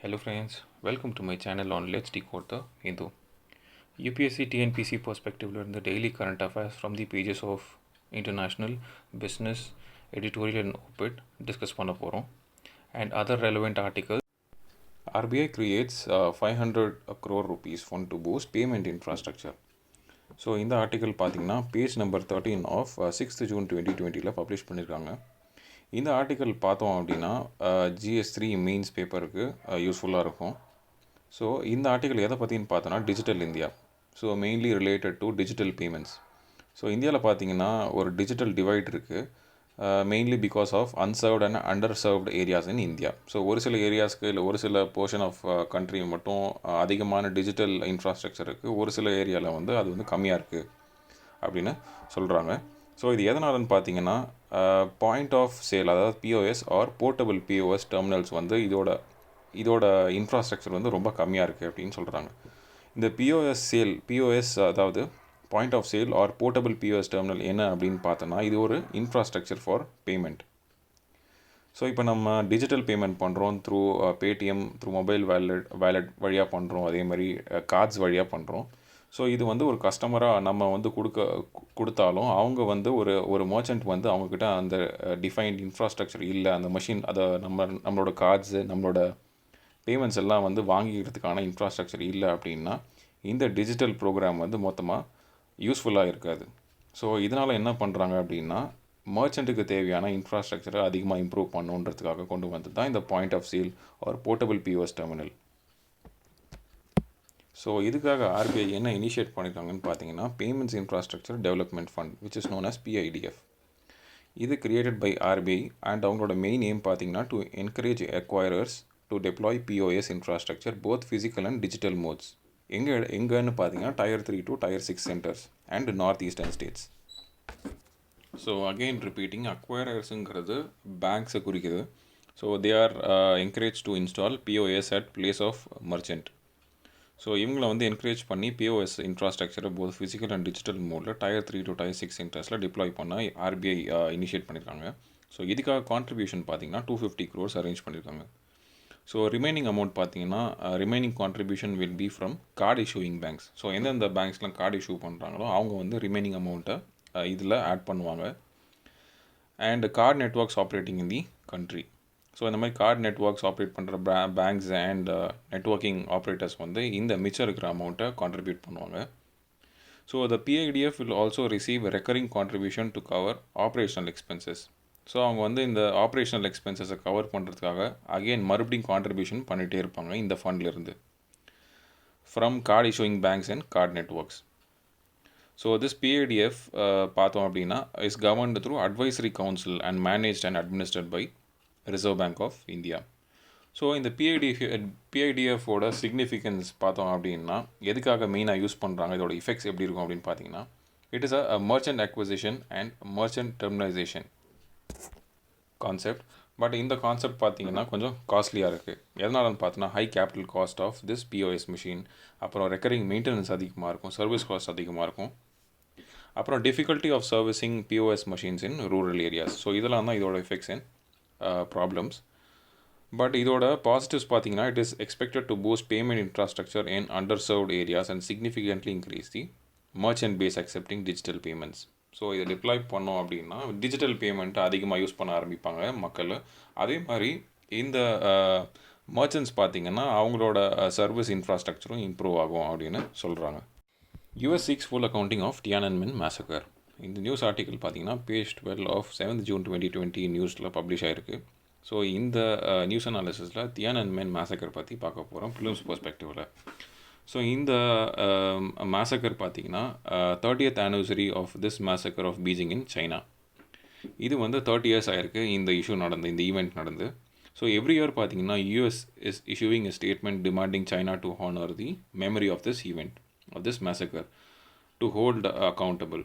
Hello friends, welcome to my channel on Let's Decode the Hindu. UPSC TNPC perspective learn the daily current affairs from the pages of international, business, editorial and op-ed discuss பண்ண போகிறோம் and other relevant articles. RBI creates 500 crore rupees fund to boost payment infrastructure. So இந்த article பார்த்தீங்கன்னா page number 13 of 6th June 2020 publish பண்ணியிருக்காங்க. இந்த article பார்த்தோம் அப்படின்னா GS3 mains பேப்பருக்கு யூஸ்ஃபுல்லாக இருக்கும். ஸோ இந்த ஆர்டிக்கல் எதை பற்றின்னு பார்த்தோன்னா digital India. So mainly related to digital payments. So இந்தியாவில் பார்த்தீங்கன்னா ஒரு டிஜிட்டல் டிவைட் இருக்குது, mainly because of unserved and underserved areas in India. So ஒரு சில ஏரியாஸ்க்கு இல்லை ஒரு சில போர்ஷன் ஆஃப் கண்ட்ரி மட்டும் அதிகமான டிஜிட்டல் இன்ஃப்ராஸ்ட்ரக்சர் இருக்குது, ஒரு சில ஏரியாவில் வந்து அது வந்து கம்மியாக இருக்குது அப்படின்னு சொல்கிறாங்க. ஸோ இது எதனாலன்னு பார்த்தீங்கன்னா பாயிண்ட் ஆஃப் சேல், அதாவது POS or portable POS terminals வந்து இதோட இன்ஃப்ராஸ்ட்ரக்சர் வந்து ரொம்ப கம்மியாக இருக்குது அப்படின்னு சொல்கிறாங்க. இந்த பிஓஎஸ் அதாவது point of sale or portable POS terminal என்ன அப்படின்னு பார்த்தோன்னா இது ஒரு இன்ஃப்ராஸ்ட்ரக்சர் ஃபார் பேமெண்ட். ஸோ இப்போ நம்ம டிஜிட்டல் பேமெண்ட் பண்ணுறோம் through Paytm, through mobile wallet வழியாக பண்ணுறோம், அதே மாதிரி கார்ட்ஸ் வழியாக பண்ணுறோம். ஸோ இது வந்து ஒரு கஸ்டமராக நம்ம வந்து கொடுத்தாலும் அவங்க வந்து ஒரு மர்ச்சன்ட் வந்து அவங்கக்கிட்ட அந்த டிஃபைன்ட் இன்ஃப்ராஸ்ட்ரக்சர் இல்லை, அந்த மெஷின் அதை நம்மளோட கார்ட்ஸு, நம்மளோட பேமெண்ட்ஸ் எல்லாம் வந்து வாங்கிக்கிறதுக்கான இன்ஃப்ராஸ்ட்ரக்சர் இல்லை அப்படின்னா இந்த டிஜிட்டல் ப்ரோக்ராம் வந்து மொத்தமாக யூஸ்ஃபுல்லாக இருக்காது. ஸோ இதனால் என்ன பண்ணுறாங்க அப்படின்னா மர்ச்சண்ட்டுக்கு தேவையான இன்ஃப்ராஸ்ட்ரக்சரை அதிகமாக இம்ப்ரூவ் பண்ணுன்றதுக்காக கொண்டு வந்து தான் இந்த point of sale or portable POS terminal. So இதுக்காக ஆர்பிஐ என்ன இனிஷியேட் பண்ணியிருக்காங்கன்னு பார்த்தீங்கன்னா payments infrastructure development fund which is known as PIDF. இது கிரியேட்டட் பை ஆர்பிஐ அண்ட் அவங்களோட மெயின் எய்ம் பார்த்தீங்கன்னா to encourage acquirers to deploy POS infrastructure both physical and digital modes. எங்கன்னு பார்த்தீங்கன்னா Tier 3 to Tier 6 centres and north eastern states. So again repeating, அக்வயரர்ஸுங்கிறது பேங்க்ஸை குறிக்குது. So they are encourage to install POS at place of merchant. So இவங்களை வந்து encourage பண்ணி POS இன்ஃப்ராஸ்ட்ரக்சரை both physical and digital மோடில் Tier 3 to Tier 6 சென்டர்ஸில் deploy பண்ண ஆர்பிஐ இனிஷியேட் பண்ணியிருக்காங்க. ஸோ இதுக்காக கான்ட்ரிபியூஷன் பார்த்தீங்கன்னா 250 crores அரேஞ்ச் பண்ணியிருக்காங்க. ஸோ ரிமைனிங் அமௌண்ட் பார்த்தீங்கன்னா remaining contribution will be from card issuing banks. So எந்தெந்த பேங்க்ஸ்லாம் கார்டு இஷ்யூ பண்ணுறாங்களோ அவங்க வந்து ரிமைனிங் அமௌண்ட்டை இதில் ஆட் பண்ணுவாங்க. And card networks operating in the country. So இந்த மாதிரி கார்டு நெட்ஒர்க்ஸ் ஆப்ரேட் பண்ணுற பேங்க்ஸ் அண்ட் நெட்ஒர்க்கிங் ஆப்ரேட்டர்ஸ் வந்து இந்த மிச்சம் இருக்கிற அமௌண்ட்டை கான்ட்ரிபியூட் பண்ணுவாங்க. So the PIDF will also receive recurring contribution to cover operational expenses. So அவங்க வந்து இந்த ஆப்ரேஷனல் எக்ஸ்பென்சஸை கவர் பண்ணுறதுக்காக அகெயின் மறுபடியும் கான்ட்ரிபியூஷன் பண்ணிகிட்டே இருப்பாங்க இந்த ஃபண்ட்லேருந்து from card issuing banks and card networks. So this PIDF பார்த்தோம் அப்படின்னா is governed through advisory council and managed and administered by Reserve Bank of India. So இந்த PIDFோட சிக்னிஃபிகன்ஸ் பார்த்தோம் அப்படின்னா எதுக்காக மெயினாக யூஸ் பண்ணுறாங்க, இதோட இஃபெக்ட்ஸ் எப்படி இருக்கும் அப்படின்னு பார்த்தீங்கன்னா it is a merchant acquisition and merchant terminalisation concept. But இந்த கான்செப்ட் பார்த்தீங்கன்னா கொஞ்சம் காஸ்ட்லியாக இருக்குது. எதனாலன்னு பார்த்தோன்னா high capital cost of this POS machine, அப்புறம் ரெக்கரிங் மெயின்டெனன்ஸ் அதிகமாக இருக்கும், சர்வீஸ் காஸ்ட் அதிகமாக இருக்கும், அப்புறம் difficulty of servicing POS machines in rural areas. So இதெல்லாம் தான் இதோட எஃபெக்ட்ஸ் இன் ப்ராப்ளம்ஸ். பட் இதோட பாசிட்டிவ்ஸ் பார்த்தீங்கன்னா it is expected to boost payment infrastructure in underserved areas and significantly increase the merchant base accepting digital payments. So இதை deploy பண்ணோம் அப்படின்னா digital பேமெண்ட்டை அதிகமாக யூஸ் பண்ண ஆரம்பிப்பாங்க மக்கள். அதே மாதிரி இந்த மர்ச்சன்ட்ஸ் பார்த்தீங்கன்னா அவங்களோட சர்வீஸ் இன்ஃப்ராஸ்ட்ரக்சரும் இம்ப்ரூவ் ஆகும் அப்படின்னு சொல்கிறாங்க. US seeks full accounting of Tiananmen massacre. இந்த நியூஸ் ஆர்டிக்கல் பார்த்தீங்கன்னா பேஜ் 12 ஆஃப் 7th June 2020 நியூஸில் பப்ளிஷ் ஆகிருக்கு. ஸோ இந்த நியூஸ் அனாலிசிஸில் தியானன்மென் மேசக்கர் பற்றி பார்க்க போகிறோம் ஃபிலிம்ஸ் பெர்ஸ்பெக்டிவில். ஸோ இந்த மேசக்கர் பார்த்தீங்கன்னா 30th anniversary of this massacre of Beijing in China. இது வந்து 30 years ஆகிருக்கு இந்த இந்த ஈவெண்ட் நடந்து. ஸோ எவ்ரி இயர் பார்த்தீங்கன்னா US is issuing a statement demanding China to honour the memory of this event of this massacre to hold accountable.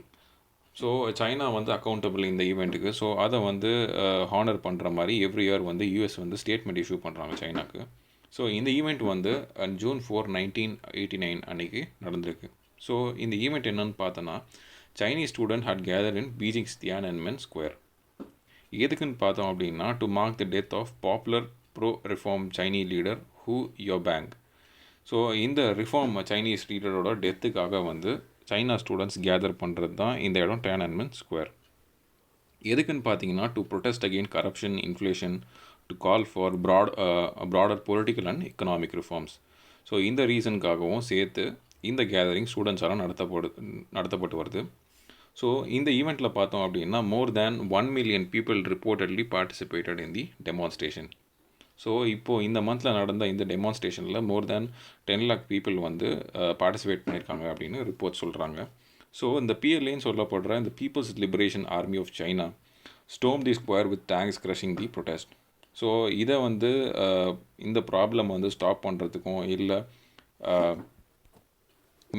So China வந்து accountable இந்த ஈவெண்ட்டுக்கு. ஸோ அதை வந்து ஹானர் பண்ணுற மாதிரி எவ்ரி இயர் வந்து US வந்து ஸ்டேட்மெண்ட் இஷ்யூ பண்ணுறாங்க சைனாக்கு. ஸோ இந்த ஈவெண்ட் வந்து June 4, 1989 அன்றைக்கி நடந்திருக்கு. ஸோ இந்த ஈவெண்ட் என்னன்னு பார்த்தோன்னா Chinese student had gather in Beijing's Tiananmen square. எதுக்குன்னு பார்த்தோம் அப்படின்னா to mark the death of popular pro reform Chinese leader Hu Yaobang. So இந்த ரிஃபார்ம் சைனீஸ் லீடரோட டெத்துக்காக வந்து சைனா ஸ்டூடெண்ட்ஸ் கேதர் பண்ணுறது தான் இந்த இடம் Tiananmen ஸ்கொயர். எதுக்குன்னு பார்த்தீங்கன்னா to protest again corruption, inflation, to call for broader political and economic reforms. So இந்த ரீசனுக்காகவும் சேர்த்து இந்த கேதரிங் ஸ்டூடெண்ட்ஸால் நடத்தப்பட்டு வருது. ஸோ இந்த ஈவெண்ட்டில் பார்த்தோம் அப்படின்னா more than 1 million people reportedly participated in the demonstration. So இப்போது இந்த மந்தில் நடந்த இந்த டெமான்ஸ்ட்ரேஷனில் மோர் தேன் 10 lakh people வந்து பார்ட்டிசிபேட் பண்ணியிருக்காங்க அப்படின்னு ரிப்போர்ட் சொல்கிறாங்க. ஸோ இந்த PLAன்னு சொல்லப்படுற இந்த people's liberation army of China storm the square with tanks crushing the protest. So இதை வந்து இந்த ப்ராப்ளம் வந்து ஸ்டாப் பண்ணுறதுக்கும் இல்லை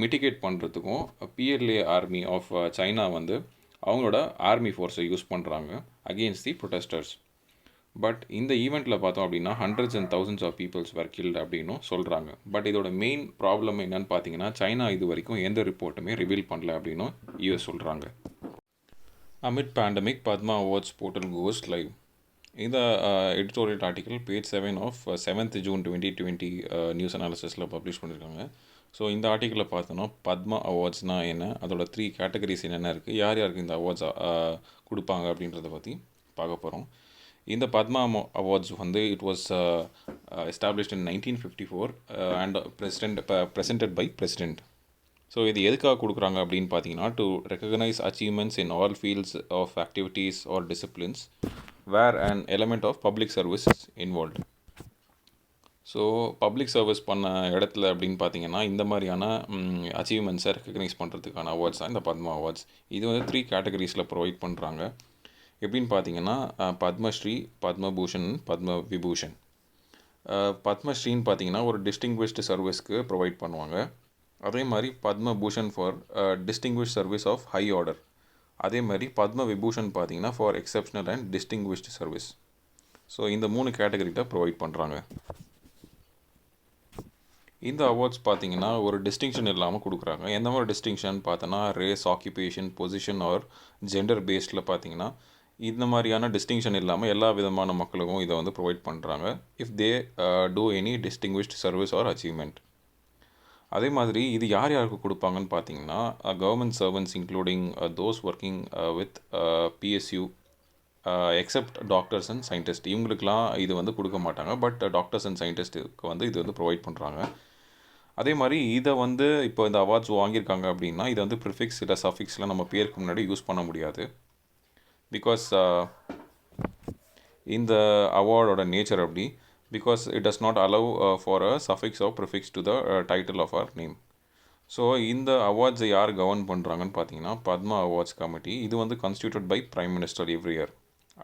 மிட்டிகேட் பண்ணுறதுக்கும் PLA ஆர்மி ஆஃப் சைனா வந்து அவங்களோட ஆர்மி ஃபோர்ஸை யூஸ் பண்ணுறாங்க அகெயின்ஸ்ட் தி ப்ரொடெஸ்டர்ஸ். பட் இந்த ஈவெண்ட்டில் பார்த்தோம் அப்படின்னா hundreds and thousands of peoples were killed அப்படின்னும் சொல்கிறாங்க. பட் இதோட மெயின் ப்ராப்ளம் என்னன்னு பார்த்தீங்கன்னா சைனா இது வரைக்கும் எந்த ரிப்போர்ட்டுமே ரிவீல் பண்ணல அப்படின்னும் US சொல்கிறாங்க. Amid pandemic Padma awards portal goes live. இந்த editorial article page 7 of 7th June 2020 news அனாலிசிஸில் பப்ளிஷ் பண்ணியிருக்காங்க. ஸோ இந்த ஆர்டிக்கலில் பார்த்தோன்னா பத்மா அவார்ட்ஸ்னால் என்ன, அதோட 3 கேட்டகரிஸ் என்னென்ன இருக்குது, யார் யாருக்கு இந்த அவார்ட்ஸ் கொடுப்பாங்க அப்படின்றத பற்றி பார்க்க போகிறோம். இந்த பத்மா அவார்ட்ஸ் வந்து it was established in 1954 and presented by president. So இது எதுக்காக கொடுக்குறாங்க அப்படின்னு பார்த்தீங்கன்னா to recognise achievements in all fields of activities or disciplines where and element of public service involved. So public service பண்ண இடத்துல அப்படின்னு பார்த்தீங்கன்னா இந்த மாதிரியான அச்சீவ்மெண்ட்ஸை ரெக்கக்னைஸ் பண்ணுறதுக்கான அவார்ட்ஸ் தான் இந்த பத்மா அவார்ட்ஸ். இது வந்து 3 கேட்டகரிஸில் ப்ரொவைட் பண்ணுறாங்க. எப்படின்னு பார்த்தீங்கன்னா பத்மஸ்ரீ, பத்மபூஷன், பத்ம விபூஷன். பத்மஸ்ரீன்னு பார்த்தீங்கன்னா ஒரு டிஸ்டிங்விஷ்டு சர்வீஸ்க்கு ப்ரொவைட் பண்ணுவாங்க. அதே மாதிரி Padma Bhushan for distinguished service of high order. அதே மாதிரி பத்ம விபூஷன் பார்த்தீங்கன்னா for exceptional and distinguished service. So இந்த 3 கேட்டகரியில் ப்ரொவைட் பண்ணுறாங்க. இந்த அவார்ட்ஸ் பார்த்தீங்கன்னா ஒரு டிஸ்டிங்ஷன் இல்லாமல் கொடுக்குறாங்க. எந்த மாதிரி டிஸ்டிங்ஷன் பார்த்தோன்னா race, occupation, position or gender பேஸ்டில் பார்த்தீங்கன்னா இந்த மாதிரியான டிஸ்டிங்ஷன் இல்லாமல் எல்லா விதமான மக்களுக்கும் இதை வந்து ப்ரொவைட் பண்ணுறாங்க if they do any distinguished service or achievement. அதே மாதிரி இது யார் யாருக்கு கொடுப்பாங்கன்னு பார்த்தீங்கன்னா government servants including those working with PSU except doctors and scientist. இவங்களுக்கெலாம் இது வந்து கொடுக்க மாட்டாங்க. பட் டாக்டர்ஸ் அண்ட் சயின்டிஸ்ட்டுக்கு வந்து இது வந்து ப்ரொவைட் பண்ணுறாங்க. அதே மாதிரி இதை வந்து இப்போ இந்த அவார்ட்ஸ் வாங்கியிருக்காங்க அப்படின்னா இதை வந்து ப்ரிஃபிக்ஸ் இல்லை சஃபிக்ஸில் நம்ம பேருக்கு முன்னாடி யூஸ் பண்ண முடியாது. பிகாஸ் இந்த அவார்டோட நேச்சர் அப்படி, because it does not allow for a suffix or prefix to the title of our name. So இந்த அவார்ட்ஸை யார் கவர்ன் பண்ணுறாங்கன்னு பார்த்தீங்கன்னா பத்மா அவார்ட்ஸ் கமிட்டி. இது வந்து constituted by prime minister every year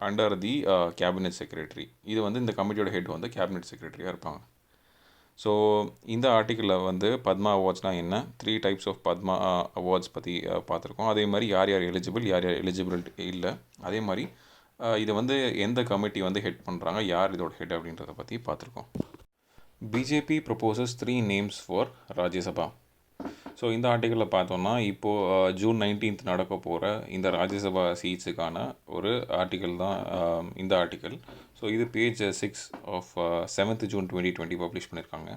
under the cabinet secretary. இது வந்து இந்த கமிட்டியோட ஹெட் வந்து கேபினெட் செக்ரட்டரியாக இருப்பாங்க. ஸோ இந்த ஆர்டிக்கிளில் வந்து பத்மா அவார்ட்ஸ்னால் என்ன, 3 types ஆஃப் பத்மா அவார்ட்ஸ் பற்றி பார்த்துருக்கோம். அதே மாதிரி யார் யார் எலிஜிபிள், யார் யார் எலிஜிபிள் இல்லை, அதே மாதிரி இதை வந்து எந்த கமிட்டி வந்து ஹெட் பண்ணுறாங்க, யார் இதோட ஹெட் அப்படின்றத பற்றி பார்த்துருக்கோம். BJP proposes 3 names for Rajya Sabha. So இந்த ஆர்டிக்கலில் பார்த்தோன்னா இப்போது June 19th நடக்க போகிற இந்த ராஜ்யசபா சீட்ஸுக்கான ஒரு ஆர்டிக்கல் தான் இந்த ஆர்டிக்கல். ஸோ இது page 6 of 7th June 2020 publish பண்ணியிருக்காங்க.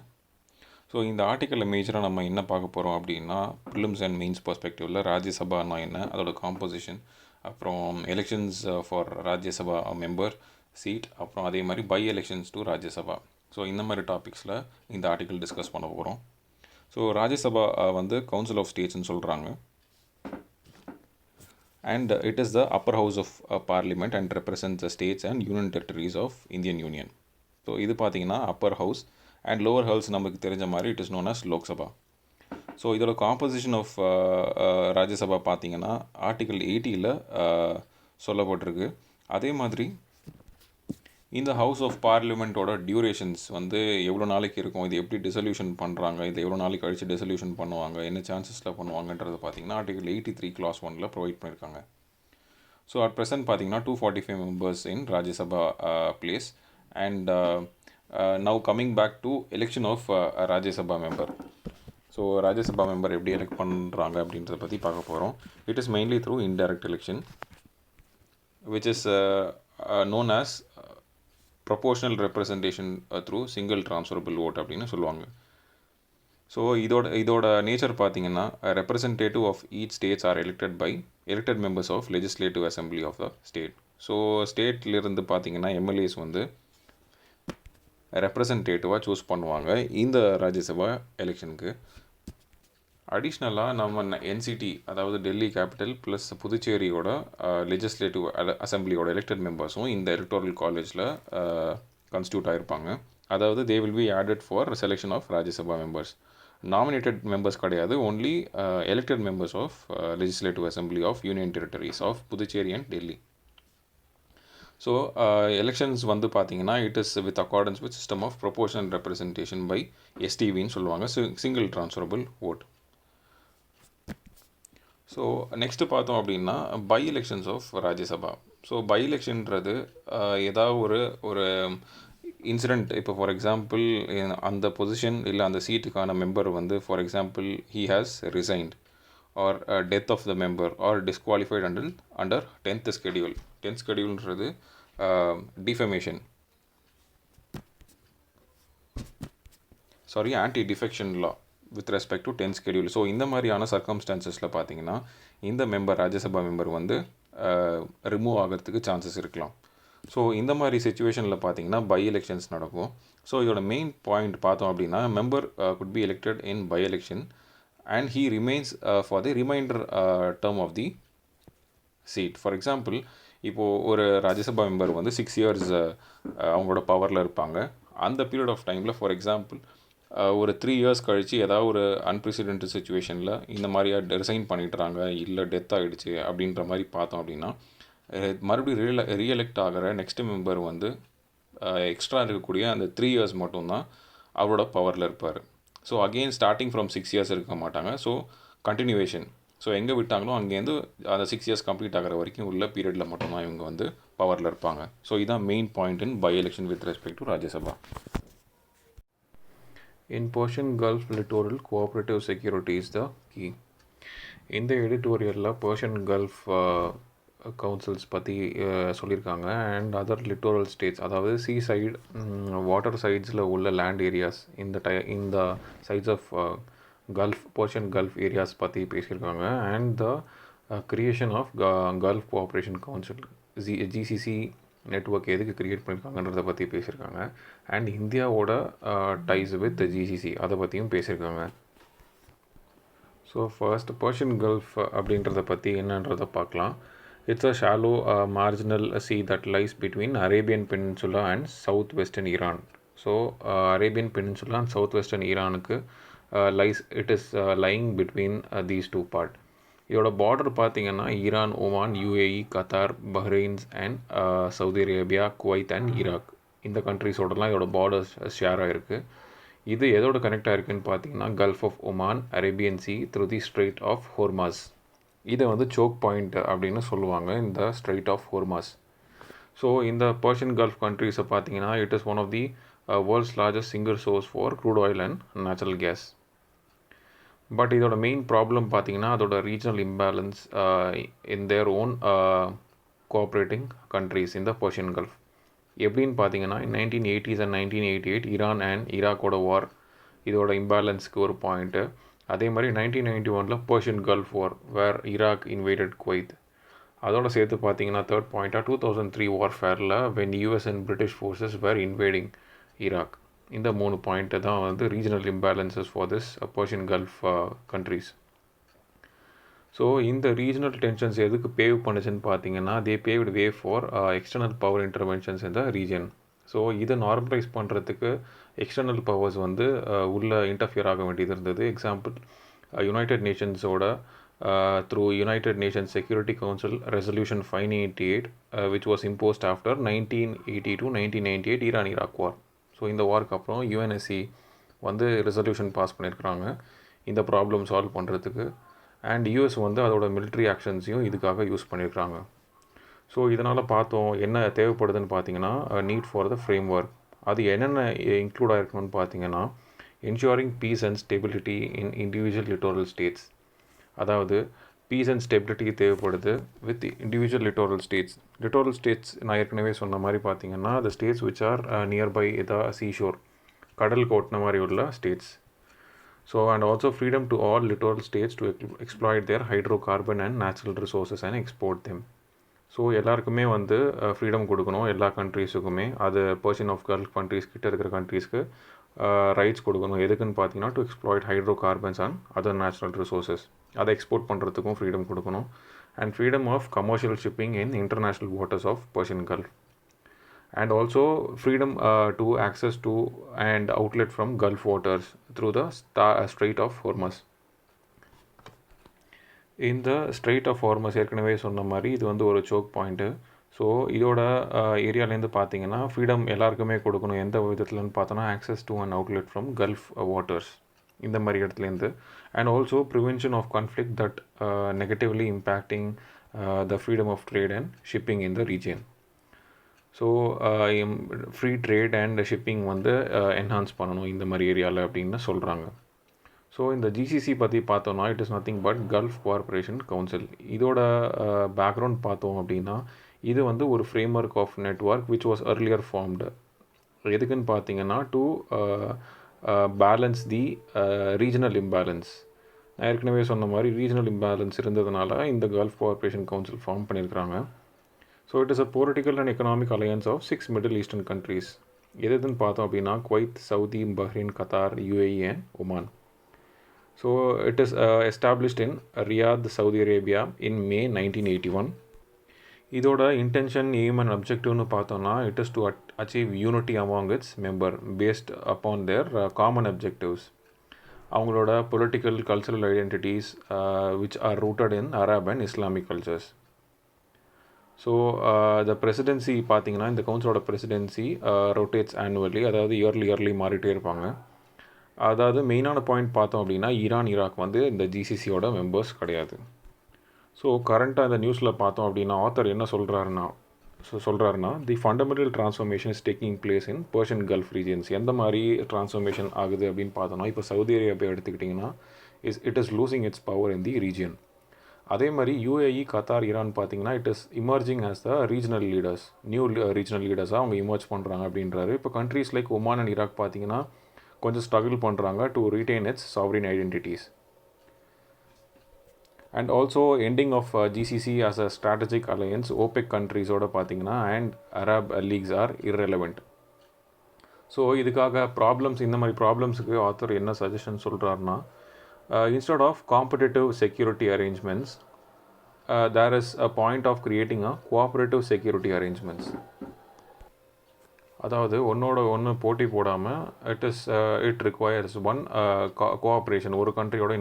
ஸோ இந்த ஆர்டிக்கலில் மேஜராக நம்ம என்ன பார்க்க போகிறோம் அப்படின்னா ப்ரிலிம்ஸ் அண்ட் மெயின்ஸ் பர்ஸ்பெக்டிவில் ராஜ்யசபானா என்ன, அதோட காம்போசிஷன், அப்புறம் elections for Rajya Sabha member seat, அப்புறம் அதே மாதிரி by elections to Rajya Sabha. So இந்த மாதிரி டாபிக்ஸில் இந்த ஆர்டிக்கல் டிஸ்கஸ் பண்ண போகிறோம். ஸோ ராஜ்யசபா வந்து கவுன்சில் ஆஃப் ஸ்டேட்ஸ்னு சொல்கிறாங்க. And it is the upper house of parliament and represents the states and union territories of Indian union. So இது பார்த்திங்கன்னா upper house. And lower house நமக்கு தெரிஞ்ச மாதிரி it is known as Lok Sabha. So இதோட composition of Rajya Sabha பார்த்திங்கன்னா article 80ல் சொல்லப்பட்டிருக்கு. அதே மாதிரி இந்த ஹவுஸ் ஆஃப் பார்லிமெண்ட்டோட டியூரேஷன்ஸ் வந்து எவ்வளோ நாளைக்கு இருக்கும், இது எப்படி டிசல்யூஷன் பண்ணுறாங்க, இது எவ்வளோ நாளைக்கு கழித்து டிசல்யூஷன் பண்ணுவாங்க, என்ன சான்சஸில் பண்ணுவாங்கன்றது பார்த்திங்கன்னா ஆர்டிகல் 83 clause 1ல் ப்ரொவைட் பண்ணியிருக்காங்க. ஸோ அட் ப்ரெசென்ட் பார்த்திங்கன்னா 245 members in Rajya Sabha place. And now coming back to election of Rajya Sabha member. So Rajya Sabha member எப்படி எலெக்ட் பண்ணுறாங்க அப்படின்றத பற்றி பார்க்க போகிறோம். It is mainly through indirect election which is known as proportional representation through single transferable vote அப்படின்னு சொல்லுவாங்க. So இதோட nature பார்த்தீங்கன்னா representative of each states are elected members of legislative assembly of the state. So ஸ்டேட்லேருந்து பார்த்தீங்கன்னா MLAs வந்து ரெப்ரசன்டேட்டிவாக choose பண்ணுவாங்க இந்த ராஜ்யசபா எலெக்ஷனுக்கு. அடிஷ்னலாக நம்ம என்சிடி, அதாவது டெல்லி கேபிட்டல் ப்ளஸ் புதுச்சேரியோட லெஜிஸ்லேட்டிவ் அசம்பிளியோட எலெக்டட் மெம்பர்ஸும் இந்த எலக்டோரல் காலேஜில் கான்ஸ்டியூட் ஆகிருப்பாங்க. அதாவது they will be added for selection of Rajya Sabha members. Nominated members கிடையாது, only elected members of legislative assembly of union territories of Puducherry and Delhi. So elections வந்து பார்த்தீங்கன்னா it is with accordance with system of proportional representation by எஸ்டிவின்னு சொல்லுவாங்க, single transferable vote. So next பார்த்தோம் அப்படின்னா by elections of Rajya Sabha. So by எலெக்ஷன்றது ஏதாவது ஒரு incident, இப்போ for example அந்த பொசிஷன் இல்லை அந்த சீட்டுக்கான மெம்பர் வந்து for example he has resigned or death of the member or disqualified under 10th schedule. 10th scheduleன்றது anti defection law with respect to 10th schedule. So இந்த மாதிரியான சர்க்கம்ஸ்டான்சஸில் பார்த்தீங்கன்னா இந்த மெம்பர் ராஜ்யசபா மெம்பர் வந்து ரிமூவ் ஆகிறதுக்கு சான்சஸ் இருக்கலாம். ஸோ இந்த மாதிரி சுச்சுவேஷனில் பார்த்தீங்கன்னா பை எலெக்ஷன்ஸ் நடக்கும். ஸோ இதோட மெயின் பாயிண்ட் பார்த்தோம் அப்படின்னா member could be elected in by election and he remains for the remainder term of the seat. For example இப்போது ஒரு ராஜ்யசபா மெம்பர் வந்து 6 years அவங்களோட பவரில் இருப்பாங்க. அந்த பீரியட் ஆஃப் டைமில் ஃபார் எக்ஸாம்பிள் ஒரு 3 years கழித்து ஏதாவது ஒரு அன்பிரசிடென்ட் சுச்சுவேஷனில் இந்த மாதிரியாக ரிசைன் பண்ணிட்டுறாங்க, இல்லை டெத் ஆகிடுச்சு அப்படின்ற மாதிரி பார்த்தோம் அப்படின்னா மறுபடியும் ரீஎலெக்ட் ஆகிற நெக்ஸ்ட் மெம்பர் வந்து எக்ஸ்ட்ரா இருக்கக்கூடிய அந்த 3 years மட்டும்தான் அவரோட பவரில் இருப்பார். So again starting from 6 years இருக்க மாட்டாங்க. ஸோ கண்டினியூவேஷன், ஸோ எங்கே விட்டாங்களோ அங்கேருந்து அந்த 6 years கம்ப்ளீட் ஆகிற வரைக்கும் உள்ள பீரியடில் மட்டும்தான் இவங்க வந்து பவரில் இருப்பாங்க. ஸோ இதுதான் main point in by election with respect to Rajya Sabha. In Persian Gulf littoral cooperative security is the key. இந்த எடிட்டோரியலில் பர்ஷியன் கல்ஃப் கவுன்சில்ஸ் பற்றி சொல்லியிருக்காங்க. அண்ட் அதர் லிட்டோரல் ஸ்டேட்ஸ், அதாவது சீ சைடு வாட்டர் சைட்ஸில் உள்ள லேண்ட் ஏரியாஸ், இந்த sides of Gulf Persian Gulf areas பற்றி பேசியிருக்காங்க. And the creation of Gulf Cooperation Council GCC network எதுக்கு க்ரியேட் பண்ணியிருக்காங்கன்றதை பற்றி பேசியிருக்காங்க. அண்ட் இந்தியாவோட டைஸ் வித் ஜிசிசி அதை பற்றியும் பேசியிருக்காங்க. ஸோ ஃபர்ஸ்ட் பர்ஷியன் கல்ஃப் அப்படின்றத பற்றி என்னன்றதை பார்க்கலாம். It's a shallow marginal sea that lies between Arabian Peninsula and southwestern Iran. So Arabian peninsula and south western ஈரானுக்கு it is lying between these two part. இதோட border பார்த்தீங்கன்னா Iran, Oman, UAE, Qatar, Bahrains and Saudi Arabia, Kuwait and Iraq, இந்த கண்ட்ரிஸோடலாம் இதோட borders share ஆகிருக்கு. இது எதோட connect ஆகிருக்குன்னு பார்த்தீங்கன்னா gulf of Oman, Arabian sea through the strait of Hormuz. இதை வந்து சோக் பாயிண்ட் அப்படின்னு சொல்லுவாங்க, இந்த ஸ்ட்ரெயிட் ஆஃப் ஹோர்மாஸ். ஸோ இந்த பர்ஷியன் கல்ஃப் கண்ட்ரிஸை பார்த்தீங்கன்னா it is one of the world's largest single source for crude oil and natural gas. But இதோட main problem பார்த்தீங்கன்னா அதோட regional imbalance in their own cooperating countries இந்த Persian gulf. எப்படின்னு பார்த்தீங்கன்னா 1980s and 1988 Iran and ஈராக்கோட வார் இதோட இம்பேலன்ஸுக்கு ஒரு பாயிண்ட்டு. அதே மாதிரி 1991 Persian gulf war where Iraq invited Kuwait. அதோட சேர்த்து பார்த்தீங்கன்னா தேர்ட் பாயிண்ட்டாக 2003 வார்ஃபேரில் when US and British forces were inviting Iraq. இந்த 3 பாயிண்ட்டு தான் வந்து regional imbalances for this Persian gulf countries. So இந்த ரீஜனல் டென்ஷன்ஸ் எதுக்கு பேவ் பண்ணுச்சுன்னு பார்த்தீங்கன்னா they paved way for external power interventions இந்த ரீஜன். ஸோ இதை நார்மலைஸ் பண்ணுறதுக்கு எக்ஸ்டர்னல் பவர்ஸ் வந்து உள்ள இன்டர்ஃபியர் ஆக வேண்டியது இருந்தது. எக்ஸாம்பிள் யுனைடெட் நேஷன்ஸோட through united nations security council resolution 588 which was imposed after 1980 to 1998 Iran Iraq war. So இந்த வார்க்கு அப்புறம் யுஎன்எஸ்சி வந்து ரெசல்யூஷன் பாஸ் பண்ணியிருக்கிறாங்க இந்த ப்ராப்ளம் சால்வ் பண்ணுறதுக்கு. அண்ட் யூஎஸ் வந்து அதோட மிலிட்ரி ஆக்ஷன்ஸையும் இதுக்காக யூஸ் பண்ணியிருக்கிறாங்க. ஸோ இதனால் பார்த்தோம் என்ன தேவைப்படுதுன்னு பார்த்தீங்கன்னா need for the framework. அது என்னென்ன இன்க்ளூட் ஆகிருக்கணும்னு பார்த்தீங்கன்னா ensuring peace and stability in individual littoral states, அதாவது பீஸ் அண்ட் ஸ்டெபிலிட்டி தேவைப்படுது வித் இண்டிவிஜுவல் லிட்டோரல் ஸ்டேட்ஸ் நான் ஏற்கனவே சொன்ன மாதிரி பார்த்தீங்கன்னா the states which are nearby எதா சீஷோர் கடல் கோட்டின மாதிரி உள்ள states. So and also freedom to all littoral states to exploit their hydrocarbon and natural resources and export them. So எல்லாருக்குமே வந்து ஃப்ரீடம் கொடுக்கணும், எல்லா கண்ட்ரீஸுக்குமே. அது பர்ஷன் ஆஃப் கல்ஃப் கண்ட்ரீஸ் கிட்ட இருக்கிற கண்ட்ரீஸ்க்கு ரைட்ஸ் கொடுக்கணும். எதுக்குன்னு பார்த்தீங்கன்னா to exploit hydrocarbons and other natural resources, அதை எக்ஸ்போர்ட் பண்ணுறதுக்கும் ஃப்ரீடம் கொடுக்கணும். And freedom of commercial shipping in international waters of Persian Gulf. And also freedom to access to and outlet from Gulf waters through the Strait of Hormuz. இந்த strait of Hormuz ஏற்கனவே சொன்ன மாதிரி இது வந்து ஒரு choke point. So இதோட ஏரியாலேருந்து பார்த்தீங்கன்னா freedom எல்லாருக்குமே கொடுக்கணும். எந்த விதத்துலன்னு பார்த்தோன்னா access to and outlet from Gulf waters, இந்த மாதிரி இடத்துலேருந்து. And also prevention of conflict that negatively impacting the freedom of trade and shipping in the region. So free trade and shipping வந்து என்ஹான்ஸ் பண்ணணும் இந்த மாதிரி ஏரியாவில் அப்படின்னு சொல்கிறாங்க. ஸோ இந்த ஜிசிசி பற்றி பார்த்தோன்னா it is nothing but Gulf Cooperation Council. இதோட பேக்ரவுண்ட் பார்த்தோம் அப்படின்னா இது வந்து ஒரு framework of network which was earlier formed. எதுக்குன்னு பார்த்தீங்கன்னா to balance the regional imbalance. நான் ஏற்கனவே சொன்ன மாதிரி ரீஜனல் இம்பேலன்ஸ் இருந்ததுனால இந்த கல்ஃப் கோஆப்ரேஷன் கவுன்சில் ஃபார்ம் பண்ணியிருக்கிறாங்க. So it is a political and economic alliance of 6 middle eastern countries. எதுன்னு பார்த்தோம் அப்படின்னா Kuwait, Saudi, Bahrain, Qatar, UAE and Oman. So it is established in Riyadh, Saudi Arabia in May 1981. இதோட intention, aim and அப்ஜெக்டிவ்னு பார்த்தோன்னா it is to achieve unity among its member based upon their common objectives. அவங்களோட political cultural identities which are rooted in Arab and Islamic cultures. So the presidency பார்த்தீங்கன்னா இந்த கவுன்சிலோட presidency rotates annually, அதாவது yearly மாறிட்டே இருப்பாங்க. அதாவது மெயினான point பார்த்தோம் அப்படின்னா ஈராக் வந்து இந்த ஜிசிசியோட மெம்பர்ஸ் கிடையாது. ஸோ கரண்ட்டாக இந்த நியூஸில் பார்த்தோம் அப்படின்னா ஆத்தர் என்ன சொல்கிறாருன்னா the fundamental transformation is taking place in Persian gulf regions. எந்த மாதிரி ட்ரான்ஸ்ஃபர்மேஷன் ஆகுது அப்படின்னு பார்த்தோன்னா இப்போ சவுதி அரேபியா எடுத்துக்கிட்டிங்கன்னா it is losing its power in the region. அதே மாதிரி யுஏஇ, கத்தார், ஈரான் பார்த்தீங்கன்னா it is emerging as the regional leaders, new regional லீடர்ஸாக அவங்க இமர்ஜ் பண்ணுறாங்க அப்படின்றாரு. இப்போ countries like Oman and Iraq பார்த்தீங்கன்னா கொஞ்சம் ஸ்ட்ரகிள் பண்ணுறாங்க to retain its sovereign identities. And also ending of GCC as a strategic alliance OPEC கண்ட்ரீஸோட பார்த்தீங்கன்னா and Arab leagues are irrelevant. ஸோ இதுக்காக இந்த மாதிரி ப்ராப்ளம்ஸுக்கு ஆத்தர் என்ன சஜஷன் சொல்கிறாருன்னா instead of competitive security arrangements there is a point of creating a cooperative security arrangements. அதாவது ஒன்று போட்டி போடாமல் இட் ரிக்வயர்ஸ் ஒன் கோஆப்ரேஷன். ஒரு கண்ட்ரியோட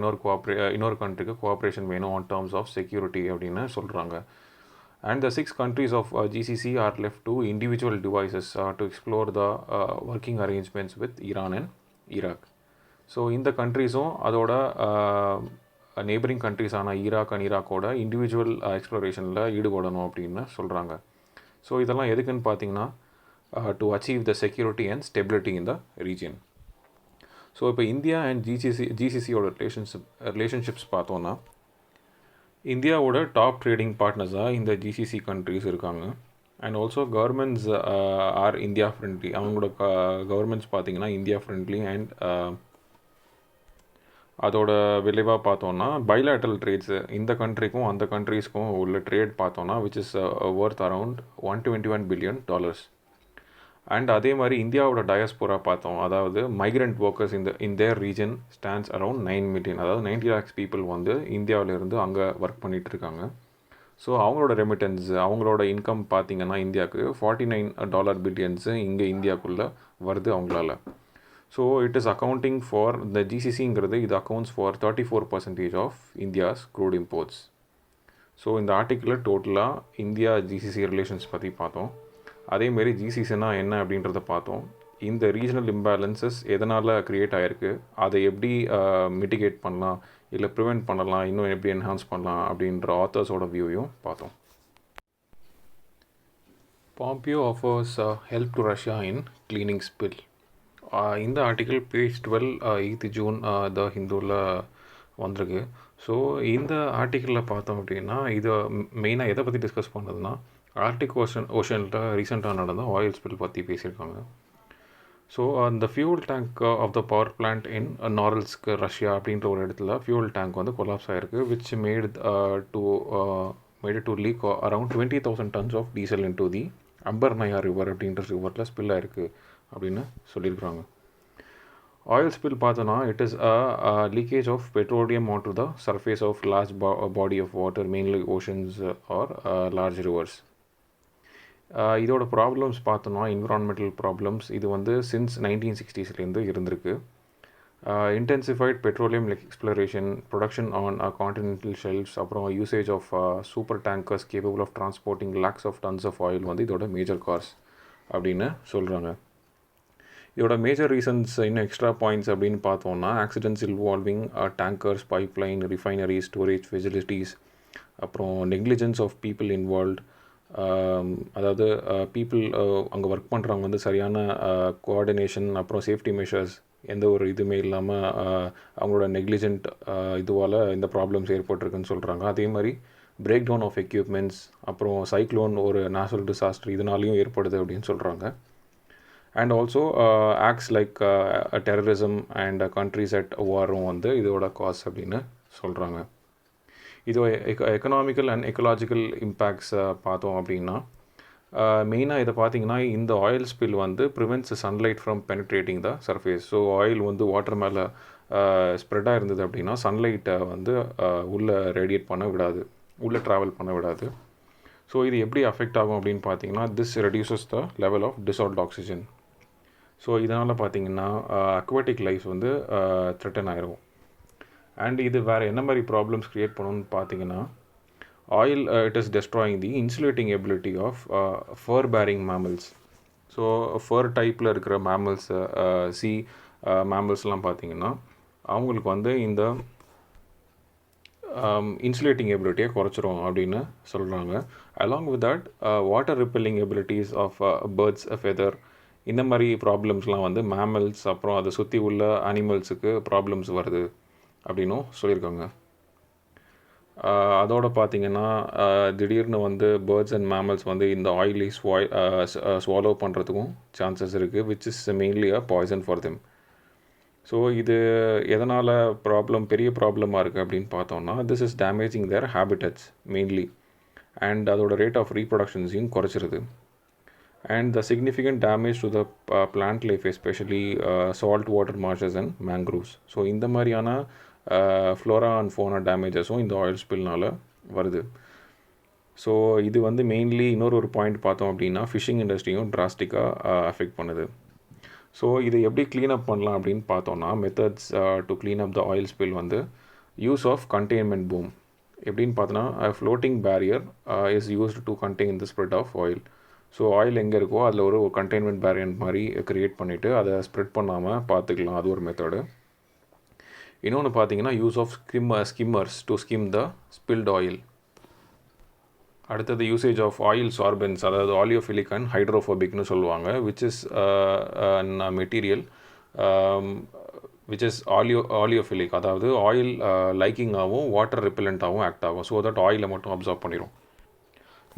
இன்னொரு கண்ட்ரிக்கு கோஆப்ரேஷன் வேணும் ஆன் டேர்ம்ஸ் ஆஃப் செக்யூரிட்டி அப்படின்னு சொல்கிறாங்க. And the 6 countries of GCC are left to individual devices to explore the working arrangements with Iran and Iraq. So இந்த கண்ட்ரீஸும் அதோட நெய்பரிங் கண்ட்ரீஸான ஈராக்கோட இண்டிவிஜுவல் எக்ஸ்ப்ளோரேஷனில் ஈடுபடணும் அப்படின்னு சொல்கிறாங்க. ஸோ இதெல்லாம் எதுக்குன்னு பார்த்தீங்கன்னா to achieve the security and stability in the region. So இப்போ India and ஜிசிசியோட relationships பார்த்தோன்னா இந்தியாவோட டாப் ட்ரேடிங் பார்ட்னர்ஸாக இந்த ஜிசிசி கண்ட்ரீஸ் இருக்காங்க. And also governments R India friendly. அவங்களோட கவர்மெண்ட்ஸ் பார்த்தீங்கன்னா இந்தியா ஃப்ரெண்ட்லி. அண்ட் அதோட விளைவாக பார்த்தோன்னா பைலேட்ரல் ட்ரேட்ஸு இந்த கண்ட்ரிக்கும் அந்த கண்ட்ரீஸ்க்கும் உள்ள ட்ரேட் பார்த்தோன்னா which is worth around $121 billion. And அதே மாதிரி இந்தியாவோட டயஸ்போரா பார்த்தோம், அதாவது migrant workers in their region stands around 9 million, அதாவது 90 lakhs பீப்புள் வந்து இந்தியாவிலேருந்து அங்கே ஒர்க் பண்ணிகிட்டு இருக்காங்க. ஸோ அவங்களோட ரெமிட்டன்ஸ், அவங்களோட இன்கம் பார்த்திங்கன்னா இந்தியாவுக்கு $49 billion இங்கே இந்தியாவுக்குள்ளே வருது அவங்களால. So it is accounting for the ஜிசிசிங்கிறது இது accounts for 34% of India's crude imports. So இந்த ஆர்டிக்கிளில் டோட்டலாக இந்தியா ஜிசிசி ரிலேஷன்ஸ் பற்றி பார்த்தோம். அதேமாரி ஜிசிசினா என்ன அப்படின்றத பார்த்தோம். இந்த ரீஜனல் இம்பேலன்சஸ் எதனால் க்ரியேட் ஆகிருக்கு, அதை எப்படி மிட்டிகேட் பண்ணலாம், இல்லை ப்ரிவெண்ட் பண்ணலாம், இன்னும் எப்படி என்ஹான்ஸ் பண்ணலாம் அப்படின்ற ஆத்தர்ஸோட வியூவையும் பார்த்தோம். Pompeo offers help to Russia in cleaning spill. இந்த ஆர்டிக்கிள் பேஜ் 12 8 June த ஹிந்துவில் வந்திருக்கு. ஸோ இந்த ஆர்டிக்கிளில் பார்த்தோம் அப்படின்னா இது மெயினாக எதை பற்றி டிஸ்கஸ் பண்ணுறதுன்னா ஆர்டிக் ஓஷனில் ரீசெண்டாக நடந்த ஆயில் ஸ்பில் பற்றி பேசியிருக்காங்க. ஸோ அந்த fuel tank of the power plant in Norilsk Russia அப்படின்ற ஒரு இடத்துல ஃபியூல் டேங்க் வந்து கொலாப்ஸ் ஆகிருக்கு, which made to leak around 20,000 tons of diesel into the Ambarnaya river அப்படின்ற ரிவரில் ஸ்பில் ஆகிருக்கு அப்படின்னு சொல்லியிருக்கிறாங்க. ஆயில் ஸ்பில் பார்த்தோன்னா it is leakage of petroleum on to the surface of large body of water, mainly oceans or large rivers. இதோட problems பார்த்தோன்னா environmental problems இது வந்து சின்ஸ் 1960s இருந்திருக்கு. Intensified petroleum exploration, production on continental shelves, அப்புறம் usage of super tankers capable of transporting lakhs of tons of oil வந்து இதோட major cause அப்படின்னு சொல்கிறாங்க. இதோட மேஜர் ரீசன்ஸ் இன்னும் எக்ஸ்ட்ரா பாயிண்ட்ஸ் அப்படின்னு பார்த்தோன்னா accidents involving tankers, pipeline, refinery, storage facilities, அப்புறம் நெக்லிஜென்ஸ் ஆஃப் பீப்புள் இன்வால்வ்ட். அதாவது பீப்புள் அங்கே ஒர்க் பண்ணுறவங்க வந்து சரியான கோஆர்டினேஷன் அப்புறம் சேஃப்டி மெஷர்ஸ் எந்த ஒரு இதுவுமே இல்லாமல் அவங்களோட நெக்லிஜென்ட் இதுவால் இந்த ப்ராப்ளம்ஸ் ஏற்பட்டிருக்குன்னு சொல்கிறாங்க. அதே மாதிரி பிரேக் டவுன் ஆஃப் எக்யூப்மெண்ட்ஸ், அப்புறம் சைக்ளோன் ஒரு நேச்சுரல் டிசாஸ்டர் இதனாலையும் ஏற்படுது அப்படின்னு சொல்கிறாங்க. And also acts like terrorism and countries at வாரும் வந்து இதோட காஸ் அப்படின்னு சொல்கிறாங்க. இது எக்கனாமிக்கல் அண்ட் எக்கலாஜிக்கல் இம்பேக்ட்ஸ் பார்த்தோம் அப்படின்னா மெயினாக இதை பார்த்தீங்கன்னா இந்த ஆயில் ஸ்பில் வந்து prevents sunlight from penetrating the surface. So oil வந்து வாட்டர் மேலே ஸ்ப்ரெட்டாக இருந்தது அப்படின்னா சன்லைட்டை வந்து உள்ளே ரேடியேட் பண்ண விடாது, உள்ளே ட்ராவல் பண்ண விடாது. ஸோ இது எப்படி அஃபெக்ட் ஆகும் அப்படின்னு பார்த்தீங்கன்னா this reduces the level of dissolved oxygen. So இதனால் பார்த்தீங்கன்னா அக்வாட்டிக் லைஃப் வந்து த்ரெட்டன் ஆகிரும். அண்ட் இது வேறு என்ன மாதிரி ப்ராப்ளம்ஸ் க்ரியேட் பண்ணணும்னு பார்த்தீங்கன்னா oil it is destroying the insulating ability of fur bearing mammals. So fur டைப்பில் இருக்கிற மேமல்ஸ், சி மேமல்ஸ்லாம் பார்த்தீங்கன்னா அவங்களுக்கு வந்து இந்த இன்சுலேட்டிங் எபிலிட்டியை குறைச்சிரும் அப்படின்னு சொல்கிறாங்க. Along with that water repelling abilities of birds feather, இந்த மாதிரி ப்ராப்ளம்ஸ்லாம் வந்து மேமல்ஸ் அப்புறம் அதை சுற்றி உள்ள அனிமல்ஸுக்கு ப்ராப்ளம்ஸ் வருது அப்படின்னும் சொல்லியிருக்காங்க. அதோடு பார்த்திங்கன்னா திடீர்னு வந்து பேர்ட்ஸ் அண்ட் மேமல்ஸ் வந்து இந்த ஆயிலி ஸ்வாலோ பண்ணுறதுக்கும் சான்சஸ் இருக்குது, which is mainly a poison for them. So இது எதனால் பெரிய ப்ராப்ளமாக இருக்குது அப்படின்னு பார்த்தோம்னா this is damaging their habitats mainly, and அதோட ரேட் ஆஃப் ரீப்ரொடக்ஷன்ஸையும் குறைச்சிருது. And the significant damage to the plant life, especially salt water marshes and mangroves. So இந்த மாதிரியான ஃப்ளோரா அண்ட் ஃபோனா டேமேஜஸும் இந்த ஆயில் ஸ்பில்னால் வருது. ஸோ இது வந்து மெயின்லி இன்னொரு பாயிண்ட் பார்த்தோம் அப்படின்னா ஃபிஷிங் இண்டஸ்ட்ரியும் ட்ராஸ்டிக்காக அஃபெக்ட் பண்ணுது. ஸோ இதை எப்படி க்ளீனப் பண்ணலாம் அப்படின்னு பார்த்தோன்னா methods to clean up the oil spill வந்து யூஸ் ஆஃப் கண்டெய்ன்மெண்ட் பூம். எப்படின்னு பார்த்தோன்னா floating barrier is used to contain the spread of oil. So oil எங்கே இருக்கோ அதில் ஒரு கண்டெய்ன்மெண்ட் பேரியர் மாதிரி க்ரியேட் பண்ணிவிட்டு அதை ஸ்ப்ரெட் பண்ணாமல் பார்த்துக்கலாம், அது ஒரு மெத்தடு. இன்னொன்று பார்த்தீங்கன்னா use of skimmers to skim the spilled oil. அடுத்தது யூசேஜ் ஆஃப் ஆயில் சார்பன்ஸ், அதாவது ஆலியோஃபிலிக் அண்ட் ஹைட்ரோஃபோபிக்னு சொல்லுவாங்க, which is material which is oleophilic, அதாவது ஆயில் லைக்கிங்காகவும் வாட்டர் ரிப்பலண்ட்டாகவும் ஆக்ட் ஆகும். ஸோ தட் ஆயிலை மட்டும் அப்சார்ப் பண்ணிடும்.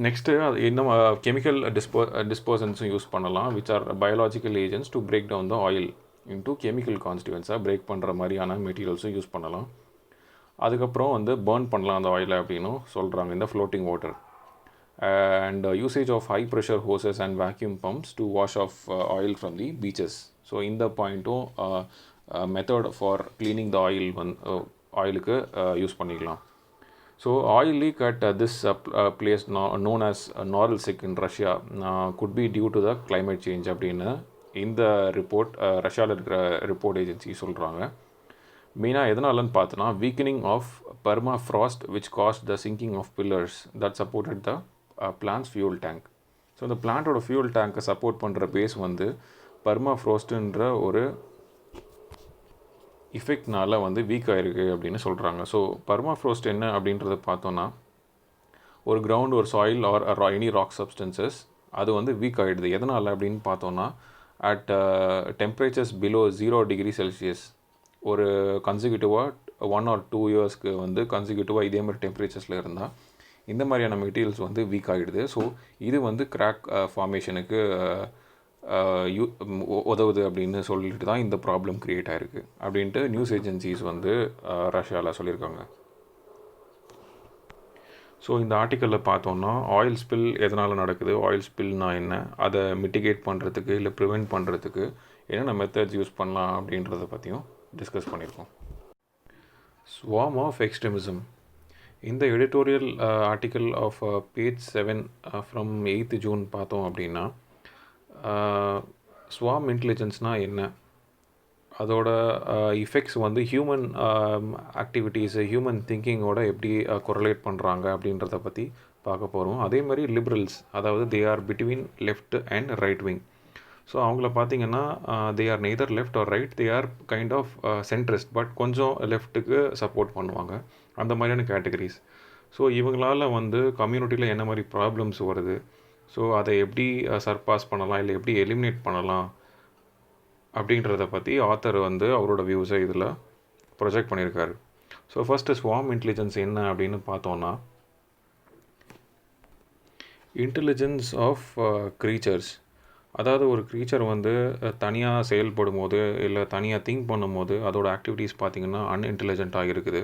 நெக்ஸ்ட்டு அது இன்னும் கெமிக்கல் டிஸ்பர்சன்ஸும் யூஸ் பண்ணலாம், which are biological agents to break down the oil into chemical கான்ஸ்டியூவன்ஸாக பிரேக் பண்ணுற மாதிரியான மெட்டீரியல்ஸும் யூஸ் பண்ணலாம். அதுக்கப்புறம் வந்து பர்ன் பண்ணலாம் அந்த ஆயிலை அப்படின்னும் சொல்கிறாங்க இந்த floating water. And usage of high pressure hoses and vacuum pumps to wash off oil from the beaches. So இந்த பாயிண்ட்டும் method for cleaning the oil ஆயிலுக்கு யூஸ் பண்ணிக்கலாம். So oil leak at this place known as Norilsk in Russia could be due to the climate change அப்படின்னு இந்த report ரஷ்யாவில் இருக்கிற report agency சொல்கிறாங்க. மெயினாக எதனாலன்னு பார்த்தோன்னா weakening of permafrost which caused the sinking of pillars that supported the plant's fuel tank. So இந்த பிளான்ட்டோட ஃபியூல் டேங்கை சப்போர்ட் பண்ணுற பேஸ் வந்து பர்மா ஃப்ராஸ்ட்டுன்ற ஒரு இஃபெக்ட்னால் வந்து வீக் ஆகிருக்கு அப்படின்னு சொல்கிறாங்க. ஸோ பர்மா ஃப்ராஸ்ட் என்ன அப்படின்றத பார்த்தோன்னா ஒரு கிரவுண்ட், ஒரு soil or any rock substances அது வந்து வீக் ஆகிடுது. எதனால் அப்படின்னு பார்த்தோன்னா at temperatures below 0 degree Celsius ஒரு கன்சிக்யூட்டிவாக 1 or 2 இயர்ஸ்க்கு வந்து கன்சிக்யூட்டிவாக இதே மாதிரி டெம்பரேச்சர்ஸில் இருந்தால் இந்த மாதிரியான மெட்டீரியல்ஸ் வந்து வீக் ஆகிடுது. ஸோ இது வந்து கிராக் ஃபார்மேஷனுக்கு உதவுது அப்படின்னு சொல்லிட்டு தான் இந்த ப்ராப்ளம் க்ரியேட் ஆகிருக்கு அப்படின்ட்டு நியூஸ் ஏஜென்சிஸ் வந்து ரஷ்யாவில் சொல்லியிருக்காங்க. ஸோ இந்த ஆர்டிக்கலில் பார்த்தோன்னா ஆயில் ஸ்பில் எதனால் நடக்குது, ஆயில் ஸ்பில்னால் என்ன, அதை மிட்டிகேட் பண்ணுறதுக்கு இல்லை ப்ரிவெண்ட் பண்ணுறதுக்கு என்னென்ன மெத்தட்ஸ் யூஸ் பண்ணலாம் அப்படின்றத பற்றியும் டிஸ்கஸ் பண்ணியிருக்கோம். Swarm of extremism. இந்த editorial article of page 7 from 8th June பார்த்தோம் அப்படின்னா ஸ்வார்ம் இன்டெலிஜென்ஸ்னால் என்ன, அதோட இஃபெக்ட்ஸ் வந்து ஹியூமன் ஆக்டிவிட்டீஸு ஹியூமன் திங்கிங்கோட எப்படி கொரலேட் பண்ணுறாங்க அப்படின்றத பற்றி பார்க்க போகிறோம். அதே மாதிரி லிபரல்ஸ், அதாவது they are between left and right wing. So அவங்கள பார்த்திங்கன்னா they are neither left or right, they are kind of centrist, but கொஞ்சம் லெஃப்ட்டுக்கு சப்போர்ட் பண்ணுவாங்க, அந்த மாதிரியான கேட்டகரிஸ். ஸோ இவங்களால் வந்து கம்யூனிட்டியில் என்ன மாதிரி ப்ராப்ளம்ஸ் வருது, ஸோ அதை எப்படி சர்பாஸ் பண்ணலாம் இல்லை எப்படி எலிமினேட் பண்ணலாம் அப்படின்றத பற்றி ஆத்தர் வந்து அவரோட வியூஸை இதில் ப்ரொஜெக்ட் பண்ணியிருக்காரு. ஸோ ஃபஸ்ட்டு ஸ்வார்ம் இன்டெலிஜென்ஸ் என்ன அப்படின்னு பார்த்தோன்னா, இன்டெலிஜென்ஸ் ஆஃப் க்ரீச்சர்ஸ், அதாவது ஒரு க்ரீச்சர் வந்து தனியாக செயல்படும் போது இல்லை தனியாக திங்க் பண்ணும்போது அதோட ஆக்டிவிட்டீஸ் பார்த்திங்கன்னா அன்இன்டெலிஜென்ட்டாக இருக்குது.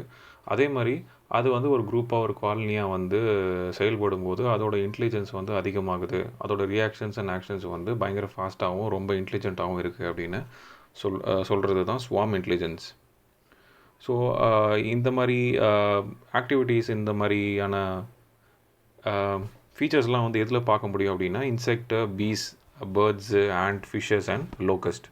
அதே மாதிரி அது வந்து ஒரு குரூப்பாக ஒரு காலனியாக வந்து செயல்படும் போது அதோட இன்டெலிஜென்ஸ் வந்து அதிகமாகுது, அதோட ரியாக்ஷன்ஸ் அண்ட் ஆக்ஷன்ஸ் வந்து பயங்கர ஃபாஸ்ட்டாகவும் ரொம்ப இன்டெலிஜென்ட்டாகவும் இருக்குது அப்படின்னு சொல்கிறது தான் ஸ்வார்ம் இன்டெலிஜென்ஸ். ஸோ இந்த மாதிரி ஆக்டிவிட்டீஸ், இந்த மாதிரியான ஃபீச்சர்ஸ்லாம் வந்து எதில் பார்க்க முடியும் அப்படின்னா insect, bees, birds, ant, fishes and locust.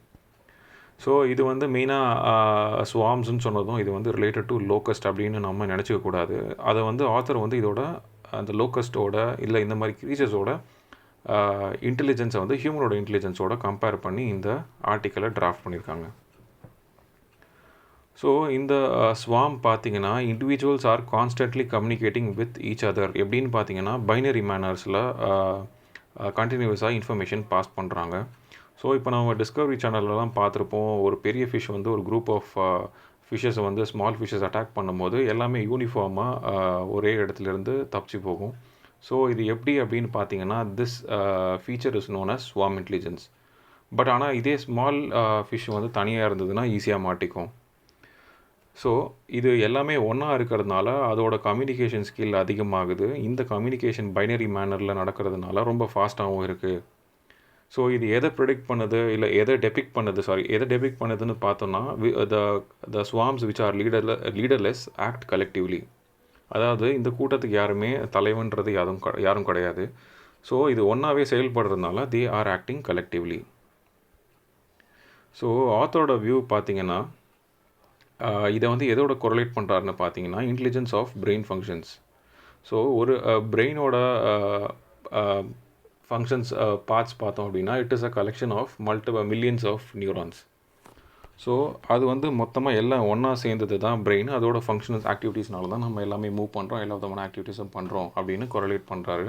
So இது வந்து மெயினாக ஸ்வார்ம்ஸ்ன்னு சொன்னதும் இது வந்து ரிலேட்டட் டு லோக்கஸ்ட் அப்படின்னு நம்ம நினச்சிக்கக்கூடாது. அதை வந்து ஆத்தர் வந்து இதோட அந்த லோக்கஸ்ட்டோட இல்லை இந்த மாதிரி க்ரீச்சர்ஸோட இன்டெலிஜென்ஸை வந்து ஹியூமனோட இன்டெலிஜென்ஸோட கம்பேர் பண்ணி இந்த ஆர்டிக்கலை டிராஃப்ட் பண்ணியிருக்காங்க. ஸோ இந்த ஸ்வார்ம் பார்த்திங்கன்னா individuals are constantly communicating with each other. எப்படின்னு பார்த்தீங்கன்னா பைனரி மேனர்ஸில் கண்டினியூஸாக இன்ஃபர்மேஷன் பாஸ் பண்ணுறாங்க. ஸோ இப்போ நம்ம டிஸ்கவரி சேனல்லலாம் பார்த்துருப்போம், ஒரு பெரிய ஃபிஷ் வந்து ஒரு குரூப் ஆஃப் ஃபிஷ்ஷஸை வந்து ஸ்மால் ஃபிஷ்ஷஸ் அட்டாக் பண்ணும்போது எல்லாமே யூனிஃபார்மாக ஒரே இடத்துலேருந்து தப்பிச்சு போகும். ஸோ இது எப்படி அப்படின்னு பார்த்தீங்கன்னா this feature is known as swarm intelligence. But ஆனால் இதே ஸ்மால் ஃபிஷ் வந்து தனியாக இருந்ததுன்னா ஈஸியாக மாட்டிக்கும். ஸோ இது எல்லாமே ஒன்றா இருக்கிறதுனால அதோட கம்யூனிகேஷன் ஸ்கில் அதிகமாகுது. இந்த கம்யூனிகேஷன் பைனரி மேனரில் நடக்கிறதுனால ரொம்ப ஃபாஸ்ட்டாகவும் இருக்குது. ஸோ இது எதை ப்ரிடிக்ட் பண்ணுது இல்லை எதை டெபிக்ட் பண்ணுதுன்னு பார்த்தோன்னா த ஸ்வார்ம்ஸ் விச் ஆர் லீடர்லெஸ் ஆக்ட் கலெக்டிவ்லி. அதாவது இந்த கூட்டத்துக்கு யாருமே தலைவன்றது யாரும் கிடையாது. ஸோ இது ஒன்றாவே செயல்படுறதுனால they are acting collectively. So ஆத்தரோட வியூ பார்த்திங்கன்னா இதை வந்து எதோட கொரலேட் பண்ணுறாருன்னு பார்த்தீங்கன்னா intelligence of brain functions. So ஒரு பிரெயினோட ஃபங்க்ஷன்ஸ் பார்ட்ஸ் பார்த்தோம் அப்படின்னா it is a collection of millions of neurons. So அது வந்து மொத்தமாக எல்லாம் ஒன்றா சேர்ந்தது தான் பிரெயின். அதோட ஃபங்க்ஷனல்ஸ் ஆக்டிவிட்டீஸ்னால தான் நம்ம எல்லாமே மூவ் பண்ணுறோம், எல்லா விதமான ஆக்டிவிட்டீஸும் பண்ணுறோம் அப்படின்னு கொரலேட் பண்ணுறாரு.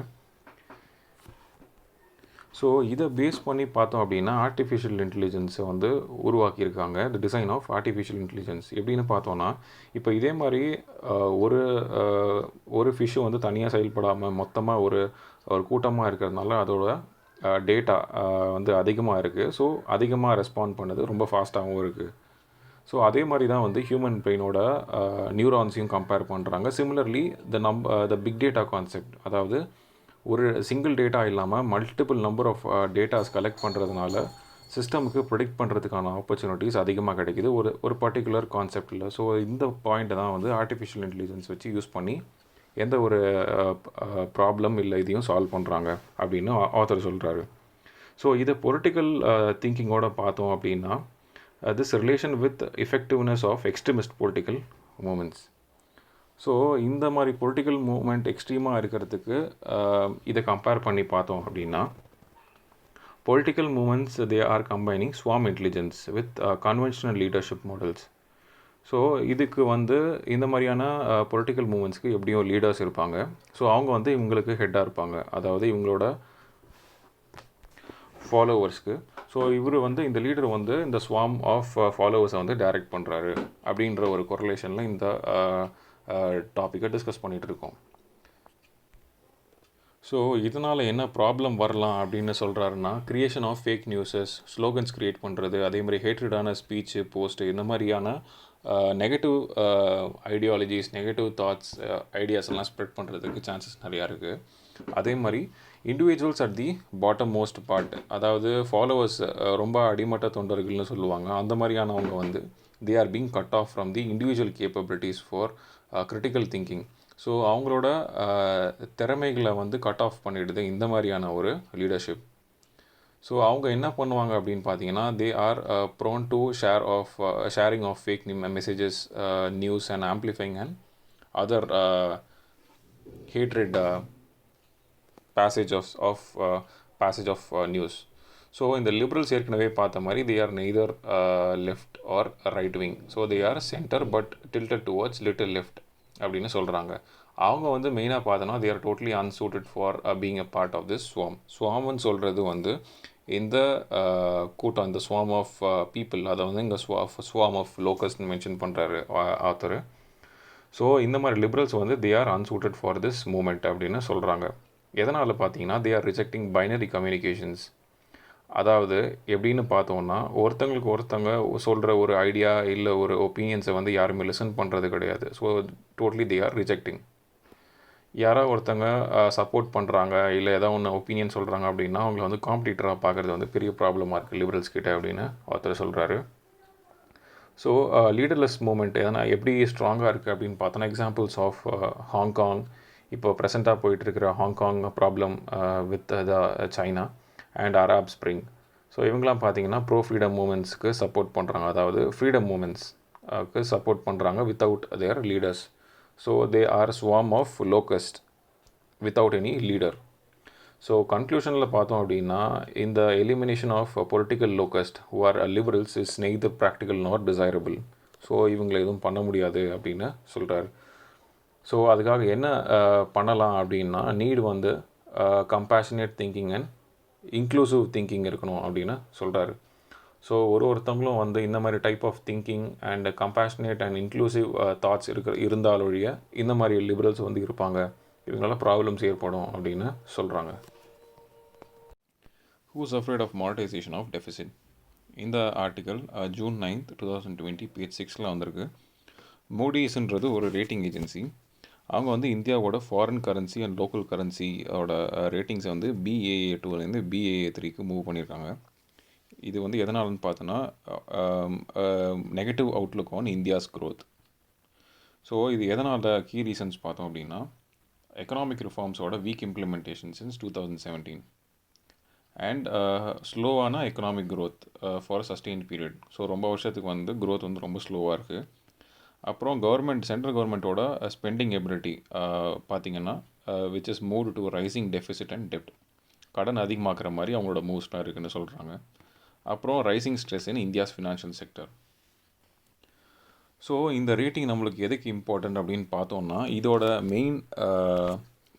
ஸோ இதை பேஸ் பண்ணி பார்த்தோம் அப்படின்னா ஆர்டிஃபிஷியல் இன்டெலிஜென்ஸை வந்து உருவாக்கியிருக்காங்க. The design of artificial intelligence எப்படின்னு பார்த்தோன்னா, இப்போ இதே மாதிரி ஒரு ஃபிஷ்ஷு வந்து தனியாக செயல்படாமல் மொத்தமாக ஒரு கூட்டமாக இருக்கிறதுனால அதோட டேட்டா வந்து அதிகமாக இருக்குது. ஸோ அதிகமாக ரெஸ்பாண்ட் பண்ணுது, ரொம்ப ஃபாஸ்ட்டாகவும் இருக்குது. ஸோ அதே மாதிரி தான் வந்து ஹியூமன் பிரெயினோட நியூரான்ஸையும் கம்பேர் பண்ணுறாங்க. Similarly the big data concept, அதாவது ஒரு சிங்கிள் டேட்டா இல்லாமல் multiple number of datas collect பண்ணுறதுனால சிஸ்டமுக்கு ப்ரெடிக்ட் பண்ணுறதுக்கான ஆப்பர்ச்சுனிட்டிஸ் அதிகமாக கிடைக்கிது ஒரு பர்டிகுலர் கான்செப்டில். ஸோ இந்த பாயிண்ட்டை தான் வந்து ஆர்டிஃபிஷியல் இன்டெலிஜென்ஸ் வச்சு யூஸ் பண்ணி எந்த ஒரு ப்ராப்ளம் இல்லை இதையும் சால்வ் பண்ணுறாங்க அப்படின்னு ஆத்தர் சொல்கிறாரு. ஸோ இதை பொலிட்டிக்கல் திங்கிங்கோட பார்த்தோம் அப்படின்னா this relation with effectiveness of extremist political movements. So இந்த மாதிரி பொலிட்டிக்கல் மூவ்மெண்ட் எக்ஸ்ட்ரீமாக இருக்கிறதுக்கு இதை கம்பேர் பண்ணி பார்த்தோம் அப்படின்னா political moments they are combining swarm intelligence with conventional leadership models. So இதுக்கு வந்து இந்த மாதிரியான பொலிட்டிக்கல் மூமெண்ட்ஸ்க்கு எப்படியும் லீடர்ஸ் இருப்பாங்க. ஸோ அவங்க வந்து இவங்களுக்கு ஹெட்டாக இருப்பாங்க, அதாவது இவங்களோட ஃபாலோவர்ஸ்க்கு. ஸோ இவர் வந்து இந்த லீடர் வந்து இந்த ஸ்வாம் ஆஃப் ஃபாலோவர்ஸை வந்து டைரக்ட் பண்ணுறாரு அப்படின்ற ஒரு கொரலேஷனில் இந்த டாப்பிக்கை டிஸ்கஸ் பண்ணிகிட்டு இருக்கோம். ஸோ இதனால் என்ன ப்ராப்ளம் வரலாம் அப்படின்னு சொல்கிறாருன்னா, creation of fake newses, slogans create பண்ணுறது, அதே மாதிரி ஹேட்ரடான ஸ்பீச்சு போஸ்ட்டு, இந்த மாதிரியான negative ideologies, negative thoughts, ideas எல்லாம் ஸ்ப்ரெட் பண்ணுறதுக்கு சான்சஸ் நிறையா இருக்குது. அதே மாதிரி individuals at the bottom most part, அதாவது ஃபாலோவர்ஸ் ரொம்ப அடிமட்ட தொண்டர்கள்னு சொல்லுவாங்க, அந்த மாதிரியானவங்க வந்து they are being cut off from the individual capabilities for critical thinking. So அவங்களோட திறமைகளை வந்து கட் ஆஃப் பண்ணிடுது இந்த மாதிரியான ஒரு லீடர்ஷிப். ஸோ அவங்க என்ன பண்ணுவாங்க அப்படின்னு பார்த்தீங்கன்னா, they are prone to sharing of fake messages, news and amplifying and other hatred passage of news. So இந்த லிபரல்ஸ் ஏற்கனவே பார்த்த மாதிரி they are neither left or right wing. So they are centre but tilted towards little left அப்படின்னு சொல்கிறாங்க. அவங்க வந்து மெயினாக பார்த்தோன்னா they are totally unsuited for being a part of this swarm. ஸ்வாம்னு சொல்கிறது வந்து இந்த கூட்டம், இந்த ஸ்வாம் ஆஃப் பீப்புள், அதை வந்து இங்கே ஸ்வாம் ஆஃப் லோக்கஸ்ன்னு மென்ஷன் பண்ணுறாரு ஆத்தர். ஸோ இந்த மாதிரி லிபரல்ஸ் வந்து they are unsuited for this movement அப்படின்னு சொல்கிறாங்க. எதனால் பார்த்தீங்கன்னா, they are rejecting binary communications. அதாவது எப்படின்னு பார்த்தோன்னா, ஒருத்தங்களுக்கு ஒருத்தங்க சொல்கிற ஒரு ஐடியா இல்லை ஒரு ஒப்பீனியன்ஸை வந்து யாருமே லிசன் பண்ணுறது கிடையாது. So totally they are rejecting. யாராவது ஒருத்தங்க சப்போர்ட் பண்ணுறாங்க இல்லை ஏதாவது ஒன்று ஒப்பீனியன் சொல்கிறாங்க அப்படின்னா அவங்கள வந்து காம்படிட்டராக பார்க்குறது வந்து பெரிய ப்ராப்ளமாக இருக்குது லிபரல்ஸ் கிட்ட அப்படின்னு ஒருத்தர் சொல்கிறாரு. ஸோ லீடர்லெஸ் மூமெண்ட் எதனா எப்படி ஸ்ட்ராங்காக இருக்குது அப்படின்னு பார்த்தோன்னா, எக்ஸாம்பிள்ஸ் ஆஃப் ஹாங்காங், இப்போ ப்ரெசண்ட்டாக போயிட்டுருக்கிற Hong Kong problem with the China and Arab spring. So இவங்களாம் பார்த்தீங்கன்னா ப்ரோ ஃப்ரீடம் மூமெண்ட்ஸ்க்கு சப்போர்ட் பண்ணுறாங்க, அதாவது ஃப்ரீடம் மூமெண்ட்ஸ்க்கு சப்போர்ட் பண்ணுறாங்க without their leaders. So they are swarm of locust without any leader. So கன்க்ளூஷனில் பார்த்தோம் அப்படின்னா, இந்த elimination of political locust who are liberals is neither practical not desirable. So இவங்களை எதுவும் பண்ண முடியாது அப்படின்னு சொல்கிறார். ஸோ அதுக்காக என்ன பண்ணலாம் அப்படின்னா, நீட் வந்து compassionate thinking and inclusive thinking இருக்கணும் அப்படின்னு சொல்கிறாரு. ஸோ ஒருத்தவங்களும் வந்து இந்த மாதிரி type of thinking and compassionate and inclusive thoughts இருந்தாலொழிய இந்த மாதிரி லிபரல்ஸ் வந்து இருப்பாங்க, இவங்களால ப்ராப்ளம்ஸ் ஏற்படும் அப்படின்னு சொல்கிறாங்க. Who's afraid of monetisation of deficit? இந்த ஆர்டிக்கல் June 9, 2020 பேஜ் 6 வந்திருக்கு. மூடிஸ்ன்றது ஒரு ரேட்டிங் ஏஜென்சி. அவங்க வந்து இந்தியாவோட ஃபாரின் கரன்சி அண்ட் லோக்கல் கரன்சியோட ரேட்டிங்ஸை வந்து BAA2லேருந்து BAA3க்கு மூவ் பண்ணியிருக்காங்க. இது வந்து எதனாலன்னு பார்த்தோன்னா, negative outlook on India's growth. So இது எதனால் கீ ரீசன்ஸ் பார்த்தோம் அப்படின்னா, எக்கனாமிக் ரிஃபார்ம்ஸோட வீக் இம்ப்ளிமெண்டேஷன் சின்ஸ் 2017 அண்ட் ஸ்லோவான economic growth for sustained period. So ரொம்ப வருஷத்துக்கு வந்து க்ரோத் வந்து ரொம்ப ஸ்லோவாக இருக்குது. அப்புறம் சென்ட்ரல் கவர்மெண்ட்டோட ஸ்பெண்டிங் எபிலிட்டி பார்த்திங்கன்னா which is move to rising deficit and டெப்ட், கடன் அதிகமாக்குற மாதிரி அவங்களோட மூவ்ஸ்லாம் இருக்குதுன்னு சொல்கிறாங்க. அப்புறம் rising stress in India's financial sector. So இந்த ரேட்டிங் நம்மளுக்கு எதுக்கு இம்பார்ட்டன்ட் அப்படின்னு பார்த்தோன்னா, இதோட மெயின்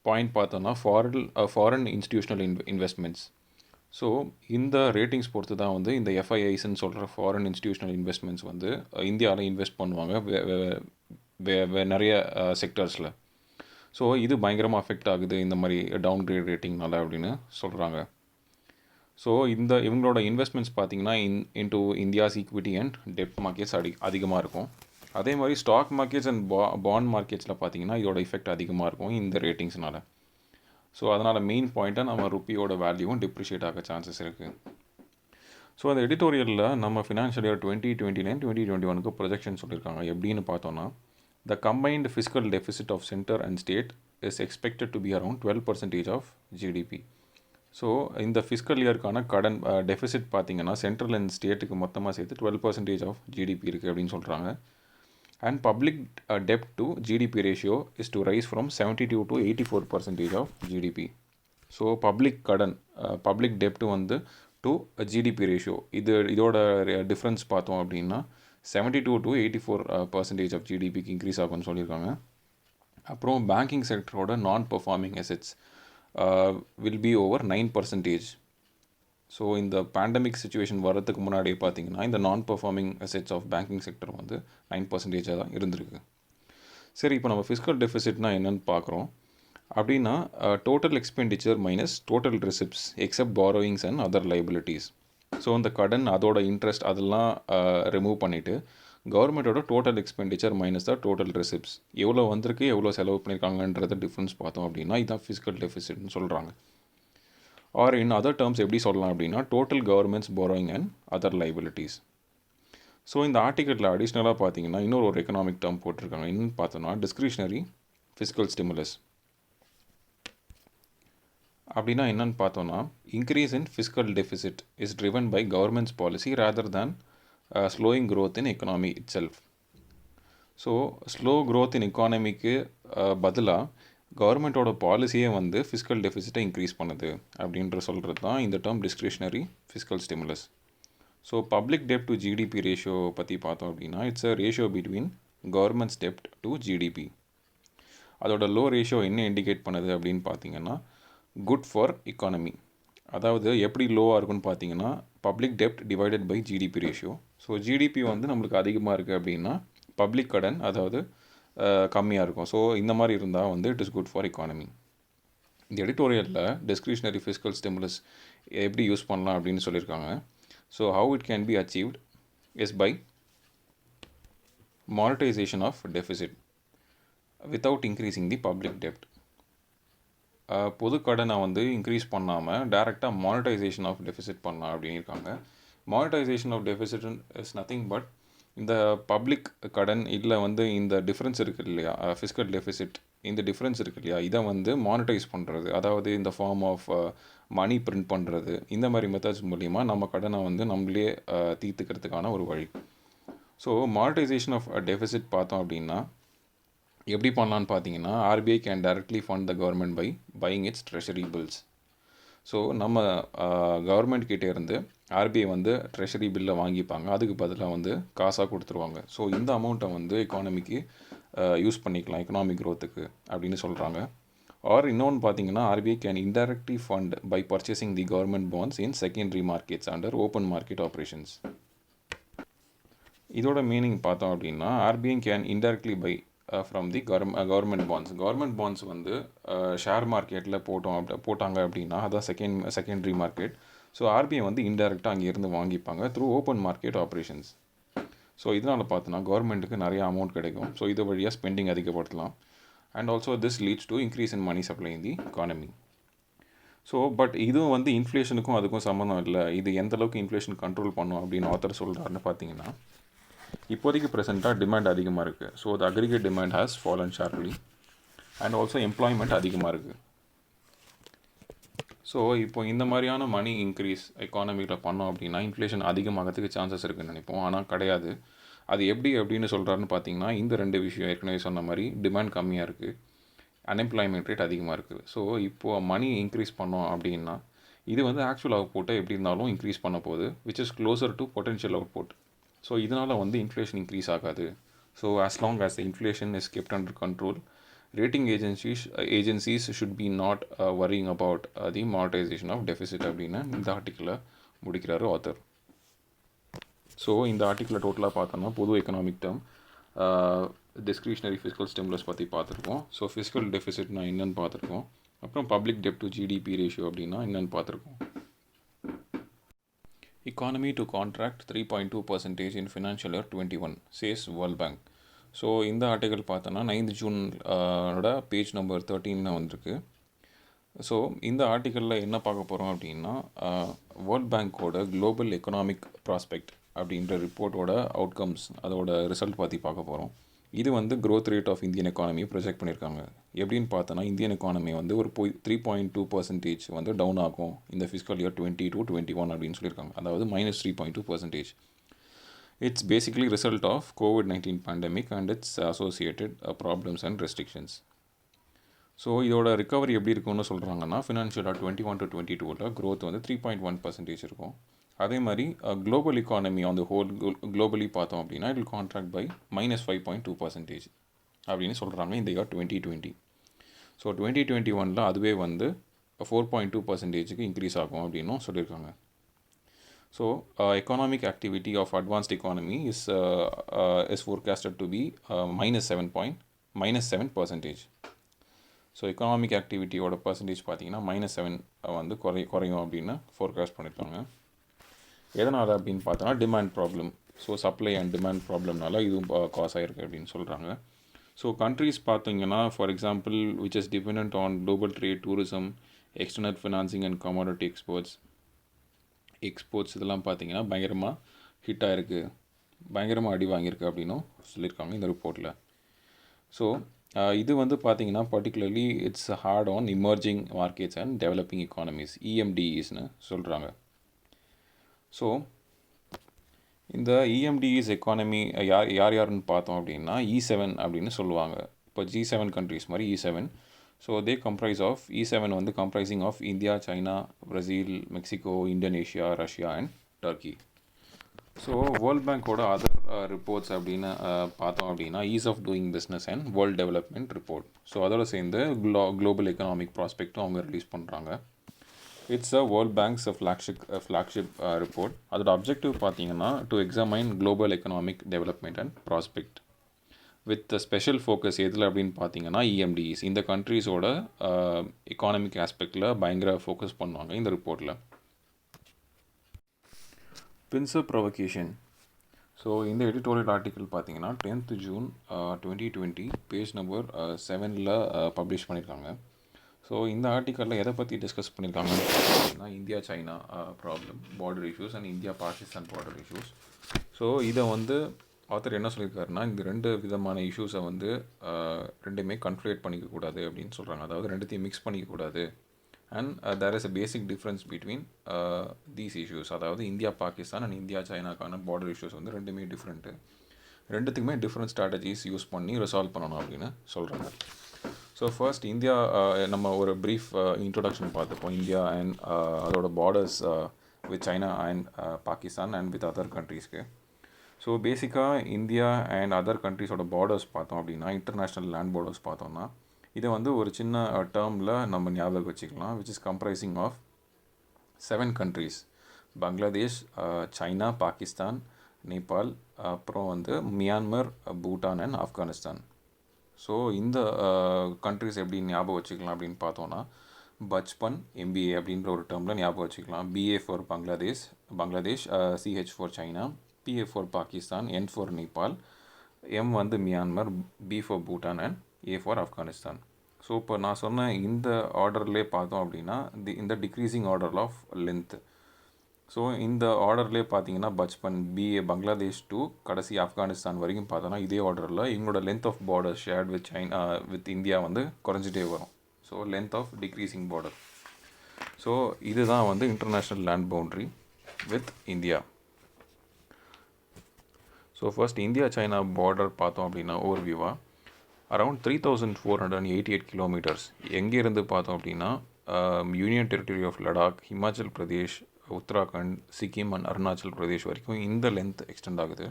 பாயிண்ட் பார்த்தோன்னா ஃபாரின் இன்ஸ்டிடியூஷனல் இன்வெஸ்ட்மெண்ட்ஸ். ஸோ இந்த ரேட்டிங்ஸ் பொறுத்து தான் வந்து இந்த FIIஸ்ன்னு சொல்கிற ஃபாரின் இன்ஸ்டிடியூஷனல் இன்வெஸ்ட்மெண்ட்ஸ் வந்து இந்தியாவில் இன்வெஸ்ட் பண்ணுவாங்க நிறைய செக்டர்ஸில். ஸோ இது பயங்கரமாக அஃபெக்ட் ஆகுது இந்த மாதிரி டவுன் கிரேட் ரேட்டிங்னால அப்படின்னு சொல்கிறாங்க. ஸோ இவங்களோட இன்வெஸ்ட்மெண்ட்ஸ் பார்த்திங்கன்னா into India's equity and dept markets அதிகமாக இருக்கும். அதே மாதிரி ஸ்டாக் மார்க்கெட்ஸ் அண்ட் பாண்ட் மார்க்கெட்ஸில் பார்த்திங்கன்னா இதோட எஃபெக்ட் அதிகமாக இருக்கும் இந்த ரேட்டிங்ஸ்னால். ஸோ அதனால் மெயின் பாயிண்ட்டாக நம்ம ருப்பியோட வேல்யூவும் டிப்ரிஷியேட் ஆக சான்சஸ் இருக்குது. ஸோ அந்த எடிட்டோரியலில் நம்ம ஃபினான்ஷியல் இயர் 2029, 2021க்கு ப்ரொஜெக்ஷன் சொல்லியிருக்காங்க. எப்படின்னு பார்த்தோன்னா, the combined fiscal deficit of centre and state is expected to be around 12% of GDP. So இந்த ஃபிஸ்கல் இயருக்கான கடன் டெஃபிசிட் பார்த்திங்கன்னா சென்ட்ரல் அண்ட் ஸ்டேட்டுக்கு மொத்தமாக சேர்த்து 12% ஆஃப் GDP இருக்குது அப்படின்னு சொல்கிறாங்க. And public debt to GDP ratio is to rise from 72 to 84% of GDP. So public debt வந்து to GDP ratio இதோட டிஃப்ரென்ஸ் பார்த்தோம் அப்படின்னா 72 to 84% of GDPக்கு இன்க்ரீஸ் ஆகும்னு சொல்லியிருக்காங்க. அப்புறம் பேங்கிங் செக்டரோட non performing assets will be over 9%. So இந்த pandemic situation வரதுக்கு முன்னாடியே பார்த்தீங்கன்னா இந்த non performing assets of banking sector வந்து 9% தான் இருந்திருக்கு. சரி, இப்போ நம்ம ஃபிஸ்கல் டெஃபிசிட்னா என்னன்னு பார்க்குறோம். அப்படின்னா total expenditure minus total receipts accept borrowings and other liabilities. So இந்த கடன் அதோட இன்ட்ரெஸ்ட் அதெல்லாம் ரிமூவ் பண்ணிவிட்டு கவர்மெண்ட்டோட டோட்டல் எக்ஸ்பெண்டிச்சர் மைனஸ் தான் டோட்டல் ரிசிப்ட்ஸ் எவ்வளோ வந்திருக்கு எவ்வளோ செலவு பண்ணியிருக்காங்கன்றத டிஃப்ரென்ஸ் பார்த்தோம் அப்படின்னா இதுதான் ஃபிஸ்கல் டெஃபிசிட்னு சொல்கிறாங்க. ஆர் இன் அதர் டேர்ம்ஸ் எப்படி சொல்லலாம் அப்படின்னா total governments borrowing and other liabilities. So இந்த ஆர்டிக்கலில் அடிஷ்னலாக பார்த்தீங்கன்னா இன்னொரு எக்கனாமிக் டேர்ம் போட்டிருக்காங்க. இன்னும் பார்த்தோன்னா டிஸ்கிரிஷ்னரி ஃபிஸ்கல் ஸ்டிமுலஸ். அப்படின்னா என்னன்னு பார்த்தோன்னா increase in fiscal deficit is driven by government's policy rather than slowing growth in economy itself. So slow growth in எக்கானமிக்கு பதிலாக கவர்மெண்ட்டோட பாலிசியே வந்து ஃபிஸ்கல் டெஃபிசிட்டை இன்க்ரீஸ் பண்ணுது அப்படின்ற சொல்கிறது தான் இந்த term discretionary fiscal stimulus. So public டெப்ட் டு ஜிடிபி ரேஷியோ பற்றி பார்த்தோம் அப்படின்னா it's a ratio between government's டெப்ட் டு ஜிடிபி. அதோட லோ ரேஷியோ என்ன இண்டிகேட் பண்ணுது அப்படின்னு பார்த்தீங்கன்னா குட் ஃபார் எக்கானமி. அதாவது எப்படி லோவாக இருக்குன்னு பார்த்தீங்கன்னா பப்ளிக் டெப்ட் divided by GDP ratio. So GDP வந்து நம்மளுக்கு அதிகமாக இருக்குது அப்படின்னா பப்ளிக் கடன் அதாவது கம்மியாக இருக்கும். ஸோ இந்த மாதிரி இருந்தால் வந்து it is good for economy. இந்த எடிட்டோரியலில் டிஸ்கிரிஷ்னரி ஃபிஸ்கல் ஸ்டிமுலஸ் எப்படி யூஸ் பண்ணலாம் அப்படின்னு சொல்லியிருக்காங்க. So how it can be achieved is by monetisation of deficit without increasing the public டெப்ட். பொது கடனை வந்து இன்க்ரீஸ் பண்ணாமல் டைரெக்டாக மானிட்டைசேஷன் ஆஃப் டெஃபிசிட் பண்ணலாம் அப்படின்னு இருக்காங்க. Monetisation of deficit is nothing but இந்த பப்ளிக் கடன் இல்லை வந்து இந்த டிஃப்ரென்ஸ் இருக்குது இல்லையா ஃபிஸ்கல் டெஃபிசிட், இந்த டிஃப்ரென்ஸ் இருக்குது இல்லையா இதை வந்து மானிட்டைஸ் பண்ணுறது, அதாவது இந்த ஃபார்ம் ஆஃப் மணி பிரிண்ட் பண்ணுறது, இந்த மாதிரி மெத்தட்ஸ் மூலிமா நம்ம கடனை வந்து நம்மளே தீர்த்துக்கிறதுக்கான ஒரு வழி. ஸோ மானிட்டைசேஷன் ஆஃப் டெஃபிசிட் பார்த்தோம் அப்படின்னா எப்படி பண்ணலான்னு பார்த்தீங்கன்னா RBI can directly fund the government by buying its treasury bills. So நம்ம கவர்மெண்ட் கிட்டே இருந்து ஆர்பிஐ வந்து ட்ரெஷரி பில்லை வாங்கிப்பாங்க, அதுக்கு பதிலாக வந்து காசாக கொடுத்துருவாங்க. ஸோ இந்த அமௌண்ட்டை வந்து எக்கானமிக்கு யூஸ் பண்ணிக்கலாம் எக்கனாமிக் க்ரோத்துக்கு அப்படின்னு சொல்கிறாங்க. ஆர் இன்னொன்று பார்த்தீங்கன்னா RBI can indirectly fund by purchasing the government bonds in secondary markets under open market operations. இதோட மீனிங் பார்த்தோம் அப்படின்னா RBI can indirectly buy from the government bonds. Government bonds வந்து ஷேர் மார்க்கெட்டில் போட்டாங்க அப்படின்னா அதான் செகண்டரி மார்க்கெட். ஸோ ஆர்பிஐ வந்து இன்டெரக்டாக அங்கேருந்து வாங்கிப்பாங்க through open market operations. So இதனால் பார்த்தோன்னா கவர்மெண்ட்டுக்கு நிறைய அமௌண்ட் கிடைக்கும். ஸோ இது வழியாக ஸ்பெண்டிங் அதிகப்படுத்தலாம். And also this leads to increase in money supply in the economy. So but இதுவும் வந்து இன்ஃப்ளேஷனுக்கும் அதுக்கும் சம்மந்தம் இல்லை. இது எந்தளவுக்கு இன்ஃப்ளேஷன் கண்ட்ரோல் பண்ணும் அப்படின்னு ஆத்தர் சொல்கிறாருன்னு பார்த்தீங்கன்னா இப்போதைக்கு ப்ரெசென்ட்டாக டிமாண்ட் அதிகமாக இருக்குது. So the aggregate demand has fallen sharply and also employment அதிகமாக இருக்குது. ஸோ இப்போ இந்த மாதிரியான மணி இன்க்ரீஸ் எக்கானமியில் பண்ணோம் அப்படின்னா இன்ஃப்ளேஷன் அதிகமாகிறதுக்கு சான்சஸ் இருக்குதுன்னு நினைப்போம். ஆனால் கிடையாது. அது எப்படி அப்படின்னு சொல்கிறாருன்னு பார்த்தீங்கன்னா இந்த ரெண்டு விஷயம் ஏற்கனவே சொன்ன மாதிரி டிமாண்ட் கம்மியாக இருக்குது, அன்எம்ப்ளாய்மெண்ட் ரேட் அதிகமாக இருக்குது. ஸோ இப்போது மணி இன்க்ரீஸ் பண்ணோம் அப்படின்னா இது வந்து ஆக்சுவல் அவுட்புட்டை எப்படி இருந்தாலும் இன்க்ரீஸ் பண்ண போகுது which is closer to potential output. So இதனால் வந்து இன்ஃப்ளேஷன் இன்க்ரீஸ் ஆகாது. So as long as the inflation is kept under control, rating agencies should be not worrying about the monetisation of deficit அப்படின்னு இந்த ஆர்டிக்கிளை முடிக்கிறாரு author. So இந்த ஆர்டிக்கிளை டோட்டலாக பார்த்தோன்னா பொது economic term discretionary fiscal stimulus பற்றி பார்த்துருக்கோம். ஸோ ஃபிஸ்கல் டெஃபிசிட்னா என்னென்னு பார்த்துருக்கோம். அப்புறம் பப்ளிக் டெப்ட் டு ஜிடிபி ரேஷியோ அப்படின்னா என்னென்னு பார்த்துருக்கோம். Economy to contract 3.2% in financial year 21 says World Bank. So இந்த ஆர்டிக்கல் பார்த்தோன்னா 9th June பேஜ் நம்பர் 13 வந்திருக்கு. ஸோ இந்த ஆர்டிக்கலில் என்ன பார்க்க போகிறோம் அப்படின்னா வேர்ல்ட் பேங்க்கோட குளோபல் எக்கனாமிக் ப்ராஸ்பெக்ட் அப்படின்ற ரிப்போர்ட்டோட அவுட்கம்ஸ் அதோட ரிசல்ட் பற்றி பார்க்க போகிறோம். இது வந்து growth rate of Indian economy project பண்ணியிருக்காங்க. எப்படின்னு பார்த்தோன்னா இந்தியன் எக்கானமி வந்து ஒரு 3.2% வந்து டவுன் ஆகும் இந்த ஃபிஸ்கல் இயர் 2022-21 அப்படின்னு சொல்லியிருக்காங்க. அதாவது -3.2%. It's basically result of COVID-19 pandemic and it's associated problems and restrictions. So இதோட ரிகவரி எப்படி இருக்குன்னு சொல்கிறாங்கன்னா ஃபினான்ஷியல் இயர் 21-22 க்ரோத் வந்து 3.1% இருக்கும். அதே மாதிரி global economy on the whole globally பார்த்தோம் அப்படின்னா இட் வில் கான்ட்ராக்ட் பை -5.2% அப்படின்னு சொல்கிறாங்க இந்த இயர் 2020. ஸோ 2021 அதுவே வந்து 4.2%க்கு இன்க்ரீஸ் ஆகும் அப்படின்னும் சொல்லியிருக்காங்க. So economic activity of advanced economy is forecasted to be -7%. So economic ஆக்டிவிட்டியோட பர்சன்டேஜ் பார்த்தீங்கன்னா -7 வந்து குறையும் அப்படின்னு ஃபோர்காஸ்ட் பண்ணியிருக்காங்க. எதனால் அப்படின்னு பார்த்தோன்னா demand problem. So supply and demand ப்ராப்ளம்னால இதுவும் காஸ் ஆகிருக்கு அப்படின்னு சொல்கிறாங்க. ஸோ கண்ட்ரிஸ் பார்த்தீங்கன்னா for example which is depend on global trade, tourism, external financing and commodity exports இதெல்லாம் பார்த்தீங்கன்னா பயங்கரமாக ஹிட் ஆகிருக்கு, பயங்கரமாக அடி வாங்கியிருக்கு அப்படின்னும் சொல்லியிருக்காங்க இந்த ரிப்போர்ட்டில். ஸோ இது வந்து பார்த்தீங்கன்னா particularly it's hard on emerging markets and developing economies, இஎம்டிஇஸ்னு சொல்கிறாங்க. ஸோ இந்த இஎம்டிஇஸ் எக்கானமி யாருன்னு பார்த்தோம் அப்படின்னா E7 அப்படின்னு சொல்லுவாங்க. இப்போ G7 கண்ட்ரிஸ் மாதிரி E7. So they comprise of E7 வந்து comprising of India, China, Brazil, Mexico, Indonesia, Russia and Turkey. So world பேங்கோட அதர் ரிப்போர்ட்ஸ் அப்படின்னு பார்த்தோம் அப்படின்னா ease of doing business and world development report. So அதோட சேர்ந்து global economic ப்ராஸ்பெக்டும் அவங்க release பண்ணுறாங்க. It's a world bank's flagship report. அதோட அப்ஜெக்டிவ் பார்த்தீங்கன்னா to examine global economic development and prospect with special focus எதில் அப்படின்னு பார்த்தீங்கன்னா இஎம்டிஇஸ். இந்த கண்ட்ரீஸோட எக்கானமிக் ஆஸ்பெக்டில் பயங்கர ஃபோக்கஸ் பண்ணுவாங்க இந்த ரிப்போர்ட்டில். Pincer provocation. ஸோ இந்த எடிட்டோரியல் ஆர்டிக்கல் பார்த்தீங்கன்னா 10th June 2020 பேஜ் நம்பர் 7ல் பப்ளிஷ் பண்ணியிருக்காங்க. ஸோ இந்த ஆர்டிக்கலில் எதை பற்றி டிஸ்கஸ் பண்ணியிருக்காங்கன்னு பார்த்தீங்கன்னா India China problem, border issues and India Pakistan border issues. So இதை வந்து ஆத்தர் என்ன சொல்லியிருக்காருன்னா இந்த ரெண்டு விதமான இஷ்யூஸை வந்து ரெண்டுமே கன்ஃப்ளேட் பண்ணிக்கக்கூடாது அப்படின்னு சொல்கிறாங்க. அதாவது ரெண்டுத்தையும் மிக்ஸ் பண்ணிக்கக்கூடாது. And there is a basic difference between these issues. அதாவது இந்தியா பாகிஸ்தான் அண்ட் இந்தியா சைனாக்கான பார்டர் இஷ்யூஸ் வந்து ரெண்டுமே டிஃப்ரெண்ட்டு. ரெண்டுத்துக்குமே டிஃப்ரெண்ட் ஸ்ட்ராட்டஜிஸ் யூஸ் பண்ணி ரிசால்வ் பண்ணணும் அப்படின்னு சொல்கிறாங்க. ஸோ ஃபர்ஸ்ட் இந்தியா, நம்ம ஒரு ப்ரீஃப் இன்ட்ரொடக்ஷன் பார்த்துப்போம். இந்தியா அண்ட் அதோட borders with China and Pakistan and with other கண்ட்ரீஸ்க்கு. ஸோ பேசிக்காக இந்தியா அண்ட் அதர் கண்ட்ரீஸோட பார்டர்ஸ் பார்த்தோம் அப்படின்னா இன்டர்நேஷ்னல் லேண்ட் பார்டர்ஸ் பார்த்தோம்னா இதை வந்து ஒரு சின்ன டேர்மில் நம்ம ஞாபகம் வச்சுக்கலாம். Which is comprising of 7 countries: Bangladesh, China, Pakistan, Nepal, அப்புறம் வந்து Myanmar, Bhutan and Afghanistan. So இந்த கண்ட்ரிஸ் எப்படி ஞாபகம் வச்சுக்கலாம் அப்படின்னு பார்த்தோன்னா பச்பன் எம்பிஏ அப்படின்ற ஒரு டேர்மில் ஞாபகம் வச்சுக்கலாம். BA for Bangladesh, CH for China, PA for Pakistan, N for Nepal, M வந்து Myanmar, B for Bhutan and A for Afghanistan. So இப்போ நான் சொன்ன இந்த ஆர்டர்லேயே பார்த்தோம் அப்படின்னா இந்த decreasing order of length. So இந்த ஆர்டர்லேயே பார்த்தீங்கன்னா பச்பன் பிஏ பங்களாதேஷ் டு கடைசி ஆப்கானிஸ்தான் வரைக்கும் பார்த்தோன்னா இதே ஆர்டரில் இவங்களோட length of border shared with China with India வந்து குறைஞ்சிட்டே வரும். So length of decreasing border. So இதுதான் வந்து international land boundary with India. So first India China border பார்த்தோம் அப்படின்னா ஓவர்வியூவாக அரவுண்ட் 3488 கிலோமீட்டர்ஸ். எங்கேருந்து பார்த்தோம் அப்படின்னா union territory of Ladakh, Himachal Pradesh, Uttarakhand, Sikkim and Arunachal Pradesh வரைக்கும் இந்த லென்த் எக்ஸ்டெண்ட் ஆகுது.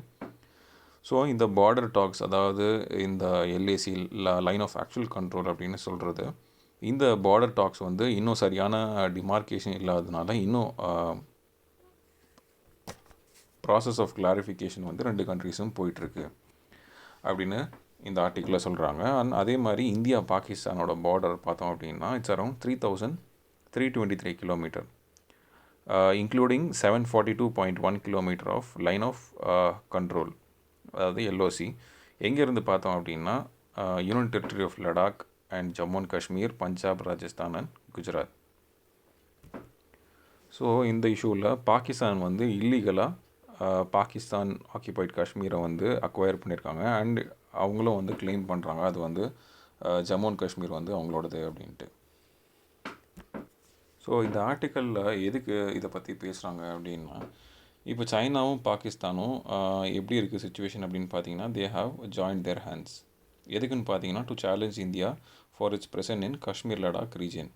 ஸோ இந்த பார்டர் டாக்ஸ், அதாவது இந்த LAC line of actual control அப்படின்னு சொல்கிறது, இந்த பார்டர் டாக்ஸ் வந்து இன்னும் சரியான டிமார்க்கேஷன் இல்லாததுனால இன்னும் ப்ராசஸ் ஆஃப் கிளாரிஃபிகேஷன் வந்து ரெண்டு கண்ட்ரீஸும் போயிட்டுருக்கு அப்படின்னு இந்த ஆர்டிக்கிளில் சொல்கிறாங்க. அண்ட் அதே மாதிரி இந்தியா பாகிஸ்தானோட பார்டர் பார்த்தோம் அப்படின்னா it's around 3323 kilometre, including 742.1 kilometre of line of control, அதாவது எல்ஓசி. எங்கேருந்து பார்த்தோம் அப்படின்னா union territory of Ladakh and Jammu and Kashmir, Punjab, Rajasthan and Gujarat. So இந்த இஷ்யூவில் பாகிஸ்தான் வந்து இல்லீகலாக பாகிஸ்தான் ஆக்கியபைட் காஷ்மீரை வந்து அக்வயர் பண்ணியிருக்காங்க. அண்ட் அவங்களும் வந்து கிளைம் பண்ணுறாங்க அது வந்து ஜம்மு அண்ட் காஷ்மீர் வந்து அவங்களோடது அப்படின்ட்டு. ஸோ இந்த ஆர்டிக்கலில் எதுக்கு இதை பற்றி பேசுகிறாங்க அப்படின்னா இப்போ சைனாவும் பாகிஸ்தானும் எப்படி இருக்குது சுச்சுவேஷன் அப்படின்னு பார்த்தீங்கன்னா they have joint their hands. எதுக்குன்னு பார்த்தீங்கன்னா to challenge India for its present in Kashmir Ladakh region.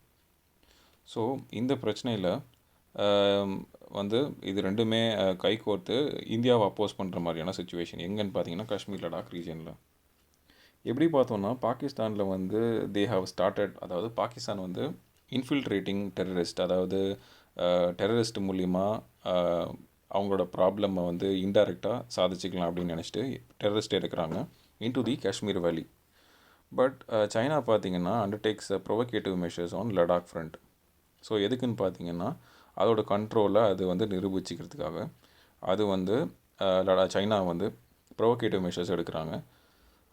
So இந்த பிரச்சனையில் வந்து இது ரெண்டுமே கைகோர்த்து இந்தியாவை அப்போஸ் பண்ணுற மாதிரியான சுச்சுவேஷன் எங்கன்னு பார்த்தீங்கன்னா காஷ்மீர் லடாக் ரீஜனில். எப்படி பார்த்தோன்னா பாகிஸ்தானில் வந்து தே ஹாவ் ஸ்டார்டட், அதாவது பாகிஸ்தான் வந்து இன்ஃபில்ட்ரேட்டிங் டெரரிஸ்ட், அதாவது டெரரிஸ்ட் மூலிமா அவங்களோட ப்ராப்ளமை வந்து இன்டைரக்டாக சாதிச்சிக்கலாம் அப்படின்னு நினச்சிட்டு டெரரிஸ்ட் எடுக்கிறாங்க இன்டு தி காஷ்மீர் வேலி. பட் சைனா பார்த்தீங்கன்னா undertakes provocative measures on Ladakh front. So எதுக்குன்னு பார்த்தீங்கன்னா அதோட கண்ட்ரோலை அது வந்து நிரூபிச்சிக்கிறதுக்காக அது வந்து சைனா வந்து ப்ரொவகேட்டிவ் மெஷர்ஸ் எடுக்கிறாங்க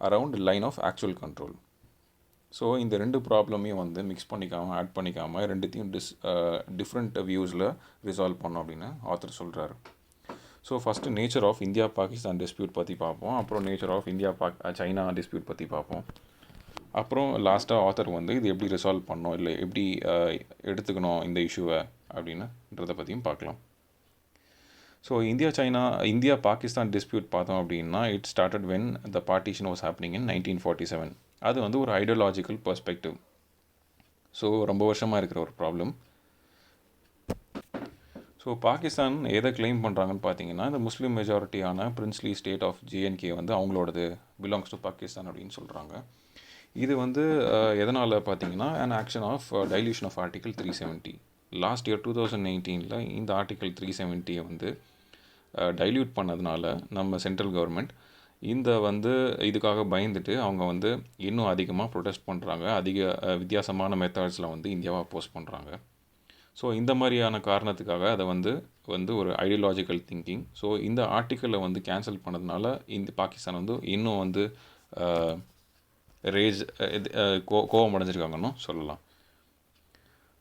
around line of actual control. So இந்த ரெண்டு ப்ராப்ளமையும் வந்து மிக்ஸ் பண்ணிக்காமல் ஆட் பண்ணிக்காமல் ரெண்டுத்தையும் டிஃப்ரெண்ட் வியூஸில் ரிசால்வ் பண்ணோம் அப்படின்னு ஆத்தர் சொல்கிறாரு. So first nature of India Pakistan dispute பற்றி பார்ப்போம், அப்புறம் nature of India China dispute பற்றி பார்ப்போம், அப்புறம் லாஸ்ட்டாக ஆத்தர் வந்து இது எப்படி ரிசால்வ் பண்ணோம் இல்லை எப்படி எடுத்துக்கணும் இந்த இஷ்யூவை அப்படின்றத பற்றியும் பார்க்கலாம். ஸோ இந்தியா பாகிஸ்தான் டிஸ்பியூட் பார்த்தோம் அப்படின்னா it started when the partition was happening in 1947. அது வந்து ஒரு ஐடியாலஜிக்கல் பெர்ஸ்பெக்டிவ். ஸோ ரொம்ப வருஷமாக இருக்கிற ஒரு ப்ராப்ளம். ஸோ பாகிஸ்தான் எதை கிளைம் பண்ணுறாங்கன்னு பார்த்தீங்கன்னா இந்த முஸ்லீம் மெஜாரிட்டியான பிரின்ஸ்லி ஸ்டேட் ஆஃப் ஜேஎன்கே வந்து அவங்களோடது பிலாங்ஸ் டு பாகிஸ்தான் அப்படின்னு சொல்கிறாங்க. இது வந்து எதனால் பார்த்தீங்கன்னா an action of dilution of article 370. Last year 2019 இந்த ஆர்டிகல் 370 வந்து டைல்யூட் பண்ணதுனால நம்ம சென்ட்ரல் கவர்மெண்ட் இந்த வந்து இதுக்காக பயந்துட்டு அவங்க வந்து இன்னும் அதிகமாக ப்ரொடெஸ்ட் பண்ணுறாங்க, அதிக வித்தியாசமான மெத்தட்ஸில் வந்து இந்தியாவை அப்போஸ் பண்ணுறாங்க. ஸோ இந்த மாதிரியான காரணத்துக்காக அதை வந்து ஒரு ஐடியாலஜிக்கல் திங்கிங். ஸோ இந்த ஆர்டிக்கலை வந்து கேன்சல் பண்ணதுனால இந்த பாகிஸ்தான் வந்து இன்னும் வந்து கோவம் அடைஞ்சிருக்காங்கன்னு சொல்லலாம்.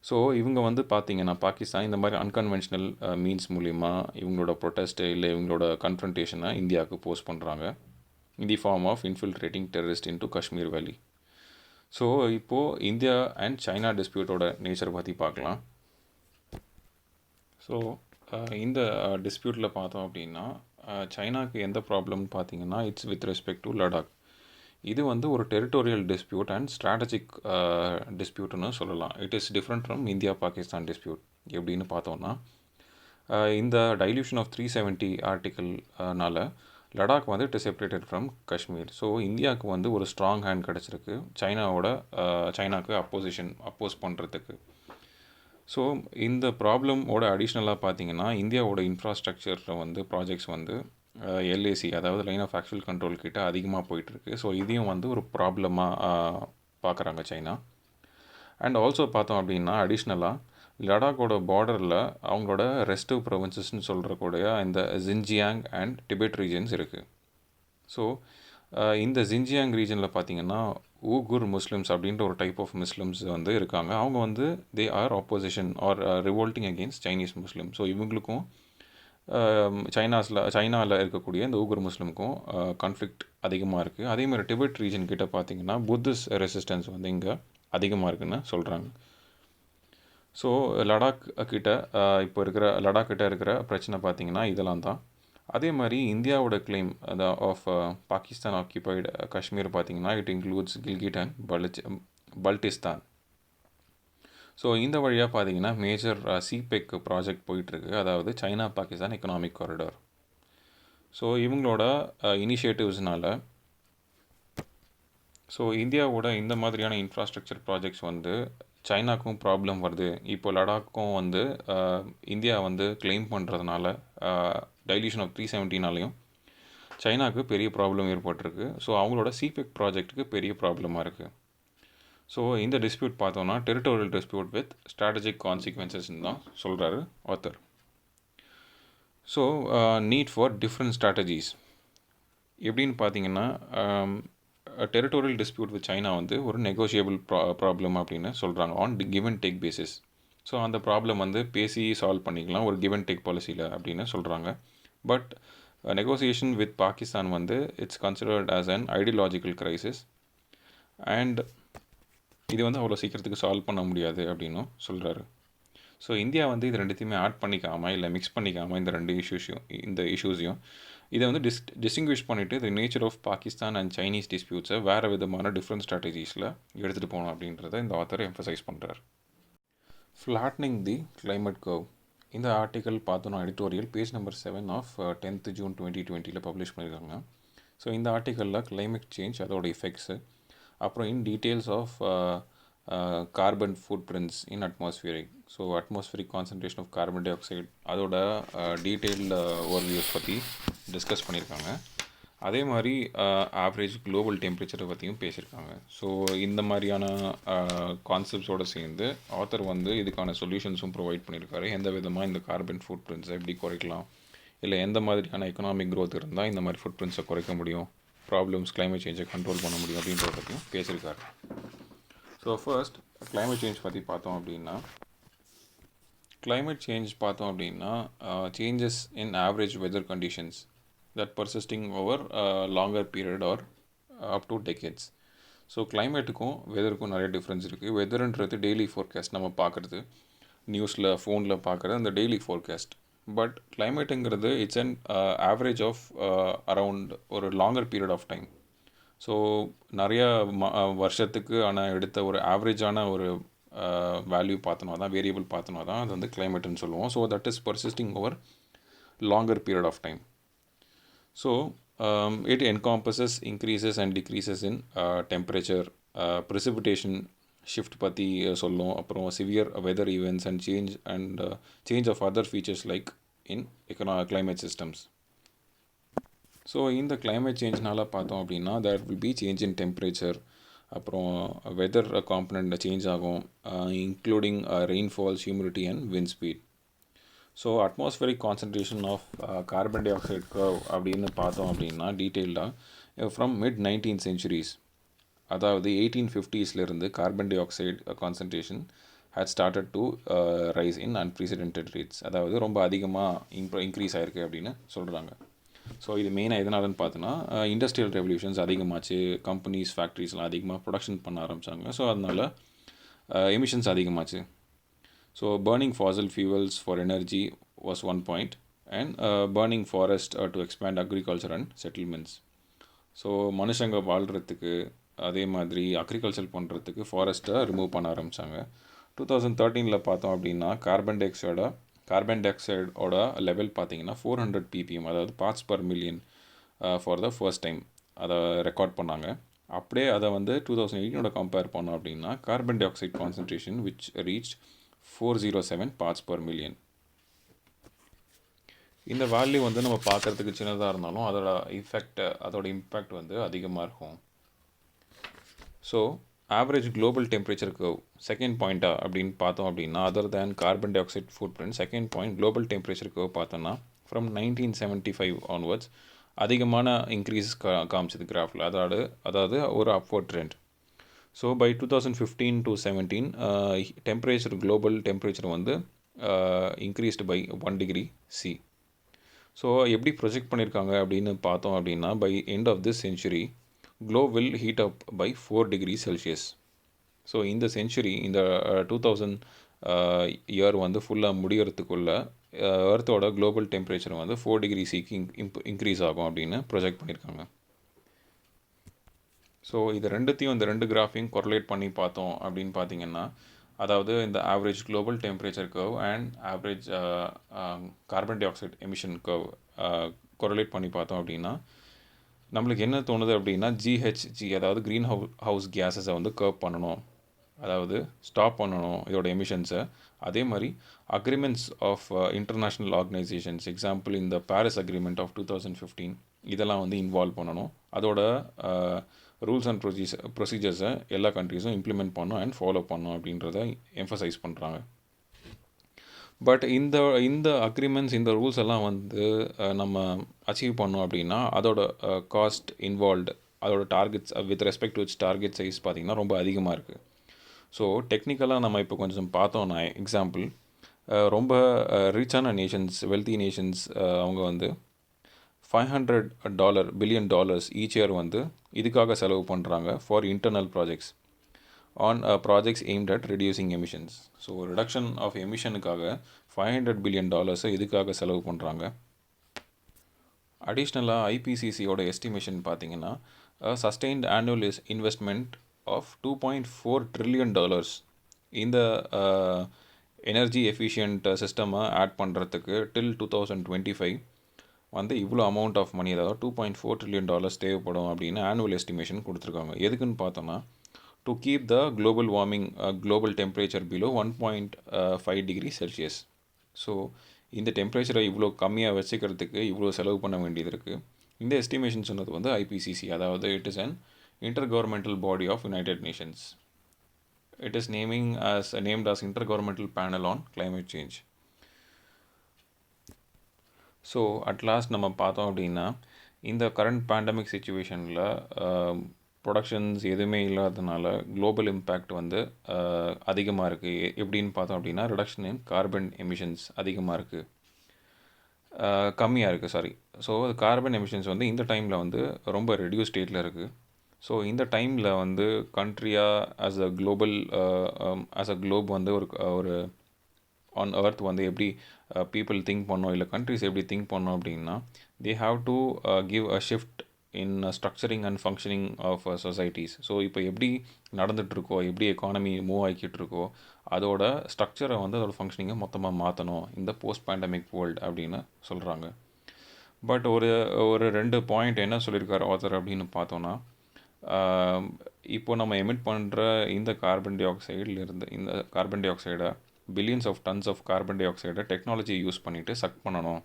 ஸோ இவங்க வந்து பார்த்திங்கன்னா பாகிஸ்தான் இந்த மாதிரி அன்கன்வென்ஷனல் மீன்ஸ் மூலிமா இவங்களோட ப்ரொட்டஸ்ட்டு இல்லை இவங்களோட கன்ஃபரன்டேஷனை இந்தியாவுக்கு போஸ்ட் பண்ணுறாங்க in the form of infiltrating terrorist into Kashmir valley. So இப்போது இந்தியா அண்ட் சைனா டிஸ்பியூட்டோட நேச்சர் பற்றி பார்க்கலாம். ஸோ இந்த டிஸ்பியூட்டில் பார்த்தோம் அப்படின்னா சைனாக்கு எந்த ப்ராப்ளம்னு பார்த்தீங்கன்னா it's with respect to Ladakh. இது வந்து ஒரு டெரிட்டோரியல் டிஸ்பியூட் அண்ட் ஸ்ட்ராட்டஜிக் டிஸ்பியூட்னு சொல்லலாம். It is different from India Pakistan dispute. எப்படின்னு பார்த்தோன்னா இந்த டைல்யூஷன் ஆஃப் 370 ஆர்டிக்கல்னால லடாக் வந்து it is separated from Kashmir. So இந்தியாவுக்கு வந்து ஒரு ஸ்ட்ராங் ஹேண்ட் கிடச்சிருக்கு சைனாக்கு அப்போஸ் பண்ணுறதுக்கு. ஸோ இந்த ப்ராப்ளமோட அடிஷ்னலாக பார்த்தீங்கன்னா இந்தியாவோட இன்ஃப்ராஸ்ட்ரக்சரில் வந்து ப்ராஜெக்ட்ஸ் வந்து எல்ஏசி அதாவது லைன் ஆஃப் ஆக்சுவல் கண்ட்ரோல் கிட்ட அதிகமாக போயிட்டுருக்கு. ஸோ இதையும் வந்து ஒரு ப்ராப்ளமாக பார்க்குறாங்க சைனா. அண்ட் ஆல்சோ பார்த்தோம் அப்படின்னா அடிஷ்னலாக லடாக்கோட பார்டரில் அவங்களோட ரெஸ்டிவ் ப்ரொவின்சஸ்ன்னு சொல்கிறக்கூடிய இந்த ஜின்ஜியாங் அண்ட் டிபெட் ரீஜன்ஸ் இருக்குது. ஸோ இந்த ஜின்ஜியாங் ரீஜனில் பார்த்திங்கன்னா ஊகுர் முஸ்லிம்ஸ் அப்படின்ற ஒரு டைப் ஆஃப் முஸ்லிம்ஸ் வந்து இருக்காங்க. அவங்க வந்து they are opposition or revolting against Chinese Muslim. So இவங்களுக்கும் சைனாவில் இருக்கக்கூடிய இந்த ஊகுர் முஸ்லிமுக்கும் கான்ஃப்ளிக்ட் அதிகமாக இருக்குது. அதேமாதிரி டிபெட் ரீஜன் கிட்ட பார்த்திங்கன்னா புத்திஸ்ட் ரெசிஸ்டன்ஸ் வந்து இங்கே அதிகமாக இருக்குதுன்னு சொல்கிறாங்க. ஸோ லடாக் கிட்ட இருக்கிற பிரச்சனை பார்த்திங்கன்னா இதெல்லாம் தான். அதே மாதிரி இந்தியாவோட claim of Pakistan occupied Kashmir பார்த்திங்கன்னா it includes Gilgit and Baltistan. So இந்த வழியாக பார்த்தீங்கன்னா மேஜர் சிபெக் ப்ராஜெக்ட் போயிட்டுருக்கு, அதாவது China Pakistan economic corridor. So இவங்களோட இனிஷியேட்டிவ்ஸ்னால இந்தியாவோட இந்த மாதிரியான இன்ஃப்ராஸ்ட்ரக்சர் ப்ராஜெக்ட்ஸ் வந்து சைனாக்கும் ப்ராப்ளம் வருது. இப்போ லடாக்கும் வந்து இந்தியா வந்து கிளைம் பண்ணுறதுனால டைல்யூஷன் ஆஃப் 370 சைனாவுக்கு பெரிய ப்ராப்ளம் ஏற்பட்டிருக்கு. ஸோ அவங்களோட சிபெக் ப்ராஜெக்ட்டுக்கு பெரிய ப்ராப்ளமாக இருக்குது. ஸோ இந்த டிஸ்பியூட் பார்த்தோன்னா டெரிட்டோரியல் டிஸ்பியூட் வித் ஸ்ட்ராட்டஜிக் கான்சிக்வன்சஸ்ன்னு தான் சொல்கிறாரு author. So need for different strategies எப்படின்னு பார்த்தீங்கன்னா டெரிட்டோரியல் டிஸ்பியூட் வித் சைனா வந்து ஒரு நெகோஷியபிள் ப்ராப்ளம் அப்படின்னு சொல்கிறாங்க on give and take basis. So அந்த ப்ராப்ளம் வந்து பேசி சால்வ் பண்ணிக்கலாம் ஒரு கிவ் அண்ட் டேக் பாலிசியில் அப்படின்னு சொல்கிறாங்க. பட் நெகோசியேஷன் வித் பாகிஸ்தான் வந்து it's considered as an ideological crisis and இது வந்து அவ்வளோ சீக்கிரத்துக்கு சால்வ் பண்ண முடியாது அப்படின்னும் சொல்கிறாரு. ஸோ இந்தியா வந்து இது ரெண்டுத்தையுமே ஆட் பண்ணிக்காமல் இல்லை மிக்ஸ் பண்ணிக்காமல் இந்த இஷ்யூஸையும் இதை வந்து டிஸ்டிங்விஷ் பண்ணிவிட்டு the nature of Pakistan and Chinese டிஸ்பியூட்ஸை வேறு விதமான டிஃப்ரெண்ட் ஸ்ட்ராட்டஜிஸில் எடுத்துகிட்டு போகணும் அப்படின்றத இந்த ஆத்தர் எம்ஃபசைஸ் பண்ணுறார். ஃப்ளாட்னிங் தி கிளைமேட் கர்வ் இந்த ஆர்டிக்கல் பார்த்தோன்னா editorial page number 7 of 10th June 2020 publish பண்ணியிருக்காங்க. ஸோ இந்த ஆர்டிக்கலில் கிளைமேட் சேஞ்ச் அதோட எஃபெக்ட்ஸு அப்புறம் in details of carbon footprints in atmospheric. So atmospheric concentration of carbon dioxide அதோட detailed overviews பற்றி discuss பண்ணியிருக்காங்க. அதே மாதிரி ஆவரேஜ் குளோபல் டெம்பரேச்சரை பற்றியும் பேசியிருக்காங்க. ஸோ இந்த மாதிரியான கான்செப்ட்ஸோடு சேர்ந்து ஆத்தர் வந்து இதுக்கான சொல்யூஷன்ஸும் ப்ரொவைட் பண்ணியிருக்காரு. எந்த விதமாக இந்த கார்பன் ஃபுட் பிரிண்ட்ஸை எப்படி குறைக்கலாம், இல்லை எந்த மாதிரியான எக்கனாமிக் க்ரோத் இருந்தால் இந்த மாதிரி ஃபுட் பிரிண்ட்ஸை குறைக்க முடியும், ப்ராப்ளம்ஸ் கிளைமேட் சேஞ்சை கண்ட்ரோல் பண்ண முடியும் அப்படின்றத பற்றியும் பேசியிருக்காரு. ஸோ ஃபர்ஸ்ட் கிளைமேட் சேஞ்ச் பற்றி பார்த்தோம் அப்படின்னா, கிளைமேட் சேஞ்ச் பார்த்தோம் அப்படின்னா changes in average weather conditions that persisting over a longer period or up to decades. So கிளைமேட்டுக்கும் வெதருக்கும் நிறைய டிஃப்ரென்ஸ் இருக்குது. வெதருன்றது டெய்லி ஃபோர்காஸ்ட் நம்ம பார்க்குறது, நியூஸில் ஃபோனில் பார்க்குறது அந்த டெய்லி ஃபோர்காஸ்ட். பட் கிளைமேட்டுங்கிறது it's an average of around ஒரு longer period of time. So நிறையா வருஷத்துக்கு ஆனால் எடுத்த ஒரு ஆவரேஜான ஒரு வேல்யூ பார்த்தோன்னா தான், வேரியபிள் பார்த்தோன்னா தான் அது வந்து கிளைமேட்டுன்னு சொல்லுவோம். So that is persisting over longer period of time. So it encompasses increases and decreases in temperature, precipitation shift பற்றி சொல்லும், அப்புறம் severe weather events and change of other features like in climate systems. So இந்த climate changeனால பார்த்தோம் அப்படின்னா there will be change in temperature, அப்புறம் weather component change ஆகும், including rainfalls, humidity and wind speed. So atmospheric concentration of carbon dioxide curve அப்படின்னு பார்த்தோம் அப்படின்னா டீட்டெயில்டாக from mid 19th centuries, அதாவது 1850s carbon di oxide concentration had started to rise in unprecedented rates. அதாவது ரொம்ப அதிகமாக increase ஆகிருக்கு அப்படின்னு சொல்கிறாங்க. ஸோ இது மெயினாக எதனாலன்னு பார்த்தோன்னா இண்டஸ்ட்ரியல் ரெவல்யூஷன்ஸ் அதிகமாச்சு, கம்பெனிஸ் ஃபேக்ட்ரிஸ்லாம் அதிகமாக ப்ரொடக்ஷன் பண்ண ஆரம்பித்தாங்க. ஸோ அதனால் எமிஷன்ஸ் அதிகமாச்சு. So burning fossil fuels for energy was one point, and burning forest to expand agriculture and settlements. So மனுஷங்க வாழ்கிறதுக்கு அதே மாதிரி அக்ரிகல்ச்சர் பண்ணுறதுக்கு ஃபாரஸ்ட்டை ரிமூவ் பண்ண ஆரம்பித்தாங்க. 2013 பார்த்தோம் அப்படின்னா கார்பன் டை ஆக்சைடோட லெவல் பார்த்தீங்கன்னா 400 ppm, அதாவது parts per million for the first time அதை ரெக்கார்ட் பண்ணாங்க. அப்படியே அதை வந்து 2018 கம்பேர் பண்ணோம் அப்படின்னா carbon di oxide concentration which reach 407 parts per million. இந்த வேல்யூ வந்து நம்ம பார்க்குறதுக்கு சின்னதாக இருந்தாலும் அதோட இம்பேக்ட் வந்து அதிகமாக இருக்கும். So average global temperature curve second பாயிண்ட்டாக அப்படின்னு பார்த்தோம் அப்படின்னா, other than carbon dioxide footprint, second point global temperature curve பார்த்தோன்னா ஃப்ரம் 1975 ஆன்வர்ட்ஸ் அதிகமான இன்க்ரீஸ் காமிச்சது கிராஃபில், அதாவது ஒரு upward trend. So by 2015 to 17 global temperature வந்து இன்க்ரீஸ்டு பை 1 degree C. ஸோ எப்படி ப்ரொஜெக்ட் பண்ணியிருக்காங்க அப்படின்னு பார்த்தோம் அப்படின்னா, by end of this century globe will heat up by 4 degrees Celsius. So இந்த சென்ச்சுரி, இந்த 2000 இயர் வந்து ஃபுல்லாக முடியறதுக்குள்ள எர்த்தோட குளோபல் டெம்பரேச்சர் வந்து 4 degree Cக்கு இன்க்ரீஸ் ஆகும் அப்படின்னு ப்ரொஜெக்ட் பண்ணியிருக்காங்க. ஸோ இது ரெண்டுத்தையும், இந்த ரெண்டு கிராஃபையும் கொரலேட் பண்ணி பார்த்தோம் அப்படின்னு பார்த்தீங்கன்னா, அதாவது இந்த average global temperature curve and average carbon dioxide emission curve correlate பண்ணி பார்த்தோம் அப்படின்னா நம்மளுக்கு என்ன தோணுது அப்படின்னா, GHG அதாவது க்ரீன் ஹவுஸ் கேஸஸை வந்து கர்வ் பண்ணணும், அதாவது ஸ்டாப் பண்ணணும் இதோட எமிஷன்ஸை. அதே மாதிரி agreements of international organisations, example இந்த பாரிஸ் அக்ரிமெண்ட் ஆஃப் 2015, இதெல்லாம் வந்து இன்வால்வ் பண்ணணும். அதோட ரூல்ஸ் அண்ட் ப்ரொசீஜர்ஸை எல்லா கண்ட்ரீஸும் இம்ப்ளிமெண்ட் பண்ணணும் அண்ட் ஃபாலோ பண்ணணும் அப்படின்றத எம்ஃபசைஸ் பண்ணுறாங்க. பட் இந்த அக்ரிமெண்ட்ஸ், இந்த ரூல்ஸ் எல்லாம் வந்து நம்ம அச்சீவ் பண்ணோம் அப்படின்னா அதோட காஸ்ட் இன்வால்வ்டு, அதோட targets with respect to target size பார்த்திங்கன்னா ரொம்ப அதிகமாக இருக்குது. ஸோ டெக்னிக்கலாக நம்ம இப்போ கொஞ்சம் பார்த்தோம்னா, எக்ஸாம்பிள் ரொம்ப ரிச்சான நேஷன்ஸ், வெல்தி நேஷன்ஸ் அவங்க வந்து $500 பில்லியன் ஈச் இயர் வந்து இதுக்காக செலவு பண்ணுறாங்க for internal projects on projects aimed at reducing emissions. So reduction of எமிஷனுக்காக $500 பில்லியன் இதுக்காக செலவு பண்ணுறாங்க. அடிஷ்னலாக ஐபிசிசியோட எஸ்டிமேஷன் பார்த்தீங்கன்னா sustained annual investment of $2.4 trillion இந்த எனர்ஜி எஃபிஷியன்ட் சிஸ்டமை ஆட் பண்ணுறதுக்கு டில் 2025 வந்து இவ்வளோ அமௌண்ட் ஆஃப் மணி, அதாவது $2.4 trillion தேவைப்படும் அப்படின்னு ஆனுவல் எஸ்டிமேஷன் கொடுத்துருக்காங்க. எதுக்குன்னு பார்த்தோன்னா to keep the global warming, global temperature below 1.5 degrees Celsius. So இந்த டெம்பரேச்சரை இவ்வளோ கம்மியாக வச்சுக்கிறதுக்கு இவ்வளோ செலவு பண்ண வேண்டியது இருக்குது. இந்த எஸ்டிமேஷன் சொன்னது வந்து ஐபிசிசி, அதாவது it is an intergovernmental body of United Nations. It is named as Intergovernmental Panel on Climate Change. So at last நம்ம பார்த்தோம் அப்படின்னா இந்த கரண்ட் பேண்டமிக் சுச்சுவேஷனில் ப்ரொடக்ஷன்ஸ் எதுவுமே இல்லாததுனால குளோபல் இம்பேக்ட் வந்து அதிகமாக இருக்குது. எப்படின்னு பார்த்தோம் அப்படின்னா ரிடக்ஷன் இன் கார்பன் எமிஷன்ஸ் அதிகமாக இருக்குது, கம்மியாக இருக்குது. ஸோ கார்பன் எமிஷன்ஸ் வந்து இந்த டைமில் வந்து ரொம்ப ரெடியூஸ் ஸ்டேட்டில் இருக்குது. ஸோ இந்த டைமில் வந்து கண்ட்ரியாக ஆஸ் அ குளோப் வந்து ஒரு ஆன் எர்த் வந்து எப்படி பீப்புள் திங்க் பண்ணோம், இல்லை கண்ட்ரிஸ் எப்படி திங்க் பண்ணோம் அப்படின்னா they have to give a shift in structuring and functioning of societies. So இப்போ எப்படி நடந்துகிட்ருக்கோ, எப்படி எக்கானமி மூவ் ஆகிக்கிட்டு அதோட ஸ்ட்ரக்சரை வந்து அதோட ஃபங்க்ஷனிங்கை மொத்தமாக மாற்றணும் இந்த போஸ்ட் பேண்டமிக் வேர்ல்டு அப்படின்னு சொல்கிறாங்க. பட் ஒரு 2 பாயிண்ட் என்ன சொல்லியிருக்காரு ஆத்தர் அப்படின்னு பார்த்தோன்னா, இப்போ நம்ம எமிட் பண்ணுற இந்த கார்பன் டை ஆக்சைடிலிருந்து இந்த கார்பன் டை ஆக்சைடை billions of tons of carbon டை ஆக்சைடை டெக்னாலஜி யூஸ் பண்ணிவிட்டு சக் பண்ணணும்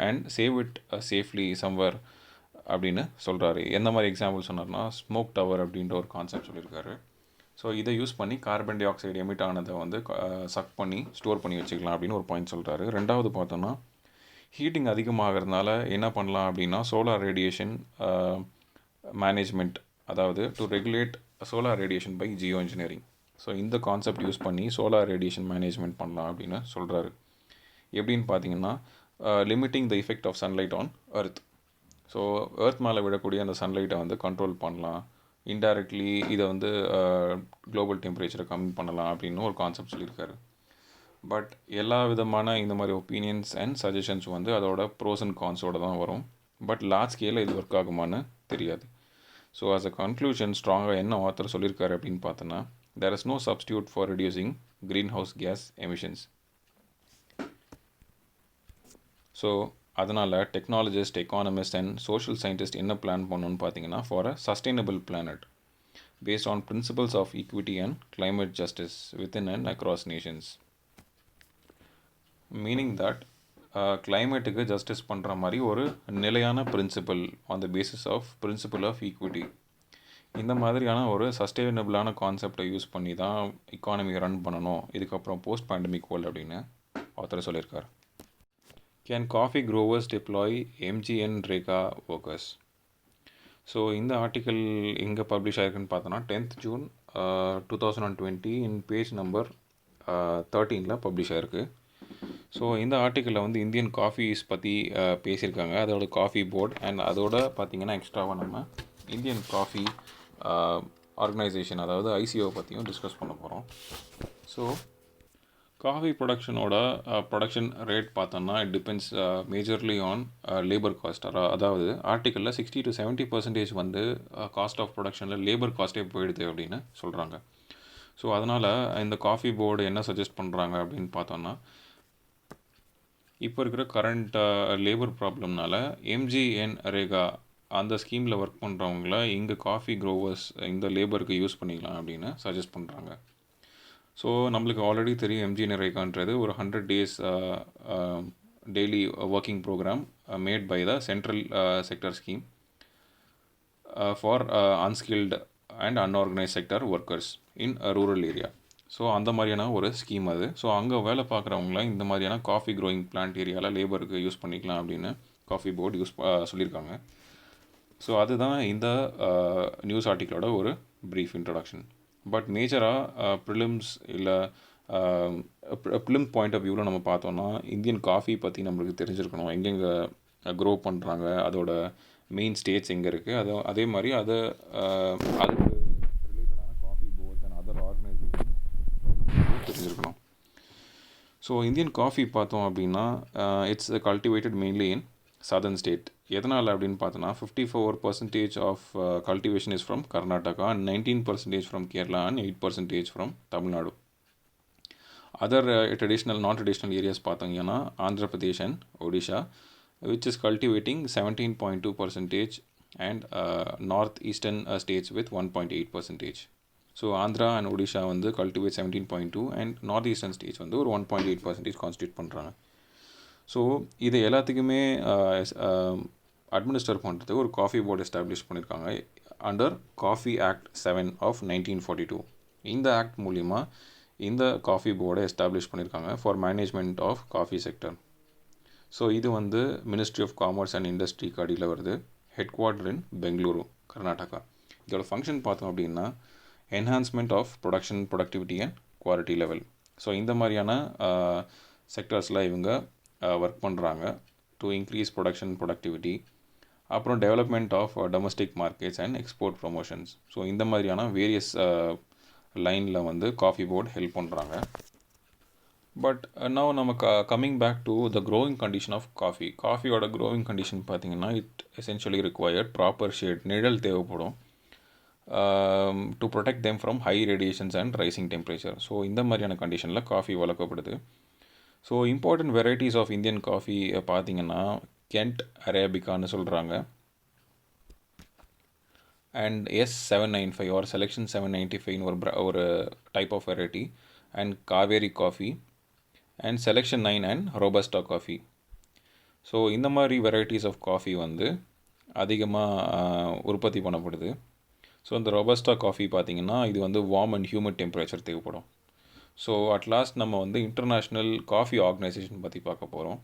and save it safely somewhere அப்படின்னு சொல்கிறாரு. எந்த மாதிரி எக்ஸாம்பிள் சொன்னார்னா ஸ்மோக் டவர் அப்படின்ற ஒரு கான்செப்ட் சொல்லியிருக்காரு. ஸோ இதை யூஸ் பண்ணி கார்பன் டை ஆக்சைடு எமிட் ஆனதை வந்து சக் பண்ணி ஸ்டோர் பண்ணி வச்சுக்கலாம் அப்படின்னு ஒரு பாயிண்ட் சொல்கிறாரு. ரெண்டாவது பார்த்தோன்னா ஹீட்டிங் அதிகமாகிறதுனால என்ன பண்ணலாம் அப்படின்னா சோலார் ரேடியேஷன் மேனேஜ்மெண்ட், அதாவது to regulate solar radiation by geoengineering. So இந்த கான்செப்ட் யூஸ் பண்ணி சோலார் ரேடியேஷன் மேனேஜ்மெண்ட் பண்ணலாம் அப்படின்னு சொல்கிறாரு. எப்படின்னு பார்த்தீங்கன்னா limiting the effect of sunlight on earth. So earth மேலே விடக்கூடிய அந்த சன்லைட்டை வந்து கண்ட்ரோல் பண்ணலாம், இன்டைரக்ட்லி இதை வந்து குளோபல் டெம்பரேச்சரை கம்மி பண்ணலாம் அப்படின்னு ஒரு கான்செப்ட் சொல்லியிருக்காரு. பட் எல்லா விதமான இந்த மாதிரி ஒப்பீனியன்ஸ் அண்ட் சஜஷன்ஸ் வந்து அதோட ப்ரோஸ் அண்ட் கான்ஸோடு தான் வரும். பட் லார்ஜ் ஸ்கேலில் இது ஒர்க் ஆகுமான்னு தெரியாது. ஸோ ஆஸ் அ கன்க்ளூஷன் ஸ்ட்ராங்காக என்ன ஆத்தர் சொல்லியிருக்காரு அப்படின்னு பார்த்தோன்னா, there is no substitute for reducing greenhouse gas emissions. So அதனால் technologist, economist and social scientist என்ன பிளான் பண்ணணுன்னு பார்த்தீங்கன்னா for a sustainable planet based on principles of equity and climate justice within and across nations. Meaning that கிளைமேட்டுக்கு justice பண்ணுற மாதிரி ஒரு நிலையான principle on the basis of principle of equity, இந்த மாதிரியான ஒரு சஸ்டைனபிளான கான்செப்டை யூஸ் பண்ணி தான் எக்கானமி ரன் பண்ணணும் இதுக்கப்புறம் போஸ்ட் பேண்டமிக் வேர்ல்டு அப்படின்னு ஆத்தர் சொல்லியிருக்கார். Can coffee growers deploy MGNREGA workers? So இந்த ஆர்டிக்கல் எங்கே பப்ளிஷ் ஆகிருக்குன்னு பார்த்தோன்னா 10th June 2020 in page number 13 publish ஆகிருக்கு. ஸோ இந்த ஆர்டிக்கலில் வந்து இந்தியன் காஃபீஸ் பற்றி பேசியிருக்காங்க, அதோட காஃபி போர்ட் அண்ட் அதோட பார்த்திங்கன்னா எக்ஸ்ட்ராவாக நம்ம இந்தியன் காஃபி ஆர்கனைசேஷன், அதாவது ICO பற்றியும் டிஸ்கஸ் பண்ண போகிறோம். ஸோ காஃபி ப்ரொடக்ஷனோட ப்ரொடக்ஷன் ரேட் பார்த்தோன்னா it depends majorly on labour cost. அதாவது ஆர்டிக்கலில் 60 to 70% வந்து காஸ்ட் ஆஃப் ப்ரொடக்ஷனில் லேபர் காஸ்ட்டே போயிடுது அப்படின்னு சொல்கிறாங்க. ஸோ அதனால் இந்த காஃபி போர்டு என்ன சஜஸ்ட் பண்ணுறாங்க அப்படின்னு பார்த்தோன்னா, இப்போ இருக்கிற கரண்ட் லேபர் ப்ராப்ளம்னால MGNREGA அந்த ஸ்கீமில் ஒர்க் பண்ணுறவங்கள இங்கே காஃபி க்ரோவர்ஸ் இந்த லேபருக்கு யூஸ் பண்ணிக்கலாம் அப்படின்னு சஜஸ்ட் பண்ணுறாங்க. ஸோ நம்மளுக்கு ஆல்ரெடி தெரியும் MGNREGAன்றது ஒரு 100 days daily working programme made by the central sector scheme for unskilled and unorganised sector workers in rural area. So அந்த மாதிரியான ஒரு ஸ்கீம் அது. ஸோ அங்கே வேலை பார்க்குறவங்கள இந்த மாதிரியான காஃபி க்ரோயிங் பிளான்ட் ஏரியாவில் லேபருக்கு யூஸ் பண்ணிக்கலாம் அப்படின்னு காஃபி போர்டு சொல்லியிருக்காங்க. ஸோ அதுதான் இந்த நியூஸ் ஆர்டிக்கிளோட ஒரு ப்ரீஃப் இன்ட்ரடக்ஷன். பட் மேஜராக ப்ரிலிம்ஸ் இல்லை ப்ரிலிம் பாயிண்ட் ஆஃப் வியூவில் நம்ம பார்த்தோன்னா இந்தியன் காஃபி பற்றி நம்மளுக்கு தெரிஞ்சிருக்கணும், எங்கெங்கே க்ரோ பண்ணுறாங்க, அதோட மெயின் ஸ்டேட்ஸ் எங்கே இருக்குது, அதே மாதிரி அதுக்கு ரிலேட்டடான coffee boards and other organisation தெரிஞ்சிருக்கணும். ஸோ இந்தியன் காஃபி பார்த்தோம் அப்படின்னா it's cultivated mainly in southern state. எதனால் அப்படின்னு பார்த்தோன்னா 54% of cultivation is from Karnataka and 19% from Kerala and 8% from Tamil Nadu. Other non traditional areas பார்த்தீங்கன்னா Andhra Pradesh and Odisha which is cultivating 17.2% and northeastern states with 1.8%. So Andhra and Odisha வந்து cultivate 17.2 and north eastern states வந்து ஒரு 1.8% constitute பண்ணுறாங்க. So இது எல்லாத்துக்குமே அட்மினிஸ்டர் பண்ணுறதுக்கு ஒரு காஃபி போர்டு எஸ்டாப்ளிஷ் பண்ணியிருக்காங்க அண்டர் காஃபி ஆக்ட் 7 ஆஃப் 1942. இந்த ஆக்ட் மூலிமா இந்த காஃபி போர்டை எஸ்டாப்ளிஷ் பண்ணியிருக்காங்க for management of coffee sector. So இது வந்து மினிஸ்ட்ரி ஆஃப் காமர்ஸ் அண்ட் இண்டஸ்ட்ரிக்கு அடியில் வருது, headquarter in Bengaluru, Karnataka. இதோட ஃபங்க்ஷன் பார்த்தோம் அப்படின்னா enhancement of productivity and quality level. So இந்த மாதிரியான செக்டர்ஸில் இவங்க ஒர்க் பண்ணுறாங்க டு இன்க்ரீஸ் ப்ரொடக்டிவிட்டி, அப்புறம் development of domestic markets and export promotions. So இந்த மாதிரியான வேரியஸ் லைனில் வந்து காஃபி போர்டு ஹெல்ப் பண்ணுறாங்க. பட் நவ் நம்ம coming back to the growing condition of காஃபியோட க்ரோவிங் கண்டிஷன் பார்த்திங்கன்னா it essentially required proper shade, நிழல் தேவைப்படும் to protect them from high radiations and rising temperature. So இந்த மாதிரியான கண்டிஷனில் காஃபி வளர்க்கப்படுது. So important varieties of Indian coffee பார்த்திங்கன்னா Kent அரேபிகான்னு சொல்கிறாங்க, அண்ட் S795 ஆர் செலெக்ஷன் 795 ஒரு type of variety, and Kaveri coffee, and selection 9 and robusta coffee. So இந்த மாதிரி varieties of coffee வந்து அதிகமாக உற்பத்தி பண்ணப்படுது. ஸோ இந்த ரோபஸ்டா காஃபி பார்த்திங்கன்னா இது வந்து வார்ம் அண்ட் ஹியூமிட் டெம்பரேச்சர் தேவைப்படும். ஸோ அட் லாஸ்ட் நம்ம வந்து இன்டர்நேஷ்னல் காஃபி ஆர்கனைசேஷன் பற்றி பார்க்க போகிறோம்.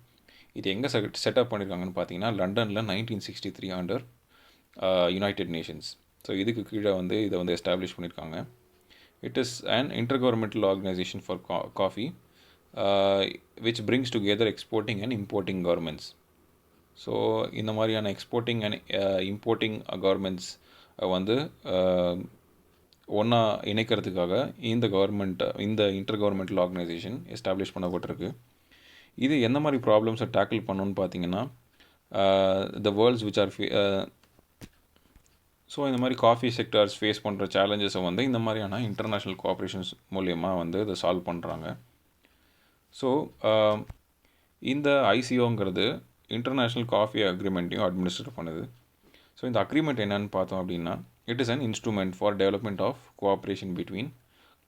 இது எங்கே செட்டப் பண்ணியிருக்காங்கன்னு பார்த்தீங்கன்னா லண்டனில் 1963 அண்டர் யுனைடெட் நேஷன்ஸ். ஸோ இதுக்கு கீழே வந்து இதை வந்து எஸ்டாப்ளிஷ் பண்ணியிருக்காங்க. It is an intergovernmental organisation for coffee which brings together exporting and importing governments. So இந்த மாதிரியான எக்ஸ்போர்ட்டிங் அண்ட் இம்போர்ட்டிங் கவர்மெண்ட்ஸ் வந்து ஒன்றா இணைக்கிறதுக்காக இந்த இன்டர் கவர்மெண்டல் ஆர்கனைசேஷன் எஸ்டாப்ளிஷ் பண்ணப்பட்டிருக்கு. இது எந்த மாதிரி ப்ராப்ளம்ஸை டேக்கிள் பண்ணணுன்னு பார்த்தீங்கன்னா the world's which are so இந்த மாதிரி காஃபி செக்டர்ஸ் ஃபேஸ் பண்ணுற சேலஞ்சஸை வந்து இந்த மாதிரியான இன்டர்நேஷ்னல் கோஆப்ரேஷன்ஸ் மூலியமாக வந்து இதை சால்வ் பண்ணுறாங்க. ஸோ இந்த ஐசிஓங்கிறது இன்டர்நேஷ்னல் காஃபி அக்ரிமெண்ட்டையும் அட்மினிஸ்டர் பண்ணுது. ஸோ இந்த அக்ரிமெண்ட் என்னன்னு பார்த்தோம் அப்படின்னா it is an instrument for development of cooperation between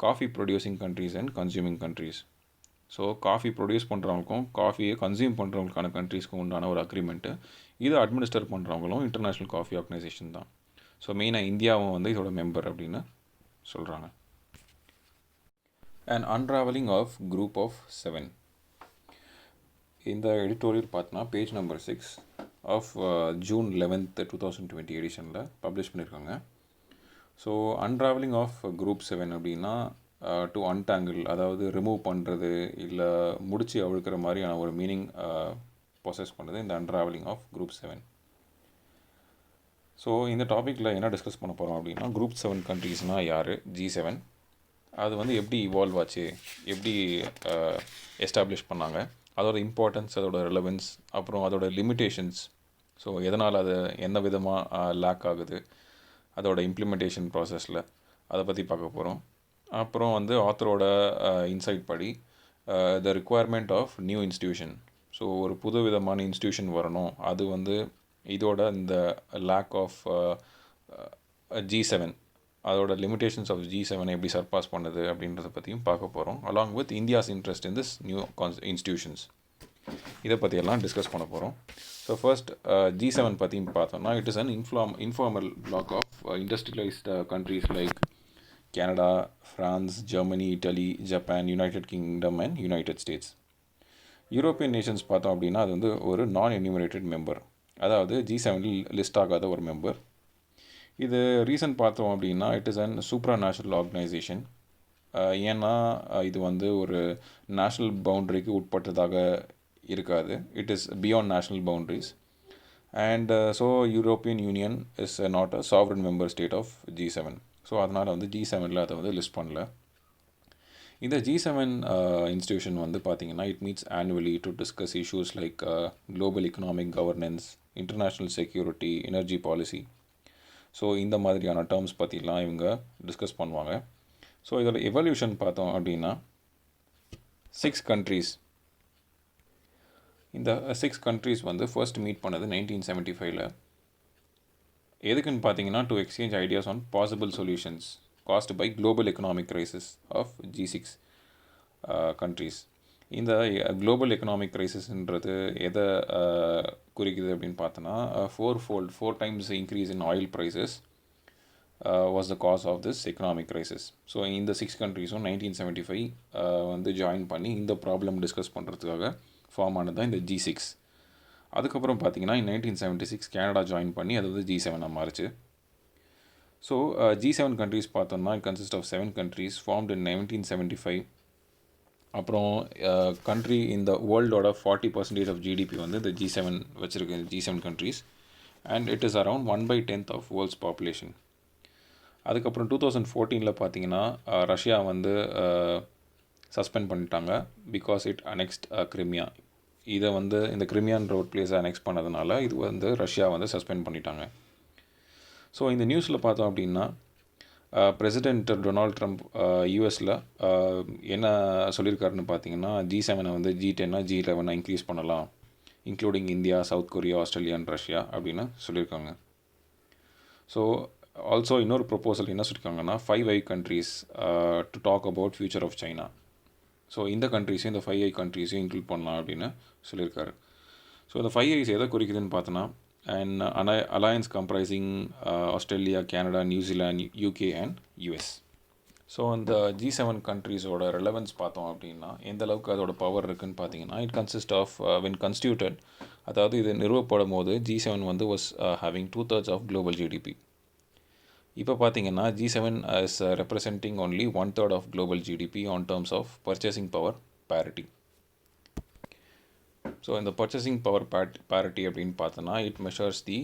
coffee producing countries and consuming countries. So coffee produce பண்ணுறவங்களுக்கும் காஃபியை கன்சியூம் பண்ணுறவங்களுக்கான கண்ட்ரீஸ்க்கும் உண்டான ஒரு அக்ரிமெண்ட்டு. இதை அட்மினிஸ்டர் பண்ணுறவங்களும் இன்டர்நேஷ்னல் காஃபி ஆர்கனைசேஷன் தான். ஸோ மெயினாக இந்தியாவும் வந்து இதோட மெம்பர் அப்படின்னு சொல்கிறாங்க. And unravelling of group of 7. இந்த எடிட்டோரியல் பார்த்தோன்னா page number 6 of June 11th 2020 எடிஷனில் பப்ளிஷ் பண்ணியிருக்காங்க. ஸோ அன்ராவலிங் ஆஃப் குரூப் 7 அப்படின்னா டு அன்டாங்கிள், அதாவது ரிமூவ் பண்ணுறது இல்லை முடிச்சு அவிழ்க்கிற மாதிரியான ஒரு மீனிங் ப்ரொசஸ் பண்ணுறது இந்த அன்ராவலிங் ஆஃப் குரூப் 7. ஸோ இந்த டாப்பிக்கில் என்ன டிஸ்கஸ் பண்ண போகிறோம் அப்படின்னா குரூப் 7 கண்ட்ரீஸ்னால் யார், G7, அது வந்து எப்படி இவால்வ் ஆச்சு, எப்படி எஸ்டாப்ளிஷ் பண்ணாங்க, அதோட இம்பார்ட்டன்ஸ், அதோட ரெலவென்ஸ், அப்புறம் அதோட லிமிட்டேஷன்ஸ், ஸோ எதனால் அது என்ன விதமாக லேக் ஆகுது, அதோட இம்ப்ளிமெண்டேஷன் ப்ராசஸில் அதை பற்றி பார்க்க போகிறோம். அப்புறம் வந்து ஆத்தரோட இன்சைட் படி the requirement of new institution. So ஒரு புது விதமான இன்ஸ்டியூஷன் வரணும், அது வந்து இதோட இந்த லேக் ஆஃப் G7, அதோட லிமிட்டேஷன்ஸ் ஆஃப் G7 எப்படி சர்பாஸ் பண்ணுது அப்படின்றத பற்றியும் பார்க்க போகிறோம். Along with India's interest in this new institutions, இதை பற்றியெல்லாம் டிஸ்கஸ் பண்ண போகிறோம். ஸோ ஃபர்ஸ்ட் G7 பற்றி பார்த்தோம்னா it is an informal bloc of industrialised countries like Canada, France, Germany, Italy, Japan, United Kingdom and United States. European Nations பார்த்தோம் அப்படின்னா அது வந்து ஒரு நான் என்யூமரேட்டட் மெம்பர், அதாவது G7 லிஸ்ட் ஆகாத ஒரு மெம்பர். இது ரீசன் பார்த்தோம் அப்படின்னா it is an supra national organisation. ஏன்னா இது வந்து ஒரு நேஷ்னல் பவுண்ட்ரிக்கு உட்பட்டதாக இருக்காது, it is beyond national boundaries. And so European Union is not a sovereign member state of G7. So அதனால் வந்து G7 அதை வந்து லிஸ்ட் பண்ணல. இந்த G7 இன்ஸ்டியூஷன் வந்து பார்த்திங்கன்னா it meets annually to discuss issues like global economic governance, international security, energy policy. So இந்த மாதிரியான டேர்ம்ஸ் பற்றிலாம் இவங்க டிஸ்கஸ் பண்ணுவாங்க. ஸோ இதோட எவல்யூஷன் பார்த்தோம் அப்படின்னா 6 கண்ட்ரீஸ், இந்த 6 கண்ட்ரீஸ் வந்து ஃபர்ஸ்ட் மீட் பண்ணது 1975. எதுக்குன்னு பார்த்தீங்கன்னா to exchange ideas on possible solutions caused by global economic crisis of G6 countries. இந்த குளோபல் எக்கனாமிக் கிரைசிஸ்ன்றது எதை குறிக்குது அப்படின்னு பார்த்தோன்னா four times increase in oil prices was the cause of this economic crisis. So இந்த 6 கண்ட்ரீஸும் 1975 வந்து ஜாயின் பண்ணி இந்த ப்ராப்ளம் டிஸ்கஸ் பண்ணுறதுக்காக ஃபார்ம் ஆனது தான் இந்த G6. அதுக்கப்புறம் பார்த்தீங்கன்னா 1976 கனடா ஜாயின் பண்ணி அது வந்து G7 மாறுச்சு. ஸோ G7 கண்ட்ரீஸ் பார்த்தோம்னா it consist of 7 countries formed in 1975. அப்புறம் கண்ட்ரி இந்த வேர்ல்டோட 40% ஆஃப் ஜிடிபி வந்து இந்த G7 வச்சுருக்கு. G7 countries and it is around 1/10 of world's population. அதுக்கப்புறம் 2014 பார்த்தீங்கன்னா ரஷ்யா வந்து சஸ்பெண்ட் பண்ணிட்டாங்க பிகாஸ் இட் அனெக்ஸ்ட் கிரிமியா. இதை வந்து இந்த கிரிமியான்ற ஒரு பிளேஸை அனெக்ஸ் பண்ணதுனால இது வந்து ரஷ்யா வந்து சஸ்பெண்ட் பண்ணிட்டாங்க. ஸோ இந்த நியூஸில் பார்த்தோம் அப்படின்னா பிரசிடெண்ட் டொனால்ட் ட்ரம்ப் யூஎஸில் என்ன சொல்லியிருக்காருன்னு பார்த்தீங்கன்னா G7 வந்து G10 G11 இன்க்ரீஸ் பண்ணலாம், including India, South Korea, Australia and Russia அப்படின்னு சொல்லியிருக்காங்க. ஸோ ஆல்சோ இன்னொரு ப்ரொப்போசல் என்ன சொல்லியிருக்காங்கன்னா 5 countries to talk about future of China. So இந்த கண்ட்ரீஸையும் இந்த 5 கண்ட்ரீஸையும் இன்க்ளூட் பண்ணலாம் அப்படின்னு சொல்லியிருக்காரு. ஸோ இந்த 5 ஐஸ் எதை குறிக்குதுன்னு பார்த்தோன்னா and alliance comprising Australia, Canada, New Zealand, UK and US. So இந்த G7 கண்ட்ரீஸோட ரெலவன்ஸ் பார்த்தோம் அப்படின்னா எந்த அளவுக்கு அதோட பவர் இருக்குதுன்னு பார்த்தீங்கன்னா it consist of when constituted, அதாவது இது நிறுவப்படும் போது G7 வந்து was having 2/3 of global GDP. இப்போ பார்த்தீங்கன்னா G7 is representing only 1/3 of global GDP on terms of purchasing power parity. ஸோ இந்த purchasing power parity அப்படின்னு பார்த்தோன்னா it measures the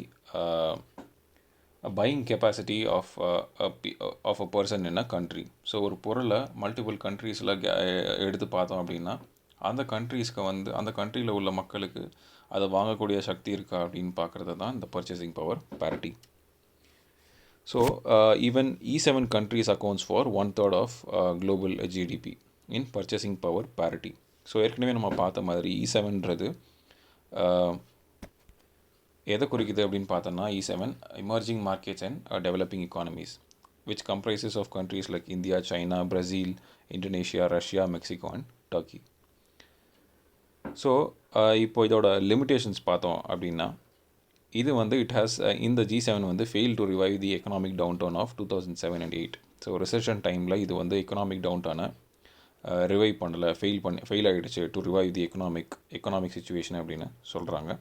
buying capacity of a person in a country. So ஒரு பொருளை multiple கண்ட்ரீஸில் எடுத்து பார்த்தோம் அப்படின்னா அந்த கண்ட்ரீஸ்க்கு வந்து அந்த கண்ட்ரியில் உள்ள மக்களுக்கு அதை வாங்கக்கூடிய சக்தி இருக்கா அப்படின்னு பார்க்குறது தான் இந்த purchasing power parity. So even E7 countries accounts for 1/3 of global GDP in purchasing power parity. So ஏற்கனவே நம்ம பார்த்த மாதிரி E7ன்றது எதை குறிக்குது அப்படின்னு பார்த்தோன்னா E7 emerging markets and developing economies which comprises of countries like India, China, Brazil, Indonesia, Russia, Mexico and Turkey. So இப்போ இதோட லிமிட்டேஷன்ஸ் பார்த்தோம் அப்படின்னா இது வந்து இட் ஹாஸ் இந்த G7 வந்து fail to revive the economic downturn of 2007 and 2008. ஸோ recession டைமில் இது வந்து எக்கனாமிக் டவுன் டவுனை ரிவைவ் பண்ணலை, ஃபெயில் ஆகிடுச்சு to revive the economic situation அப்படின்னு சொல்கிறாங்க.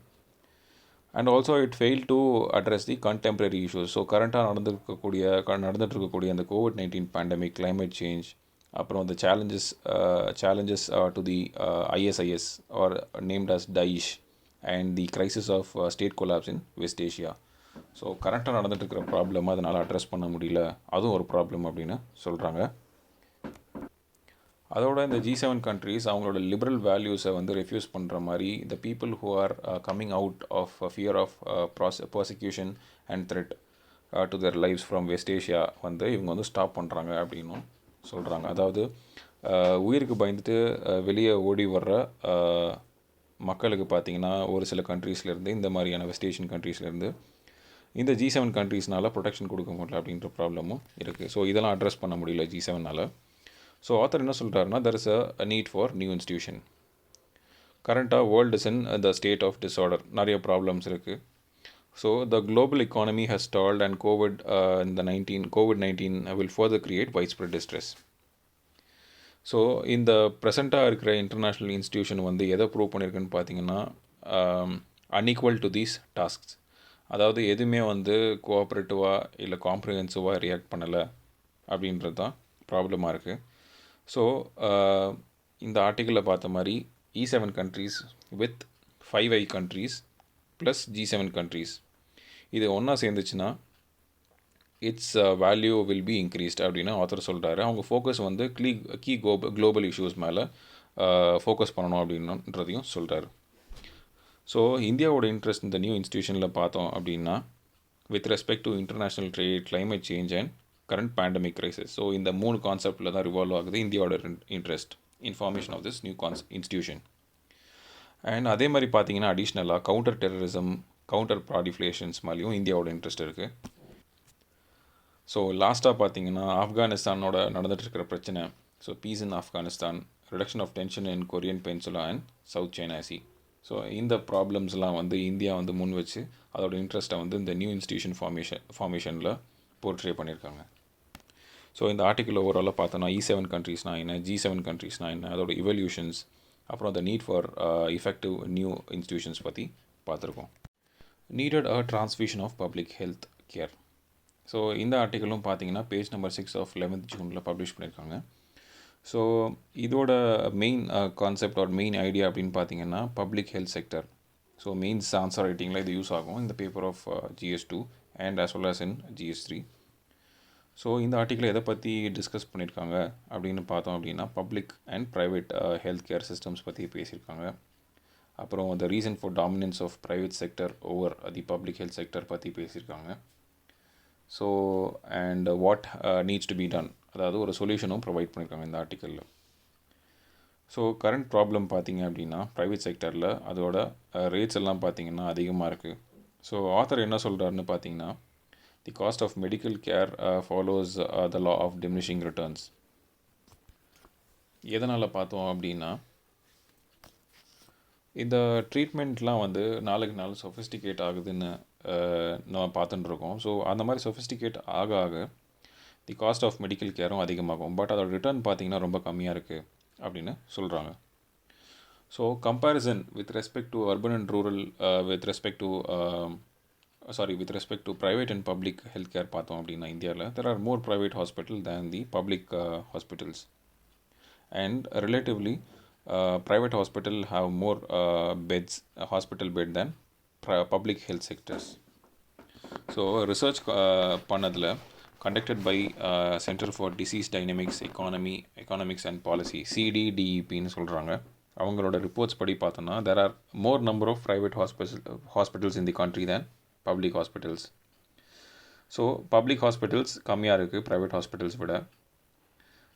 And also it fail to address the contemporary issues. So கரண்ட்டாக நடந்துகிட்ருக்கக்கூடிய அந்த COVID-19 பேண்டமிக், கிளைமேட் சேஞ்ச், அப்புறம் அந்த challenges to the ISIS or named as Daesh and the crisis of state collapse in West Asia. So கரண்ட்டாக நடந்துட்டு இருக்கிற problem அதனால் address பண்ண முடியல, அதுவும் ஒரு ப்ராப்ளம் அப்படின்னு சொல்கிறாங்க. அதோட இந்த G7 கண்ட்ரீஸ் அவங்களோட லிபரல் வேல்யூஸை வந்து ரெஃப்யூஸ் பண்ணுற மாதிரி இந்த people who are coming out of fear of prosecution and threat to their lifes from West Asia வந்து இவங்க வந்து ஸ்டாப் பண்ணுறாங்க அப்படின்னும் சொல்கிறாங்க. அதாவது உயிருக்கு பயந்துட்டு வெளியே ஓடி வர்ற மக்களுக்கு பார்த்திங்கன்னா ஒரு சில கண்ட்ரீஸ்லேருந்து, இந்த மாதிரியான வெஸ்ட் ஏஷியன் கண்ட்ரீஸ்லேருந்து இந்த G7 கண்ட்ரீஸ்னால் ப்ரொடெக்ஷன் கொடுக்க முடியல அப்படின்ற ப்ராப்ளமும் இருக்குது. ஸோ இதெல்லாம் அட்ரஸ் பண்ண முடியல G7னால். ஸோ ஆத்தர் என்ன சொல்கிறாருன்னா there is a need for new institution. கரண்ட்டாக world is in the state of disorder, நிறைய ப்ராப்ளம்ஸ் இருக்குது. So the global economy has stalled and COVID-19 will further create widespread distress. So இந்த ப்ரெசண்ட்டாக இருக்கிற international institution வந்து எதை prove பண்ணியிருக்குன்னு பார்த்தீங்கன்னா unequal to these tasks. அதாவது எதுவுமே வந்து கோஆப்ரேட்டிவாக இல்லை காம்ப்ரிஹென்சிவாக ரியாக்ட் பண்ணலை அப்படின்றது தான் ப்ராப்ளமாக இருக்குது. ஸோ இந்த ஆர்டிக்கிளில் பார்த்த மாதிரி E7 countries with 5 countries plus G7 countries இது ஒன்றா சேர்ந்துச்சுன்னா it's value will be increased அப்படின்னு ஆத்தர் சொல்கிறாரு. அவங்க ஃபோக்கஸ் வந்து கீ குளோபல் இஷ்யூஸ் மேலே ஃபோக்கஸ் பண்ணணும் அப்படின்றதையும் சொல்கிறாரு. ஸோ இந்தியாவோட இன்ட்ரெஸ்ட் இந்த நியூ இன்ஸ்டிடியூஷனில் பார்த்தோம் அப்படின்னா with respect to international trade, climate change and current pandemic crisis. So இந்த 3 கான்செப்டில் தான் ரிவால்வ் ஆகுது இந்தியாவோட interest information of this new institution. And அதே மாதிரி பார்த்தீங்கன்னா அடிஷ்னலாக கவுண்டர் டெரரிசம், கவுண்டர் ப்ராடிஃப்ளேஷன்ஸ் மேலேயும் இந்தியாவோட இன்ட்ரெஸ்ட் இருக்குது. ஸோ லாஸ்ட்டாக பார்த்தீங்கன்னா ஆப்கானிஸ்தானோட நடந்துட்டு இருக்கிற பிரச்சனை, so peace in Afghanistan, reduction of tension in Korean peninsula and south China sea. So இந்த ப்ராப்ளம்ஸ்லாம் வந்து இந்தியா வந்து முன் வச்சு அதோட இன்ட்ரெஸ்ட்டை வந்து இந்த நியூ இன்ஸ்டியூஷன் ஃபார்மேஷனில் போர்ட்ரே பண்ணியிருக்காங்க. ஸோ இந்த ஆர்டிக்கிள் ஓவராலாக பார்த்தோன்னா E7 கண்ட்ரீஸ்னால் என்ன, G7 கண்ட்ரீஸ்னால் என்ன, அதோட இவல்யூஷன்ஸ், அப்புறம் the need for effective new institutions பற்றி பார்த்துருக்கோம். Needed a transfusion of public health care. So இந்த ஆர்டிக்கிளும் பார்த்தீங்கன்னா page number 6 of 11th June publish பண்ணியிருக்காங்க. ஸோ இதோட மெயின் கான்செப்ட் ஒரு மெயின் ஐடியா அப்படின்னு பார்த்தீங்கன்னா public health sector. So mains answer ரைட்டிங்கில் இது யூஸ் ஆகும் இந்த paper of GS2 and as well as in GS3. So இந்த ஆர்டிக்கிள் எதை பற்றி டிஸ்கஸ் பண்ணியிருக்காங்க அப்படின்னு பார்த்தோம் அப்படின்னா public and private health care systems பற்றி பேசியிருக்காங்க. அப்புறம் the reason for dominance of private sector over the public health sector பற்றி பேசியிருக்காங்க. So and what needs to be done, அதாவது ஒரு சொல்யூஷனும் ப்ரொவைட் பண்ணியிருக்காங்க இந்த ஆர்டிக்கலில். ஸோ கரண்ட் ப்ராப்ளம் பார்த்தீங்க அப்படின்னா ப்ரைவேட் செக்டரில் அதோட ரேட்ஸ் எல்லாம் பார்த்தீங்கன்னா அதிகமாக இருக்குது. ஸோ ஆத்தர் என்ன சொல்கிறாருன்னு பார்த்தீங்கன்னா the cost of medical care follows the law of diminishing returns. எதனால் பார்த்தோம் அப்படின்னா இந்த ட்ரீட்மெண்ட்லாம் வந்து நாளுக்கு நாள் சொஃபிஸ்டிகேட் ஆகுதுன்னு நம்ம பார்த்துட்டு இருக்கோம். ஸோ அந்த மாதிரி சொஃபிஸ்டிகேட் ஆக ஆக தி காஸ்ட் ஆஃப் மெடிக்கல் கேரும் அதிகமாகும். பட் அதோட ரிட்டர்ன் பார்த்திங்கன்னா ரொம்ப கம்மியாக இருக்குது அப்படின்னு சொல்கிறாங்க. So comparison with respect to urban and rural with respect to private and public health care பார்த்தோம் அப்படின்னா இந்தியாவில் there are more private hospital than the public hospitals and relatively private hospital have more hospital bed than public health sectors. So research பண்ணதில் conducted by Center for Disease Dynamics, Economics and Policy, CDDEPன்னு சொல்கிறாங்க. அவங்களோட reports படி பார்த்தோன்னா there are more number of private hospitals in the country than public hospitals. So public hospitals கம்மியாக இருக்குது private hospitals விட.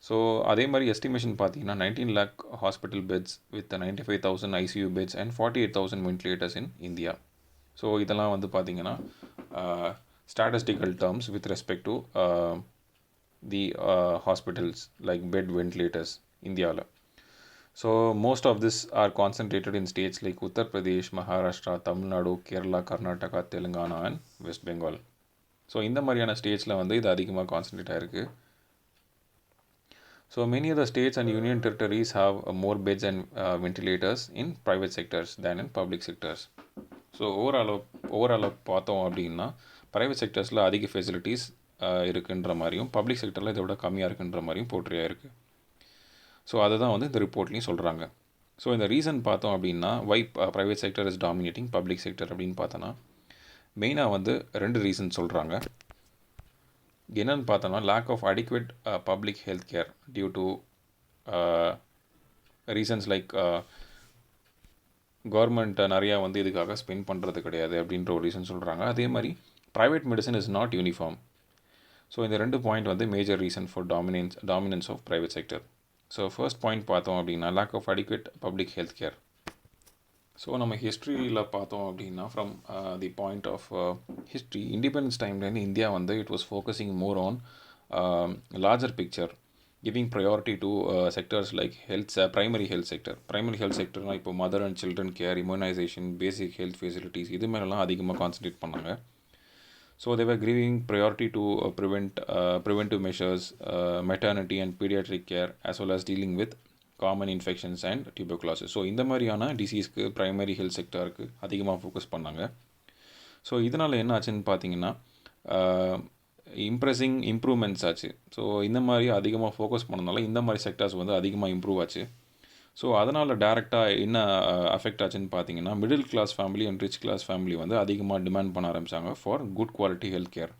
So அதே மாதிரி எஸ்டிமேஷன் பார்த்தீங்கன்னா 19 lakh hospital beds with 95,000 ICU beds and 48,000 ventilators in India. So இதெல்லாம் வந்து பார்த்தீங்கன்னா statistical terms with respect to the hospitals like bed ventilators இந்தியாவில். So most of this are concentrated in states like Uttar Pradesh, Maharashtra, Tamil Nadu, Kerala, Karnataka, Telangana and West Bengal. So இந்த மாதிரியான ஸ்டேட்ஸில் வந்து இது அதிகமாக concentrate ஆகிருக்கு. So many of the states and union territories have more beds and ventilators in private sectors than in public sectors. So overall பார்த்தோம் அப்படின்னா private செக்டர்ஸில் அதிக facilities இருக்குன்ற மாதிரியும் பப்ளிக் செக்டரில் இதை விட கம்மியாக இருக்குன்ற மாதிரியும் போர்ட்ரே இருக்குது. ஸோ அதை தான் வந்து இந்த ரிப்போர்ட்லேயும் சொல்கிறாங்க. ஸோ இந்த ரீசன் பார்த்தோம் அப்படின்னா why private sector is dominating public sector அப்படின்னு பார்த்தோன்னா மெயினாக வந்து 2 ரீசன் சொல்கிறாங்க. என்னன்னு பார்த்தோன்னா lack of adequate public health care due to reasons like government நிறையா வந்து இதுக்காக ஸ்பெண்ட் பண்ணுறது கிடையாது அப்படின்ற ஒரு ரீசன் சொல்கிறாங்க. அதே மாதிரி private medicine is not uniform. So இந்த 2 பாயிண்ட் வந்து major reason for dominance of private sector. So first point பார்த்தோம் அப்படின்னா lack of adequate public health care. So நம்ம ஹிஸ்ட்ரியில் பார்த்தோம் அப்படின்னா from the point of history independence டைம்லேருந்து இந்தியா வந்து it was focusing more on larger picture, giving priority to sectors like primary health sector. Primary health செக்டர்னால் இப்போ mother and children care, immunisation, basic health facilities இது மேலெலாம் அதிகமாக concentrate பண்ணாங்க. So they were giving priority to preventive measures, maternity and pediatric care as well as dealing with common infections and tuberculosis. So இந்த மாதிரியான டிசீஸ்க்கு primary health செக்டருக்கு அதிகமாக focus பண்ணாங்க. So இதனால் என்ன ஆச்சுன்னு பார்த்தீங்கன்னா இம்ப்ரூவ்மெண்ட்ஸ் ஆச்சு. ஸோ இந்த மாதிரி அதிகமாக ஃபோக்கஸ் பண்ணனால இந்த மாதிரி செக்டர்ஸ் வந்து அதிகமாக இம்ப்ரூவ் ஆச்சு. ஸோ அதனால் டேரெக்டாக என்ன அஃபெக்ட் ஆச்சுன்னு பார்த்தீங்கன்னா middle class family and rich class family வந்து அதிகமாக டிமாண்ட் பண்ண ஆரம்பித்தாங்க for good quality health care.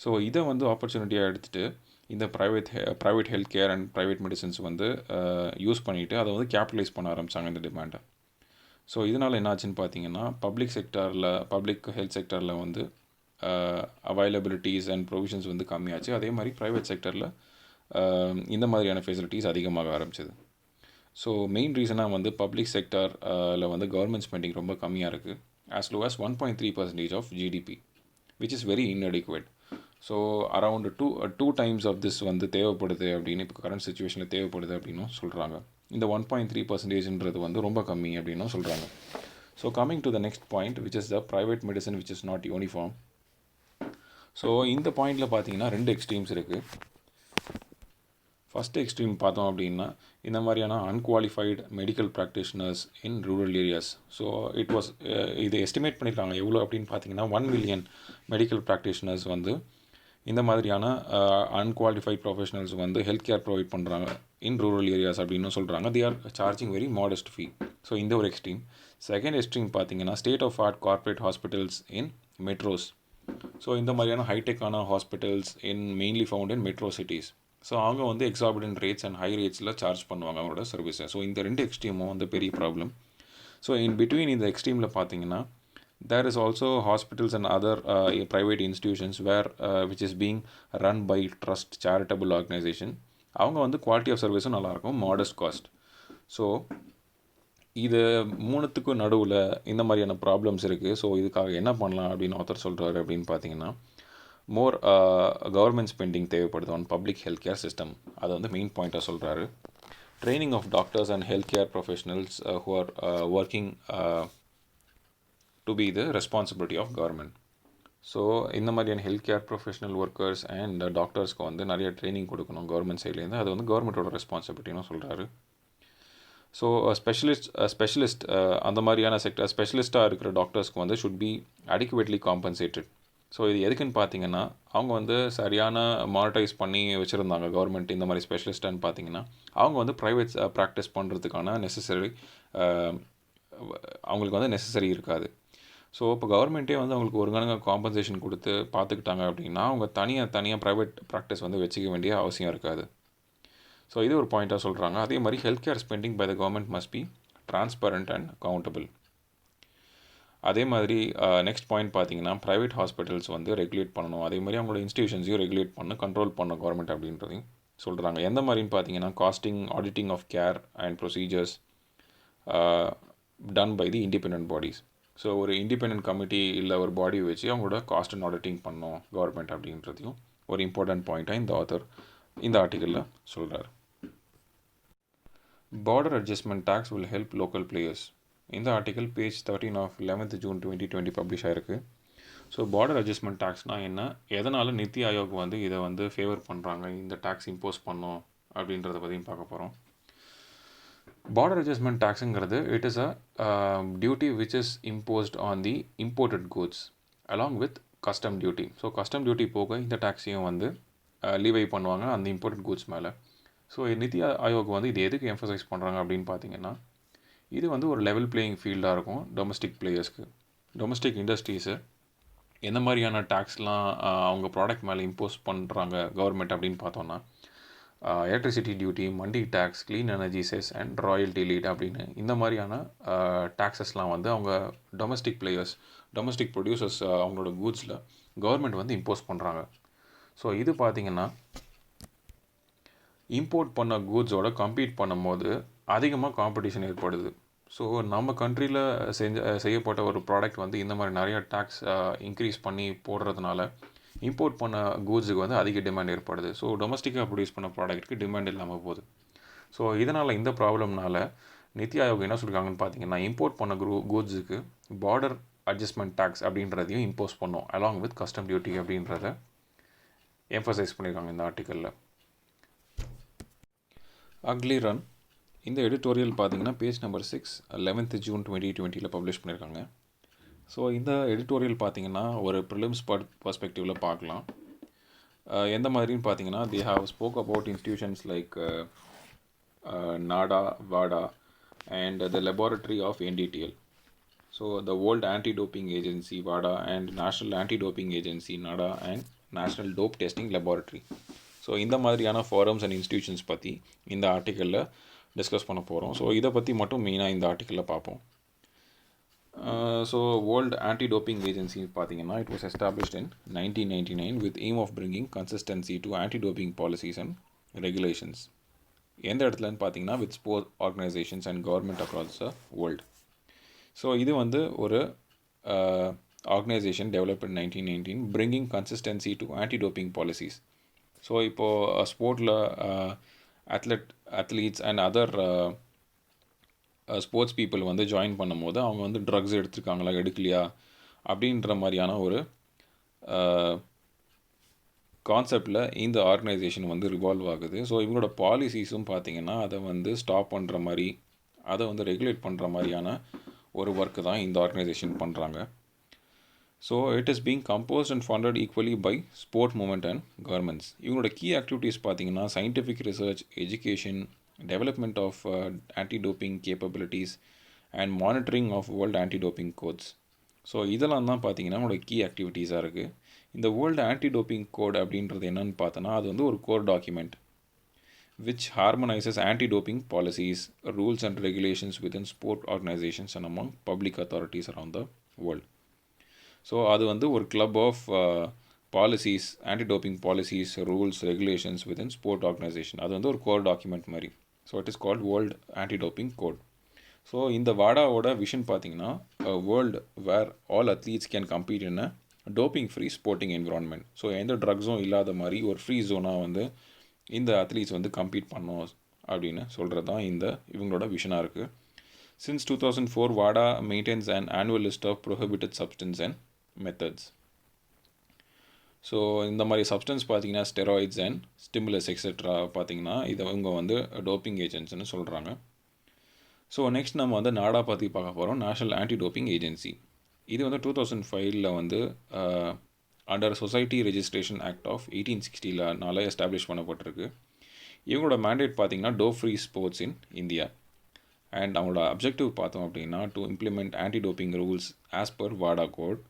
So இதை வந்து ஆப்பர்ச்சுனிட்டியாக எடுத்துகிட்டு இந்த private health care and private medicines வந்து யூஸ் பண்ணிவிட்டு அதை வந்து கேபிட்டலைஸ் பண்ண ஆரம்பித்தாங்க இந்த டிமாண்டை. ஸோ இதனால் என்னாச்சுன்னு பார்த்தீங்கன்னா பப்ளிக் ஹெல்த் செக்டரில் வந்து அவைலபிலிட்டிஸ் அண்ட் ப்ரொவிஷன்ஸ் வந்து கம்மியாச்சு. அதே மாதிரி ப்ரைவேட் செக்டரில் இந்த மாதிரியான ஃபெசிலிட்டிஸ் அதிகமாக ஆரம்பிச்சது. ஸோ மெயின் ரீசனாக வந்து பப்ளிக் செக்டரில் வந்து கவர்மெண்ட் ஸ்பெண்டிங் ரொம்ப கம்மியாக இருக்குது. as low as 1.3% of GDP, which is very inadequate. So around two times of this வந்து தேவைப்படுது அப்படின்னு இப்போ கரண்ட் சுச்சுவேஷனில் தேவைப்படுது அப்படின்னும் சொல்கிறாங்க. இந்த 1.3%ன்றது வந்து ரொம்ப கம்மி அப்படின்னும் சொல்கிறாங்க. So coming to the next point, which is the private medicine which is not uniform. So இந்த பாயிண்டில் பார்த்தீங்கன்னா 2 எக்ஸ்ட்ரீம்ஸ் இருக்குது. ஃபஸ்ட் எக்ஸ்ட்ரீம் பார்த்தோம் அப்படின்னா இந்த மாதிரியான அன்குவாலிஃபைடு மெடிக்கல் ப்ராக்டிஷனர்ஸ் இன் ரூரல் ஏரியாஸ். ஸோ இது எஸ்டிமேட் பண்ணியிருக்காங்க எவ்வளோ அப்படின்னு பார்த்தீங்கன்னா 1 மில்லியன் மெடிக்கல் ப்ராக்டிஷனர்ஸ் வந்து இந்த மாதிரியான அன்குவாலிஃபைட் ப்ரொஃபஷனல்ஸ் வந்து ஹெல்த் கேர் ப்ரொவைட் பண்ணுறாங்க இன் ரூரல் ஏரியாஸ் அப்படின்னு சொல்கிறாங்க. They are charging very modest fee. So இந்த ஒரு எக்ஸ்ட்ரீம். செகண்ட் எக்ஸ்ட்ரீம் பார்த்தீங்கன்னா state of art corporate hospitals in metros. So இந்த மாதிரியான ஹைடெக்கான hospitals mainly found in metro cities. So அவங்க வந்து எக்ஸாபிடன்ட் ரேட்ஸ் அண்ட் ஹை ரேட்ஸில் சார்ஜ் பண்ணுவாங்க அவங்களோட சர்வீஸை. ஸோ இந்த 2 எக்ஸ்ட்ரீமும் வந்து பெரிய ப்ராப்ளம். ஸோ இன் பிட்வீன் இந்த எக்ஸ்ட்ரீமில் பார்த்தீங்கன்னா there is also hospitals and other private institutions where which is being run by trust charitable organization. அவங்க வந்து குவாலிட்டி ஆஃப் சர்வீஸும் நல்லாயிருக்கும், மாடஸ்ட் காஸ்ட். ஸோ இது மூணுத்துக்கும் நடுவில் இந்த மாதிரியான ப்ராப்ளம்ஸ் இருக்குது. ஸோ இதுக்காக என்ன பண்ணலாம் அப்படின்னு ஆத்தர் சொல்கிறாரு அப்படின்னு பார்த்தீங்கன்னா மோர் கவர்மெண்ட் ஸ்பெண்டிங் தேவைப்படுது on public health care system. அதை வந்து மெயின் பாயிண்ட்டாக சொல்கிறாரு. Training of doctors and health care professionals who are working to be the responsibility of government. So இந்த மாதிரியான health care professional workers and டாக்டர்ஸ்க்கு வந்து நிறைய ட்ரைனிங் கொடுக்கணும் கவர்மெண்ட் சைட்லேருந்து. அது வந்து கவர்மெண்ட்டோட ரெஸ்பான்சிபிலிட்டின்னு சொல்கிறாரு. ஸோ ஸ்பெஷலிஸ்ட் அந்த மாதிரியான செக்டர் ஸ்பெஷலிஸ்ட்டாக இருக்கிற டாக்டர்ஸ்க்கு வந்து ஷுட் பி அடிக்குவேட்லி காம்பன்சேட்டட். ஸோ இது எதுக்குன்னு பார்த்தீங்கன்னா அவங்க வந்து சரியான மானிட்டைஸ் பண்ணி வச்சுருந்தாங்க கவர்மெண்ட் இந்த மாதிரி ஸ்பெஷலிஸ்ட்டான்னு பார்த்தீங்கன்னா அவங்க வந்து ப்ரைவேட் ப்ராக்டிஸ் பண்ணுறதுக்கான அவங்களுக்கு வந்து நெசசரி இருக்காது. ஸோ இப்போ கவர்மெண்ட்டே வந்து அவங்களுக்கு ஒருங்கான காம்பன்சேஷன் கொடுத்து பார்த்துக்கிட்டாங்க அப்படின்னா அவங்க தனியாக ப்ரைவேட் ப்ராக்டிஸ் வந்து வச்சுக்க வேண்டிய அவசியம் இருக்காது. ஸோ இது ஒரு பாயிண்ட்டாக சொல்கிறாங்க. அதே மாதிரி health care spending by the government must be transparent and accountable. அதே மாதிரி நெக்ஸ்ட் பாயிண்ட் பார்த்தீங்கன்னா ப்ரைவேட் ஹாஸ்பிட்டல்ஸ் வந்து ரெகுலேட் பண்ணணும். அதே மாதிரி அவங்களோட இன்ஸ்டியூஷன்ஸையும் ரெகுலேட் கண்ட்ரோல் பண்ணணும் கவர்மெண்ட் அப்படின்றதையும் சொல்கிறாங்க. எந்த மாதிரின்னு பார்த்தீங்கன்னா costing, auditing of care and procedures done by the independent bodies. So ஒரு இண்டிபெண்டன்ட் கமிட்டி இல்லை ஒரு பாடி வச்சு அவங்களோட காஸ்ட் அண்ட் ஆடிட்டிங் பண்ணோம் கவர்மெண்ட் அப்படின்றதையும் ஒரு இம்பார்ட்டன்ட் பாயிண்ட்டாக இந்த ஆத்தர் இந்த ஆர்டிக்கலில் சொல்கிறார். Border adjustment tax will help local players. இந்த article page 13 of 11th June 2020 publish ஆயிருக்கு. ஸோ பார்டர் அட்ஜஸ்ட்மெண்ட் டேக்ஸ்னால் என்ன, எதனால் நித்தி ஆயோக் வந்து இதை வந்து ஃபேவர் பண்ணுறாங்க, இந்த டேக்ஸ் இம்போஸ் பண்ணோம் அப்படின்றத பற்றியும் பார்க்க போகிறோம். பார்டர் அட்ஜஸ்ட்மெண்ட் டேக்ஸுங்கிறது it is a duty which is imposed on the imported goods along with custom duty. So custom duty போக இந்த டேக்ஸையும் வந்து லீவை பண்ணுவாங்க அந்த இம்போர்ட்டட் கூட்ஸ் மேலே. ஸோ நித்தி ஆயோக் வந்து இது எதுக்கு எம்ஃபசைஸ் பண்ணுறாங்க அப்படின்னு பார்த்தீங்கன்னா இது வந்து ஒரு லெவல் பிளேயிங் ஃபீல்டாக இருக்கும் டொமஸ்டிக் பிளேயர்ஸ்க்கு. டொமஸ்டிக் இண்டஸ்ட்ரீஸு எந்த மாதிரியான டேக்ஸ்லாம் அவங்க ப்ராடக்ட் மேலே இம்போஸ் பண்ணுறாங்க கவர்மெண்ட் அப்படின்னு பார்த்தோன்னா electricity duty, mandi tax, clean energy cess and royalty lead அப்படின்னு இந்த மாதிரியான டேக்ஸஸ்லாம் வந்து அவங்க டொமஸ்டிக் பிளேயர்ஸ், டொமஸ்டிக் ப்ரொடியூசர்ஸ் அவங்களோட கூட்ஸில் கவர்மெண்ட் வந்து இம்போஸ் பண்ணுறாங்க. ஸோ இது பார்த்திங்கன்னா இம்போர்ட் பண்ண கூட்ஸோட கம்பீட் பண்ணும்போது அதிகமாக காம்படிஷன் ஏற்படுது. ஸோ நம்ம கண்ட்ரியில் செய்யப்பட்ட ஒரு ப்ராடக்ட் வந்து இந்த மாதிரி நிறைய டேக்ஸ் இன்க்ரீஸ் பண்ணி போடுறதுனால இம்போர்ட் பண்ண கூட்ஸுக்கு வந்து அதிக டிமாண்ட் ஏற்படுது. ஸோ டொமஸ்டிக்காக ப்ரொடியூஸ் பண்ண ப்ராடக்ட்டுக்கு டிமாண்ட் இல்லாமல் போகுது. ஸோ இதனால் இந்த ப்ராப்ளம்னால நித்தி ஆயோக் என்ன சொல்லியிருக்காங்கன்னு பார்த்தீங்கன்னா இம்போர்ட் பண்ண கூட்ஸுக்கு பார்டர் அட்ஜஸ்ட்மெண்ட் டேக்ஸ் அப்படின்றதையும் இம்போஸ் பண்ணோம் அலாங் வித் கஸ்டம் டியூட்டி அப்படின்றத எம்ஃபசைஸ் பண்ணியிருக்காங்க இந்த ஆர்டிக்கலில். அக்லி ரன் இந்த எடிட்டோரியல் பார்த்தீங்கன்னா page number 6 11th June 2020 publish பண்ணியிருக்காங்க. ஸோ இந்த எடிட்டோரியல் பார்த்தீங்கன்னா ஒரு ப்ரிலிம்ஸ் பர்ஸ்பெக்டிவில் பார்க்கலாம். எந்த மாதிரின்னு பார்த்தீங்கன்னா they have spoke about institutions like NADA, WADA and the laboratory of NDTL. So the World Anti-Doping Agency WADA and National Anti-Doping Agency NADA and National Dope Testing Laboratory. So இந்த மாதிரியான forums and institutions பற்றி இந்த ஆர்டிக்கலில் discuss பண்ண போகிறோம். So இதை பற்றி மட்டும் மெயினாக இந்த ஆர்டிக்கலில் பார்ப்போம். So world anti doping agency பார்த்தீங்கன்னா it was established in 1999 with aim of bringing consistency to anti doping policies and regulations. எந்த இடத்துலன்னு பார்த்தீங்கன்னா with sport organisations and government across the world. So இது வந்து ஒரு organization developed in 1919, bringing consistency to anti-doping policies. So இப்போது ஸ்போர்ட்டில் athletes and other sports people வந்து join பண்ணும்போது அவங்க வந்து ட்ரக்ஸ் எடுத்துருக்காங்களா எடுக்கலையா அப்படின்ற மாதிரியான ஒரு கான்செப்டில் இந்த ஆர்கனைசேஷன் வந்து ரிவால்வ் ஆகுது. ஸோ இவங்களோட பாலிசிஸும் பார்த்திங்கன்னா அதை வந்து ஸ்டாப் பண்ணுற மாதிரி, அதை வந்து ரெகுலேட் பண்ணுற மாதிரியான ஒரு ஒர்க்கு தான் இந்த ஆர்கனைசேஷன் பண்ணுறாங்க. So it is being composed and funded equally by sport movement and governments. இவங்களோட கீ ஆக்டிவிட்டீஸ் பார்த்திங்கன்னா scientific research, education, development of anti doping capabilities and monitoring of world anti doping codes. So இதெல்லாம் தான் பார்த்திங்கன்னா அவங்களோட key ஆக்டிவிட்டீஸாக இருக்குது. இந்த world anti doping code அப்படின்றது என்னென்னு பார்த்தோன்னா அது வந்து ஒரு core document which harmonizes anti-doping policies, rules and regulations within sport organizations and among public authorities around the world. So அது வந்து ஒரு club of policies, anti doping policies, rules, regulations within sport organisation. அது வந்து ஒரு கோர் டாக்குமெண்ட் மாதிரி. So it is called world anti doping code. So இந்த வாடாவோட vision பார்த்தீங்கன்னா world where all athletes can compete in a doping free sporting environment. So எந்த ட்ரக்ஸும் இல்லாத மாதிரி ஒரு ஃப்ரீ ஜோனாக வந்து இந்த அத்லீட்ஸ் வந்து கம்பீட் பண்ணோம் அப்படின்னு சொல்கிறது தான் இந்த இவங்களோட விஷனாக இருக்குது. Since 2004, WADA maintains an annual list of prohibited substances and methods. So இந்த மாதிரி சப்ஸ்டன்ஸ் பார்த்தீங்கன்னா ஸ்டெராய்ட்ஸ் அண்ட் ஸ்டிமுலஸ் எக்ஸெட்ரா பார்த்தீங்கன்னா இதை இவங்க வந்து டோப்பிங் ஏஜென்ட்ஸ்னு சொல்கிறாங்க. ஸோ நெக்ஸ்ட் நம்ம வந்து நாடா பற்றி பார்க்க போகிறோம். National anti doping agency. இது வந்து 2005 வந்து under society registration act of 1860 establish பண்ணப்பட்டிருக்கு. இவங்களோட மேண்டேட் பார்த்தீங்கன்னா dope free sports in India. And அவங்களோட அப்ஜெக்டிவ் பார்த்தோம் அப்படின்னா to implement anti doping rules as per வாடா code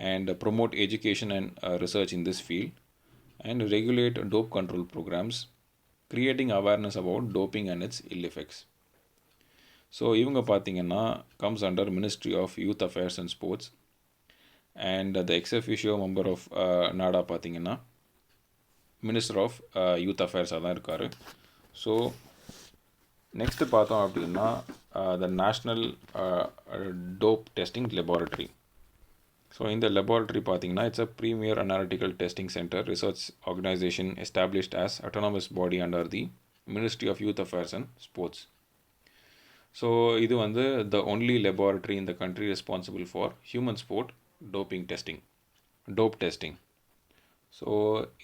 and promote education and research in this field and regulate dope control programmes, creating awareness about doping and its ill effects. So இவங்க பார்த்தீங்கன்னா comes under ministry of youth affairs and sports and the ex officio member of NADA பார்த்தீங்கன்னா minister of youth அஃபேர்ஸாக தான் இருக்கார். So next பார்த்தோம் அப்படின்னா the national dope testing laboratory. So இந்த laboratory பார்த்தீங்கன்னா it's a premier analytical testing centre research organisation established as autonomous body under the ministry of youth affairs and sports. So இது வந்து the only laboratory in the country responsible for human sport dope testing. So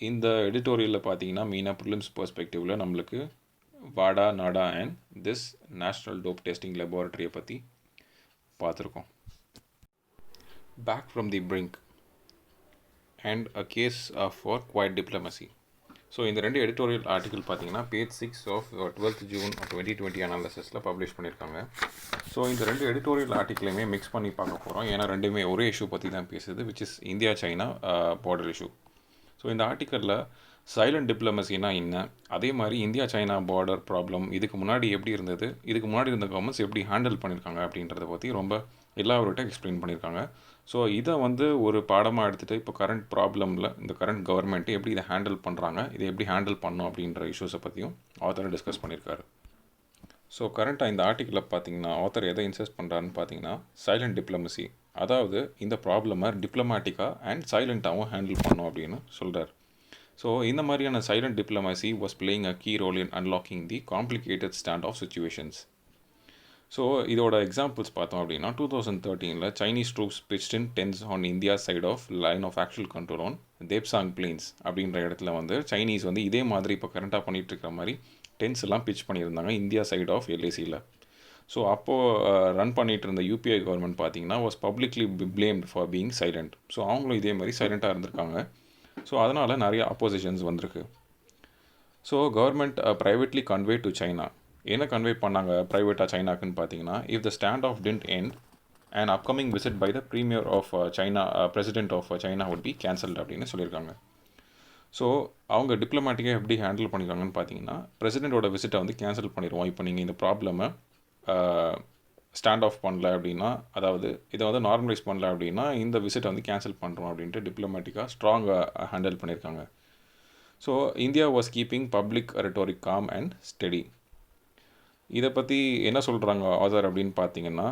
இந்த எடிட்டோரியலில் பார்த்தீங்கன்னா மெயினாக prelims பெர்ஸ்பெக்டிவில் நம்மளுக்கு வாடா, NADA and this national dope testing லெபார்ட்ரியை பற்றி பார்த்துருக்கோம். Back from the bring and a case for quiet diplomacy. So இந்த ரெண்டு எடிட்டோரியல் ஆர்டிக்கல் பார்த்தீங்கன்னா பேஜ் 6 ஆஃப் 12th June 2020 அனாலிசிஸில் பப்ளிஷ் பண்ணியிருக்காங்க. ஸோ இந்த ரெண்டு எடிட்டோரியல் ஆர்டிக்கலையுமே மிக்ஸ் பண்ணி பார்க்க போகிறோம். ஏன்னா ரெண்டுமே ஒரே இஷ்யூ பற்றி தான் பேசுது, which is India China border issue. So இந்த ஆர்டிக்கலில் சைலண்ட் டிப்ளமசினா என்ன, அதே மாதிரி இந்தியா சைனா பார்டர் ப்ராப்ளம் இதுக்கு முன்னாடி எப்படி இருந்தது, இதுக்கு முன்னாடி இருந்த கவர்மெண்ட்ஸ் எப்படி ஹேண்டில் பண்ணியிருக்காங்க அப்படின்றத பற்றி ரொம்ப எல்லாவர்கிட்ட எக்ஸ்பிளைன் பண்ணியிருக்காங்க. ஸோ இதை வந்து ஒரு பாடமாக எடுத்துகிட்டு இப்போ கரண்ட் ப்ராப்ளமில் இந்த கரண்ட் கவர்மெண்ட்டு எப்படி இதை ஹேண்டில் பண்ணுறாங்க, இதை எப்படி ஹேண்டில் பண்ணணும் அப்படின்ற இஷ்யூஸை பற்றியும் ஆத்தர் டிஸ்கஸ் பண்ணியிருக்காரு. ஸோ கரண்ட்டாக இந்த ஆர்டிக்கலில் பார்த்தீங்கன்னா ஆத்தர் எதை இன்சஸ்ட் பண்ணுறாருன்னு பார்த்தீங்கன்னா சைலண்ட் டிப்ளமசி, அதாவது இந்த ப்ராப்ளமை டிப்ளமேட்டிக்காக அண்ட் சைலண்ட்டாகவும் ஹேண்டில் பண்ணணும் அப்படின்னு சொல்கிறார். ஸோ இந்த மாதிரியான silent diplomacy was playing a key role in unlocking the complicated stand off situations. So இதோட எக்ஸாம்பிள்ஸ் பார்த்தோம் அப்படின்னா 2013 Chinese troops pitched in tents on India side of line of actual control on Depsang plains அப்படின்ற இடத்துல வந்து Chinese வந்து இதே மாதிரி இப்போ கரண்ட்டாக பண்ணிகிட்டு இருக்கிற மாதிரி டென்ஸ் எல்லாம் பிச் பண்ணியிருந்தாங்க இந்தியா சைட் ஆஃப் எல்ஏசியில். ஸோ அப்போது ரன் பண்ணிகிட்டு இருந்த யூபிஐ கவர்மெண்ட் பார்த்தீங்கன்னா was publicly blamed for being silent. So அவங்களும் இதே மாதிரி சைலண்ட்டாக இருந்திருக்காங்க. ஸோ அதனால் நிறைய அப்போசிஷன்ஸ் வந்திருக்கு. So government privately convey to China. என்ன கன்வே பண்ணாங்க ப்ரைவேட்டாக சைனாக்குன்னு பார்த்தீங்கன்னா, if the stand off didn't end and upcoming visit by the premier of China president of China would be cancelled அப்படின்னு சொல்லியிருக்காங்க. ஸோ அவங்க டிப்ளமேட்டிக்காக எப்படி ஹேண்டில் பண்ணியிருக்காங்கன்னு பார்த்தீங்கன்னா, பிரசிடெண்ட்டோட விசிட்டை வந்து கேன்சல் பண்ணிடுவோம். இப்போ நீங்கள் இந்த ப்ராப்ளமை ஸ்டாண்ட் ஆஃப் பண்ணல அப்படின்னா, அதாவது இதை வந்து நார்மலைஸ் பண்ணல அப்படின்னா இந்த விசிட்டை வந்து கேன்சல் பண்ணுறோம் அப்படின்ட்டு டிப்ளமேட்டிக்காக ஸ்ட்ராங்காக ஹேண்டில் பண்ணியிருக்காங்க. So India was keeping public rhetoric calm and steady. இதை பற்றி என்ன சொல்கிறாங்க ஆதர் அப்படின்னு பார்த்தீங்கன்னா,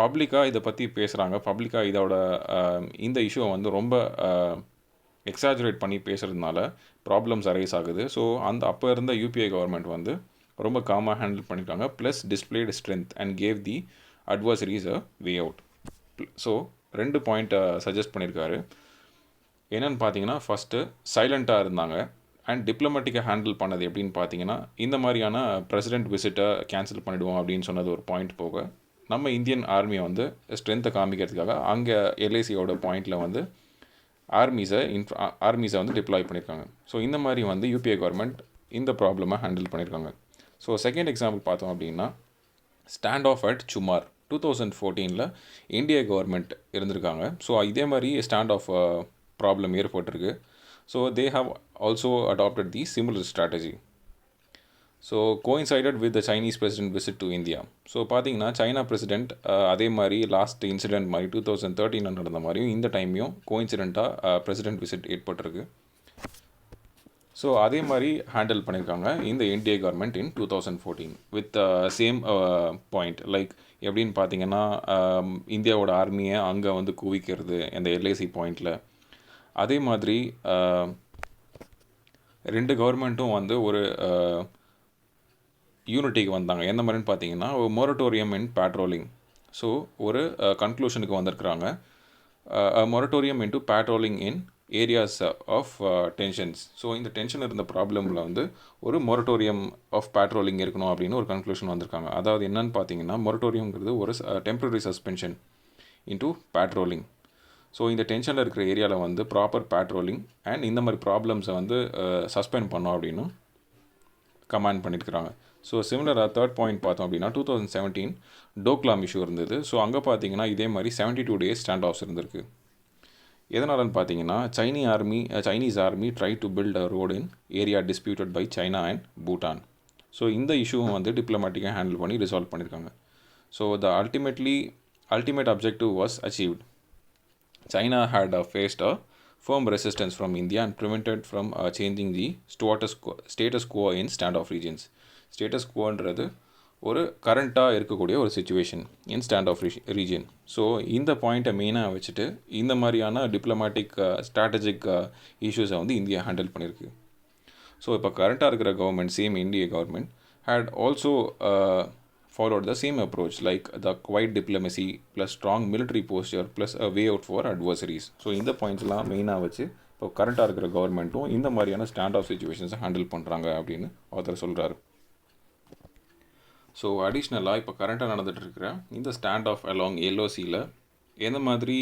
பப்ளிக்காக இதை பற்றி பேசுகிறாங்க. பப்ளிக்காக இதோட இந்த இஷ்யூவை வந்து ரொம்ப எக்ஸாஜரேட் பண்ணி பேசுகிறதுனால ப்ராப்ளம்ஸ் அரைஸ் ஆகுது. ஸோ அப்போ இருந்த யூபிஏ கவர்மெண்ட் வந்து ரொம்ப காமாக ஹேண்டில் பண்ணியிருக்காங்க. Plus displayed strength and gave the adversaries a way out. So 2 பாயிண்ட்டை சஜஸ்ட் பண்ணியிருக்காரு. என்னென்னு பார்த்தீங்கன்னா, ஃபஸ்ட்டு சைலண்ட்டாக இருந்தாங்க. அண்ட் டிப்ளமேட்டிக்காக ஹேண்டில் பண்ணது எப்படின்னு பார்த்தீங்கன்னா, இந்த மாதிரியான பிரசிடென்ட் விசிட்டை கேன்சல் பண்ணிவிடுவோம் அப்படின்னு சொன்னது ஒரு பாயிண்ட் போக, நம்ம இந்தியன் ஆர்மியை வந்து ஸ்ட்ரென்த்தை காமிக்கிறதுக்காக அங்கே எல்ஐசியோட பாயிண்டில் வந்து ஆர்மிஸை வந்து டிப்ளாய் பண்ணியிருக்காங்க. ஸோ இந்த மாதிரி வந்து யூபிஏ கவர்மெண்ட் இந்த ப்ராப்ளமை ஹேண்டில் பண்ணியிருக்காங்க. ஸோ செகண்ட் எக்ஸாம்பிள் பார்த்தோம் அப்படின்னா, ஸ்டாண்ட் ஆஃப் அட் சுமார் 2014 இந்திய கவர்மெண்ட் இருந்திருக்காங்க. ஸோ இதே மாதிரி ஸ்டாண்ட் ஆஃப் ப்ராப்ளம் ஏற்பட்டிருக்கு. So they have also adopted the similar strategy. So coincided with the Chinese president visit to India. So பார்த்தீங்கன்னா சைனா பிரசிடென்ட் அதே மாதிரி லாஸ்ட் இன்சிடென்ட் மாதிரி 2013 நடந்த மாதிரியும் இந்த டைமையும் கோயின்சிடெண்ட்டாக பிரசிடென்ட் விசிட் ஏற்பட்டிருக்கு. ஸோ அதே மாதிரி ஹேண்டில் பண்ணியிருக்காங்க இந்த இந்திய government in 2014 with same point. Like எப்படின்னு பார்த்தீங்கன்னா, இந்தியாவோட ஆர்மியை அங்கே வந்து குவிக்கிறது அந்த எல்ஐசி பாயிண்டில். அதே மாதிரி 2 கவர்மெண்ட்டும் வந்து ஒரு யூனிட்டிக்கு வந்தாங்க. எந்த மாதிரின்னு பார்த்தீங்கன்னா, ஒரு மொரட்டோரியம் இன் பேட்ரோலிங். ஸோ ஒரு கன்க்ளூஷனுக்கு வந்திருக்கிறாங்க. Moratorium into patrolling in areas of tensions. So இந்த டென்ஷன் இருந்த ப்ராப்ளமில் வந்து ஒரு மொரட்டோரியம் ஆஃப் பேட்ரோலிங் இருக்கணும் அப்படின்னு ஒரு கன்க்ளூஷன் வந்திருக்காங்க. அதாவது என்னன்னு பார்த்தீங்கன்னா, மொரட்டோரியம்ங்கிறது ஒரு temporary suspension into patrolling. So இந்த டென்ஷனில் இருக்கிற ஏரியாவில் வந்து ப்ராப்பர் பேட்ரோலிங் அண்ட் இந்த மாதிரி ப்ராப்ளம்ஸை வந்து சஸ்பெண்ட் பண்ணோம் அப்படின்னு கமாண்ட் பண்ணியிருக்கிறாங்க. ஸோ சிமிலராக தேர்ட் பாயிண்ட் பார்த்தோம் அப்படின்னா 2017 டோக்லாம் இஷ்யூ இருந்தது. ஸோ அங்கே பார்த்தீங்கன்னா இதே மாதிரி 72 days ஸ்டாண்ட் ஆஃப்ஸ் இருந்திருக்கு. எதனாலன்னு பார்த்தீங்கன்னா, Chinese army try to build a road in area disputed by China and Bhutan. So இந்த இஷ்யூவும் வந்து டிப்ளமேட்டிக்காக ஹேண்டில் பண்ணி ரிசால்வ் பண்ணியிருக்காங்க. So the ultimate objective was achieved. China had faced a firm resistance from India and prevented from changing the status quo in standoff regions. Status quoன்றது ஒரு கரண்ட்டாக இருக்கக்கூடிய ஒரு situation in stand off region. So இந்த பாயிண்ட்டை மெயினாக வச்சுட்டு இந்த மாதிரியான டிப்ளமேட்டிக் ஸ்ட்ராட்டஜிக் இஷ்யூஸை வந்து இந்தியா ஹேண்டில் பண்ணியிருக்கு. ஸோ இப்போ கரண்ட்டாக இருக்கிற கவர்மெண்ட், சேம் இந்திய government had also followed the same approach, like the quiet diplomacy plus strong military posture plus a way out for adversaries. So இந்த பாயிண்ட்ஸ்லாம் மெயினாக வச்சு இப்போ கரண்ட்டாக இருக்கிற கவர்மெண்ட்டும் இந்த மாதிரியான ஸ்டாண்ட் ஆஃப் சுச்சுவேஷன்ஸை ஹேண்டில் பண்ணுறாங்க அப்படின்னு ஆத்தர் சொல்கிறாரு. ஸோ அடிஷ்னலாக இப்போ கரண்ட்டாக நடந்துகிட்டு இருக்கிற இந்த ஸ்டாண்ட் ஆஃப் அலாங் எல்ஓசியில் எந்த மாதிரி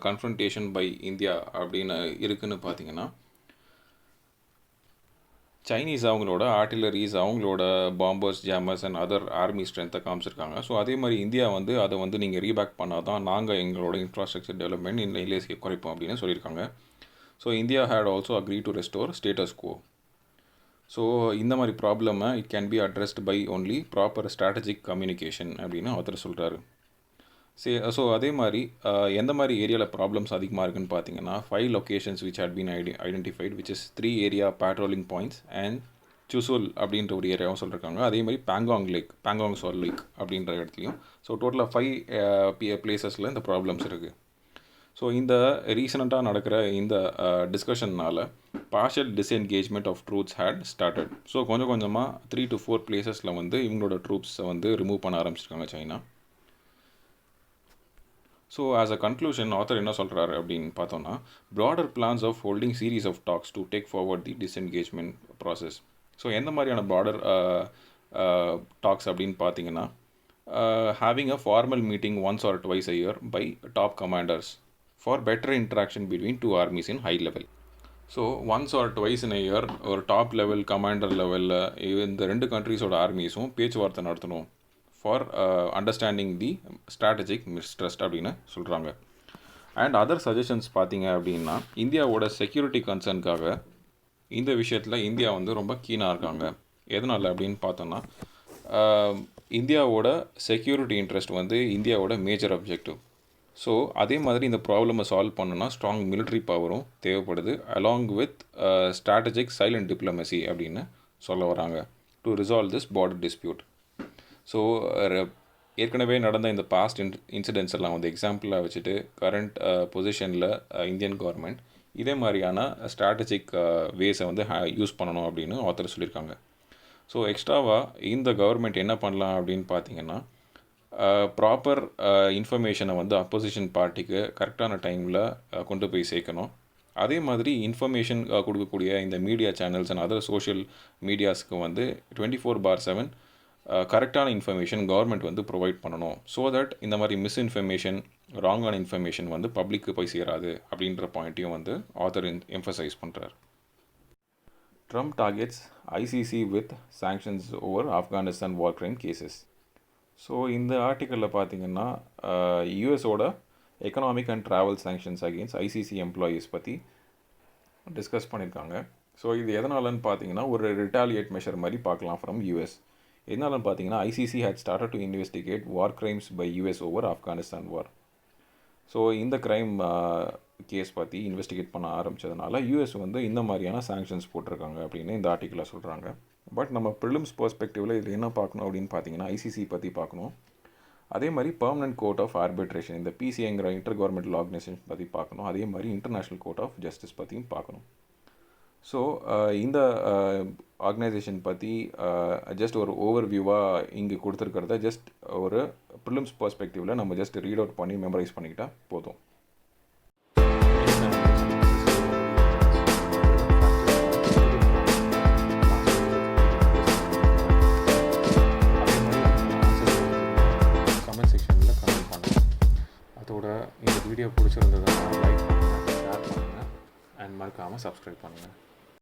கன்ஃபரன்டேஷன் பை இந்தியா அப்படின்னு இருக்குதுன்னு பார்த்தீங்கன்னா, சைனீஸ் அவங்களோட ஆர்டிலரிஸ், அவங்களோட bombers, jammers and other army ஸ்ட்ரென்த்தை காமிச்சிருக்காங்க. ஸோ அதே மாதிரி இந்தியா வந்து அதை வந்து நீங்கள் ரீபேக் பண்ணால் தான் நாங்கள் எங்களோட இன்ஃப்ராஸ்ட்ரக்சர் டெவலப்மெண்ட் இந்த எல்ஏசியை குறைப்போம் அப்படின்னு சொல்லியிருக்காங்க. So India had also agree to restore status quo. So இந்த மாதிரி ப்ராப்ளமை it can be addressed by only proper strategic communication அப்படின்னு ஒருத்தர் சொல்கிறாரு. ஸோ அதே மாதிரி எந்த மாதிரி ஏரியாவில் ப்ராப்ளம்ஸ் அதிகமாக இருக்குன்னு பார்த்தீங்கன்னா, 5 locations which had been identified which is 3 area patrolling points and Chushul அப்படின்ற ஒரு ஏரியாவும் சொல்லியிருக்காங்க. அதே மாதிரி பேங்காங் சால் லேக் அப்படின்ற இடத்துலையும். ஸோ டோட்டலாக 5 பிளேசஸில் இந்த ப்ராப்ளம்ஸ் இருக்குது. ஸோ இந்த ரீசெண்டாக நடக்கிற இந்த டிஸ்கஷன்னால் partial disengagement of troops had started. So கொஞ்சம் கொஞ்சமாக 3 to 4 பிளேசஸில் வந்து இவங்களோட ட்ரூப்ஸை வந்து ரிமூவ் பண்ண ஆரம்பிச்சிருக்காங்க China. So as a conclusion author என்ன சொல்கிறாரு அப்படின்னு பார்த்தோன்னா, broader plans of holding series of talks to take forward the disengagement process. So எந்த மாதிரியான ப்ராடர் டாக்ஸ் அப்படின்னு பார்த்தீங்கன்னா, having a formal meeting once or twice a year by top commanders for better interaction between 2 armies in high level. So once or twice in a year ஒரு top level commander லெவலில் இந்த 2 கண்ட்ரீஸோட ஆர்மிஸும் பேச்சுவார்த்தை நடத்தணும் for understanding the strategic mistrust அப்படின்னு சொல்கிறாங்க. And other suggestions பார்த்தீங்க அப்படின்னா, இந்தியாவோட செக்யூரிட்டி கன்சர்னுக்காக இந்த விஷயத்தில் இந்தியா வந்து ரொம்ப கீனாக இருக்காங்க. எதனால் அப்படின்னு பார்த்தோன்னா, இந்தியாவோட செக்யூரிட்டி இன்ட்ரெஸ்ட் வந்து இந்தியாவோட மேஜர் அப்ஜெக்டிவ். ஸோ அதே மாதிரி இந்த ப்ராப்ளமை சால்வ் பண்ணணும்னா ஸ்ட்ராங் மிலிட்ரி பவரும் தேவைப்படுது, along with strategic silent diplomacy அப்படின்னு சொல்ல வராங்க to resolve this border dispute. So ஏற்கனவே நடந்த இந்த பாஸ்ட் இன்சிடென்ட்ஸ் எல்லாம் வந்து எக்ஸாம்பிளாக வச்சுட்டு கரண்ட் பொசிஷனில் இந்தியன் கவர்மெண்ட் இதே மாதிரியான ஸ்ட்ராட்டஜிக் வேஸை வந்து யூஸ் பண்ணணும் அப்படின்னு ஆத்தர் சொல்லியிருக்காங்க. ஸோ எக்ஸ்ட்ராவாக இந்த கவர்மெண்ட் என்ன பண்ணலாம் அப்படின்னு பார்த்தீங்கன்னா, ப்ராப்பர் இன்ஃபர்மேஷனை வந்து அப்போசிஷன் பார்ட்டிக்கு கரெக்டான டைமில் கொண்டு போய் சேர்க்கணும். அதே மாதிரி இன்ஃபர்மேஷன் கொடுக்கக்கூடிய இந்த media channels and other social மீடியாஸ்க்கு வந்து 24/7 கரெக்டான இன்ஃபர்மேஷன் கவர்மெண்ட் வந்து ப்ரொவைட் பண்ணணும். ஸோ தட் இந்த மாதிரி மிஸ்இன்ஃபர்மேஷன், ராங்கான இன்ஃபர்மேஷன் வந்து பப்ளிக்கு போய் சேராது அப்படின்ற பாயிண்ட்டையும் வந்து ஆத்தர் எம்ஃபசைஸ் பண்ணுறார். Trump targets ICC with sanctions over Afghanistan war crime cases. So இந்த ஆர்டிக்கலில் பார்த்தீங்கன்னா யூஎஸோட economic and travel sanctions against ICC employees பற்றி டிஸ்கஸ் பண்ணியிருக்காங்க. ஸோ இது எதனாலன்னு பார்த்தீங்கன்னா ஒரு ரிட்டாலியேட் மெஷர் மாதிரி பார்க்கலாம் ஃப்ரம் யூஎஸ். எதனாலன்னு பார்த்தீங்கன்னா ICC had started to investigate war crimes by US over Afghanistan war. So இந்த க்ரைம் கேஸ் பற்றி இன்வெஸ்டிகேட் பண்ண ஆரம்பித்ததுனால யூஎஸ் வந்து இந்த மாதிரியான சாங்ஷன்ஸ் போட்டிருக்காங்க அப்படின்னு இந்த ஆர்டிக்கலில் சொல்கிறாங்க. பட் நம்ம ப்ரிலிம்ஸ் பெர்ஸ்பெக்டிவில் இதில் என்ன பார்க்கணும் அப்படின்னு பார்த்தீங்கன்னா ஐசிசி பற்றி பார்க்கணும். அதே மாதிரி பெர்மனன்ட் கோர்ட் ஆஃப் ஆர்பிட்ரேஷன், இந்த பிசிஐங்கிற இன்டர் கவர்மெண்டல் ஆர்கனைசேஷன் பற்றி பார்க்கணும். அதே மாதிரி இன்டர்நேஷ்னல் கோர்ட் ஆஃப் ஜஸ்டிஸ் பற்றியும் பார்க்கணும். ஸோ இந்த ஆர்கனைசேஷன் பற்றி ஜஸ்ட் ஒரு ஓவர் வியூவாக இங்கே கொடுத்துருக்கிறத ஜஸ்ட் ஒரு ப்ரிலிம்ஸ் பெர்ஸ்பெக்டிவில் நம்ம ஜஸ்ட் ரீட் அவுட் பண்ணி மெமரைஸ் பண்ணிக்கிட்டால் போதும். கமெண்ட் செக்ஷனில் கமெண்ட் பண்ணுங்கள். அதோட இந்த வீடியோ பிடிச்சிருந்ததுன்னா லைக் பண்ணுங்கள், ஷேர் பண்ணுங்கள் அண்ட் மறக்காமல் சப்ஸ்கிரைப் பண்ணுங்கள்.